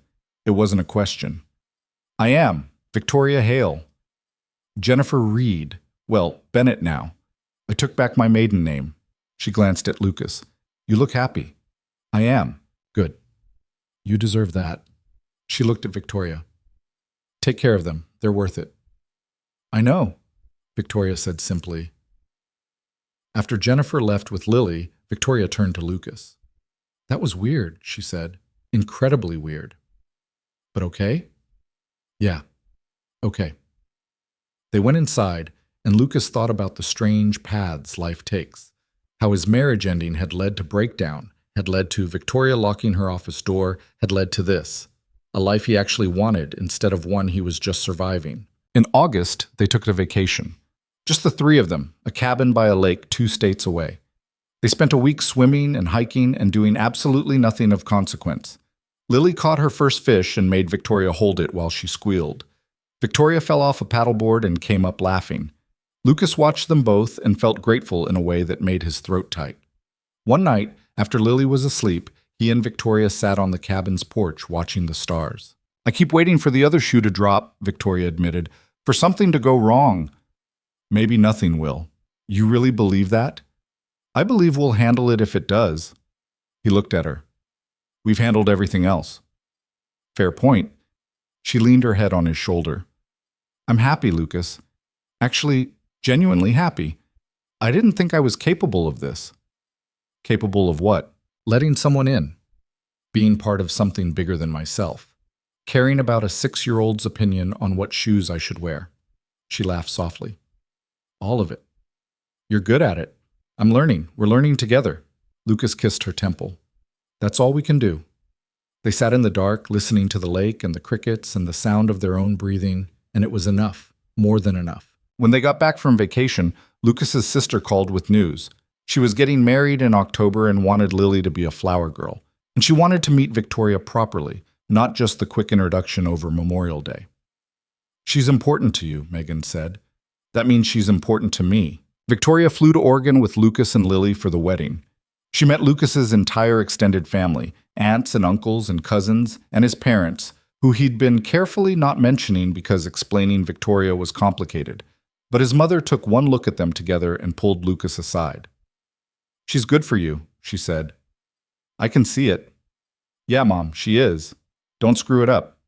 It wasn't a question. I am. Victoria Hale. Jennifer Reed. Well, Bennett now. I took back my maiden name. She glanced at Lucas. You look happy. I am. Good. You deserve that. She looked at Victoria. Take care of them. They're worth it. I know, Victoria said simply. After Jennifer left with Lily, Victoria turned to Lucas. That was weird, she said. Incredibly weird. But okay? Yeah. Okay. They went inside, and Lucas thought about the strange paths life takes, how his marriage ending had led to breakdown, had led to Victoria locking her office door, had led to this, a life he actually wanted instead of one he was just surviving. In August, they took a vacation. Just the three of them, a cabin by a lake 2 states away. They spent a week swimming and hiking and doing absolutely nothing of consequence. Lily caught her first fish and made Victoria hold it while she squealed. Victoria fell off a paddleboard and came up laughing. Lucas watched them both and felt grateful in a way that made his throat tight. One night, after Lily was asleep, he and Victoria sat on the cabin's porch watching the stars. "I keep waiting for the other shoe to drop," Victoria admitted, "for something to go wrong." "Maybe nothing will." "You really believe that?" "I believe we'll handle it if it does." He looked at her. "We've handled everything else." "Fair point." She leaned her head on his shoulder. "I'm happy, Lucas. Actually, genuinely happy. I didn't think I was capable of this." "Capable of what?" "Letting someone in. Being part of something bigger than myself. Caring about a 6-year-old's opinion on what shoes I should wear." She laughed softly. "All of it." "You're good at it. I'm learning. We're learning together." Lucas kissed her temple. "That's all we can do." They sat in the dark, listening to the lake and the crickets and the sound of their own breathing, and it was enough, more than enough. When they got back from vacation, Lucas's sister called with news. She was getting married in October and wanted Lily to be a flower girl. And she wanted to meet Victoria properly, not just the quick introduction over Memorial Day. "She's important to you," Megan said. "That means she's important to me." Victoria flew to Oregon with Lucas and Lily for the wedding. She met Lucas's entire extended family, aunts and uncles and cousins, and his parents, who he'd been carefully not mentioning because explaining Victoria was complicated. But his mother took one look at them together and pulled Lucas aside. "She's good for you," she said. "I can see it." "Yeah, Mom, she is. Don't screw it up.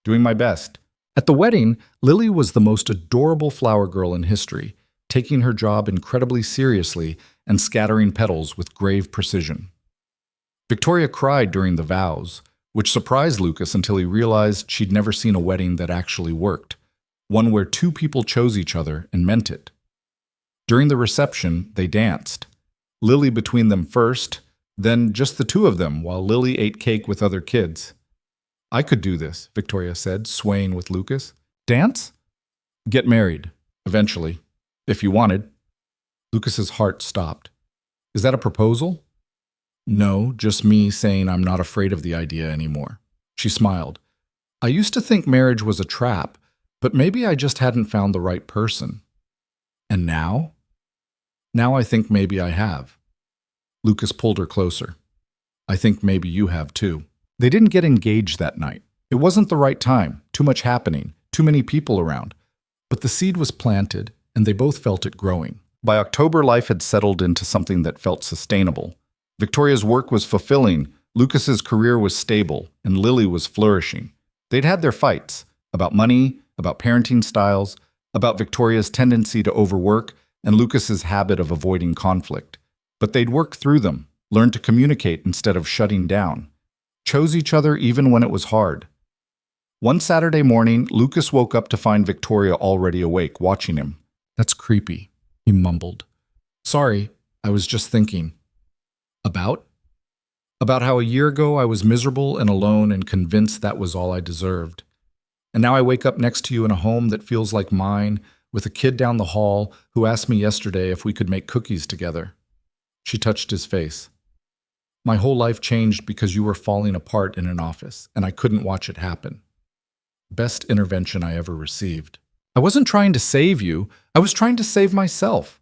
Doing my best." At the wedding, Lily was the most adorable flower girl in history, taking her job incredibly seriously and scattering petals with grave precision. Victoria cried during the vows, which surprised Lucas until he realized she'd never seen a wedding that actually worked, one where two people chose each other and meant it. During the reception, they danced. Lily between them first, then just the two of them while Lily ate cake with other kids. "I could do this," Victoria said, swaying with Lucas. "Dance?" "Get married, eventually, if you wanted." Lucas's heart stopped. "Is that a proposal?" "No, just me saying I'm not afraid of the idea anymore." She smiled. "I used to think marriage was a trap, but maybe I just hadn't found the right person." "And now?" "Now I think maybe I have." Lucas pulled her closer. "I think maybe you have too." They didn't get engaged that night. It wasn't the right time, too much happening, too many people around. But the seed was planted, and they both felt it growing. By October, life had settled into something that felt sustainable. Victoria's work was fulfilling, Lucas's career was stable, and Lily was flourishing. They'd had their fights, about money, about parenting styles, about Victoria's tendency to overwork, and Lucas's habit of avoiding conflict. But they'd worked through them, learned to communicate instead of shutting down, chose each other even when it was hard. One Saturday morning, Lucas woke up to find Victoria already awake, watching him. "That's creepy," he mumbled. "Sorry, I was just thinking." "About?" "About how a year ago I was miserable and alone and convinced that was all I deserved. And now I wake up next to you in a home that feels like mine, with a kid down the hall who asked me yesterday if we could make cookies together." She touched his face. "My whole life changed because you were falling apart in an office, and I couldn't watch it happen. Best intervention I ever received. I wasn't trying to save you, I was trying to save myself."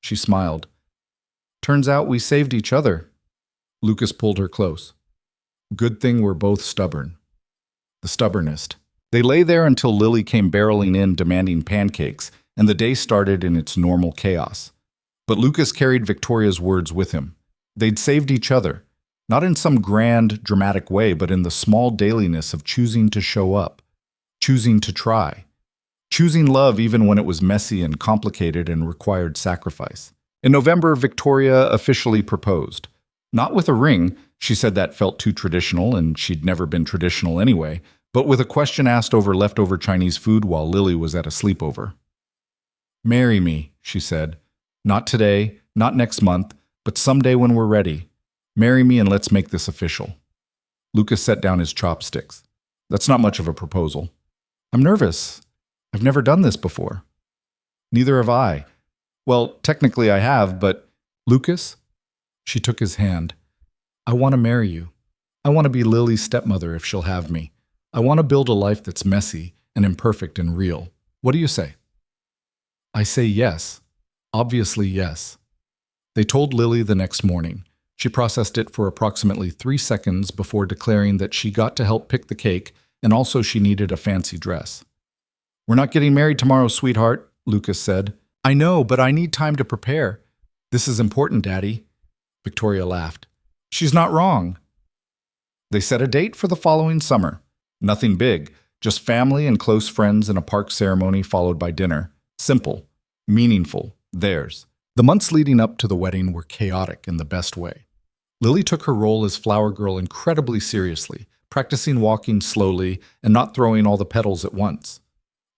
She smiled. "Turns out we saved each other." Lucas pulled her close. "Good thing we're both stubborn." The stubbornest. They lay there until Lily came barreling in demanding pancakes, and the day started in its normal chaos. But Lucas carried Victoria's words with him. They'd saved each other, not in some grand, dramatic way, but in the small dailiness of choosing to show up, choosing to try, choosing love even when it was messy and complicated and required sacrifice. In November, Victoria officially proposed. Not with a ring, she said that felt too traditional, and she'd never been traditional anyway, but with a question asked over leftover Chinese food while Lily was at a sleepover. "Marry me," she said. "Not today, not next month, but someday when we're ready. Marry me and let's make this official." Lucas set down his chopsticks. "That's not much of a proposal." "I'm nervous. I've never done this before." "Neither have I. Well, technically I have, but—" "Lucas?" She took his hand. "I want to marry you. I want to be Lily's stepmother if she'll have me. I want to build a life that's messy and imperfect and real. What do you say?" I say yes. Obviously yes. They told Lily the next morning. She processed it for approximately 3 seconds before declaring that she got to help pick the cake and also she needed a fancy dress. "We're not getting married tomorrow, sweetheart," Lucas said. "I know, but I need time to prepare. This is important, Daddy." Victoria laughed. "She's not wrong." They set a date for the following summer. Nothing big, just family and close friends and a park ceremony followed by dinner. Simple, meaningful, theirs. The months leading up to the wedding were chaotic in the best way. Lily took her role as flower girl incredibly seriously, practicing walking slowly and not throwing all the petals at once.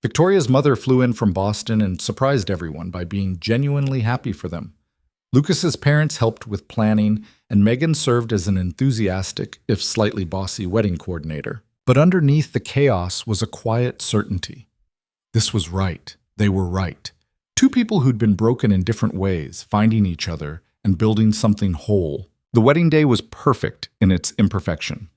Victoria's mother flew in from Boston and surprised everyone by being genuinely happy for them. Lucas's parents helped with planning, and Megan served as an enthusiastic, if slightly bossy, wedding coordinator. But underneath the chaos was a quiet certainty. This was right. They were right. Two people who'd been broken in different ways, finding each other and building something whole. The wedding day was perfect in its imperfection.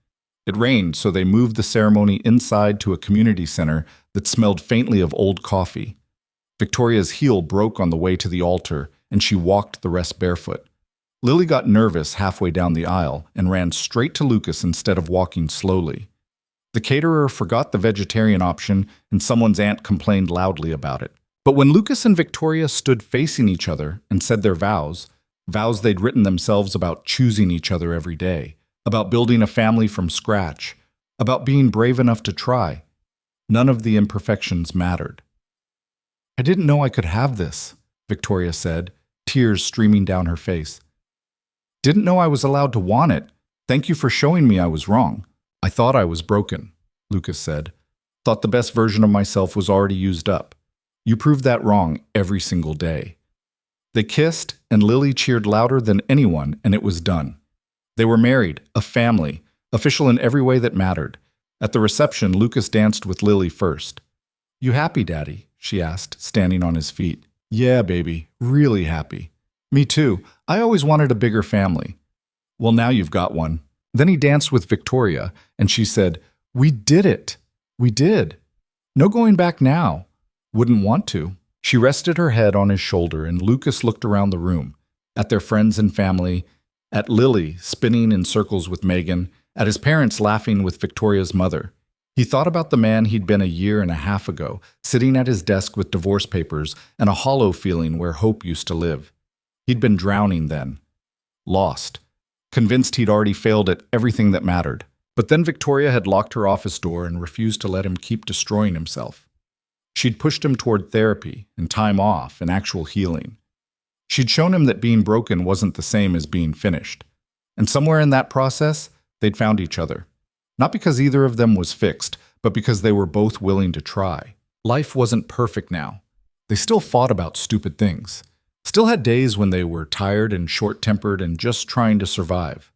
It rained, so they moved the ceremony inside to a community center that smelled faintly of old coffee. Victoria's heel broke on the way to the altar, and she walked the rest barefoot. Lily got nervous halfway down the aisle and ran straight to Lucas instead of walking slowly. The caterer forgot the vegetarian option, and someone's aunt complained loudly about it. But when Lucas and Victoria stood facing each other and said their vows they'd written themselves about choosing each other every day, about building a family from scratch, about being brave enough to try, none of the imperfections mattered. "I didn't know I could have this," Victoria said, tears streaming down her face. "Didn't know I was allowed to want it. Thank you for showing me I was wrong." "I thought I was broken," Lucas said. "Thought the best version of myself was already used up. You proved that wrong every single day." They kissed, and Lily cheered louder than anyone, and it was done. They were married, a family, official in every way that mattered. At the reception, Lucas danced with Lily first. "You happy, Daddy?" she asked, standing on his feet. "Yeah, baby, really happy." "Me too. I always wanted a bigger family." "Well, now you've got one." Then he danced with Victoria, and she said, "We did it. We did. No going back now." "Wouldn't want to." She rested her head on his shoulder, and Lucas looked around the room, at their friends and family, at Lily spinning in circles with Megan, at his parents laughing with Victoria's mother. He thought about the man he'd been a year and a half ago, sitting at his desk with divorce papers and a hollow feeling where hope used to live. He'd been drowning then. Lost. Convinced he'd already failed at everything that mattered. But then Victoria had locked her office door and refused to let him keep destroying himself. She'd pushed him toward therapy and time off and actual healing. She'd shown him that being broken wasn't the same as being finished. And somewhere in that process, they'd found each other. Not because either of them was fixed, but because they were both willing to try. Life wasn't perfect now. They still fought about stupid things. Still had days when they were tired and short-tempered and just trying to survive.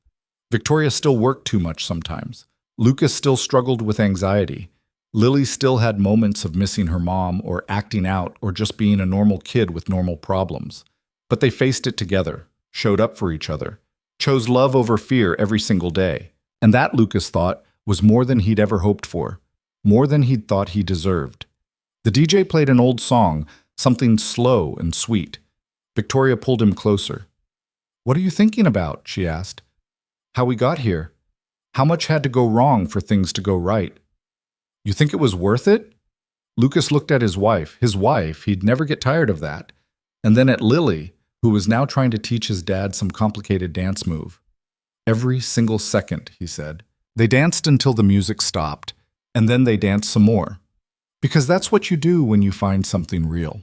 Victoria still worked too much sometimes. Lucas still struggled with anxiety. Lily still had moments of missing her mom or acting out or just being a normal kid with normal problems. But they faced it together, showed up for each other, chose love over fear every single day. And that, Lucas thought, was more than he'd ever hoped for, more than he'd thought he deserved. The DJ played an old song, something slow and sweet. Victoria pulled him closer. "What are you thinking about?" she asked. "How we got here. How much had to go wrong for things to go right. You think it was worth it?" Lucas looked at his wife. He'd never get tired of that. And then at Lily, who was now trying to teach his dad some complicated dance move. "Every single second," he said. They danced until the music stopped, and then they danced some more. Because that's what you do when you find something real.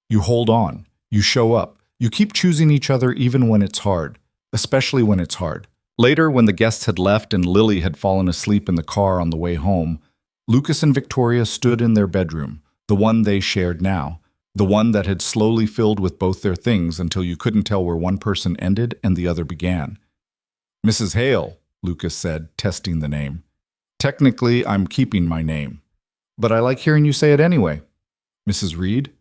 You hold on, you show up, you keep choosing each other even when it's hard, especially when it's hard. Later, when the guests had left and Lily had fallen asleep in the car on the way home, Lucas and Victoria stood in their bedroom, the one they shared now, the one that had slowly filled with both their things until you couldn't tell where one person ended and the other began. "Mrs. Hale," Lucas said, testing the name. "Technically, I'm keeping my name, but I like hearing you say it anyway." "Mrs. Reed?"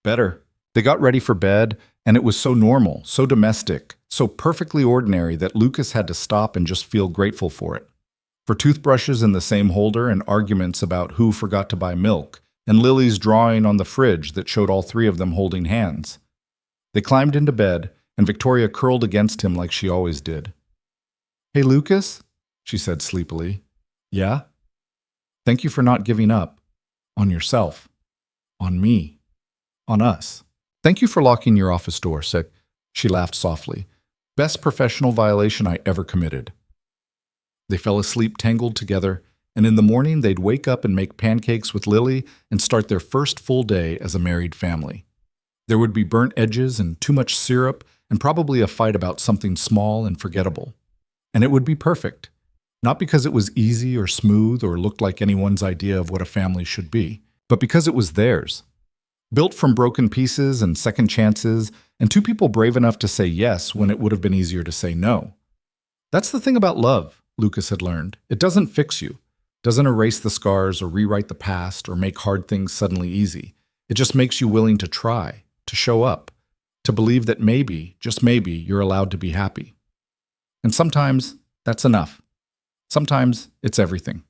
"Better." They got ready for bed, and it was so normal, so domestic, so perfectly ordinary that Lucas had to stop and just feel grateful for it. for toothbrushes in the same holder and arguments about who forgot to buy milk, and Lily's drawing on the fridge that showed all three of them holding hands. They climbed into bed, and Victoria curled against him like she always did. "Hey, Lucas," she said sleepily. "Yeah? Thank you for not giving up. On yourself. On me. On us. Thank you for locking your office door," she laughed softly. "Best professional violation I ever committed." They fell asleep tangled together, and in the morning they'd wake up and make pancakes with Lily and start their first full day as a married family. There would be burnt edges and too much syrup and probably a fight about something small and forgettable. And it would be perfect. Not because it was easy or smooth or looked like anyone's idea of what a family should be, but because it was theirs. Built from broken pieces and second chances, and two people brave enough to say yes when it would have been easier to say no. That's the thing about love, Lucas had learned. It doesn't fix you, doesn't erase the scars or rewrite the past or make hard things suddenly easy. It just makes you willing to try, to show up, to believe that maybe, just maybe, you're allowed to be happy. And sometimes that's enough. Sometimes it's everything.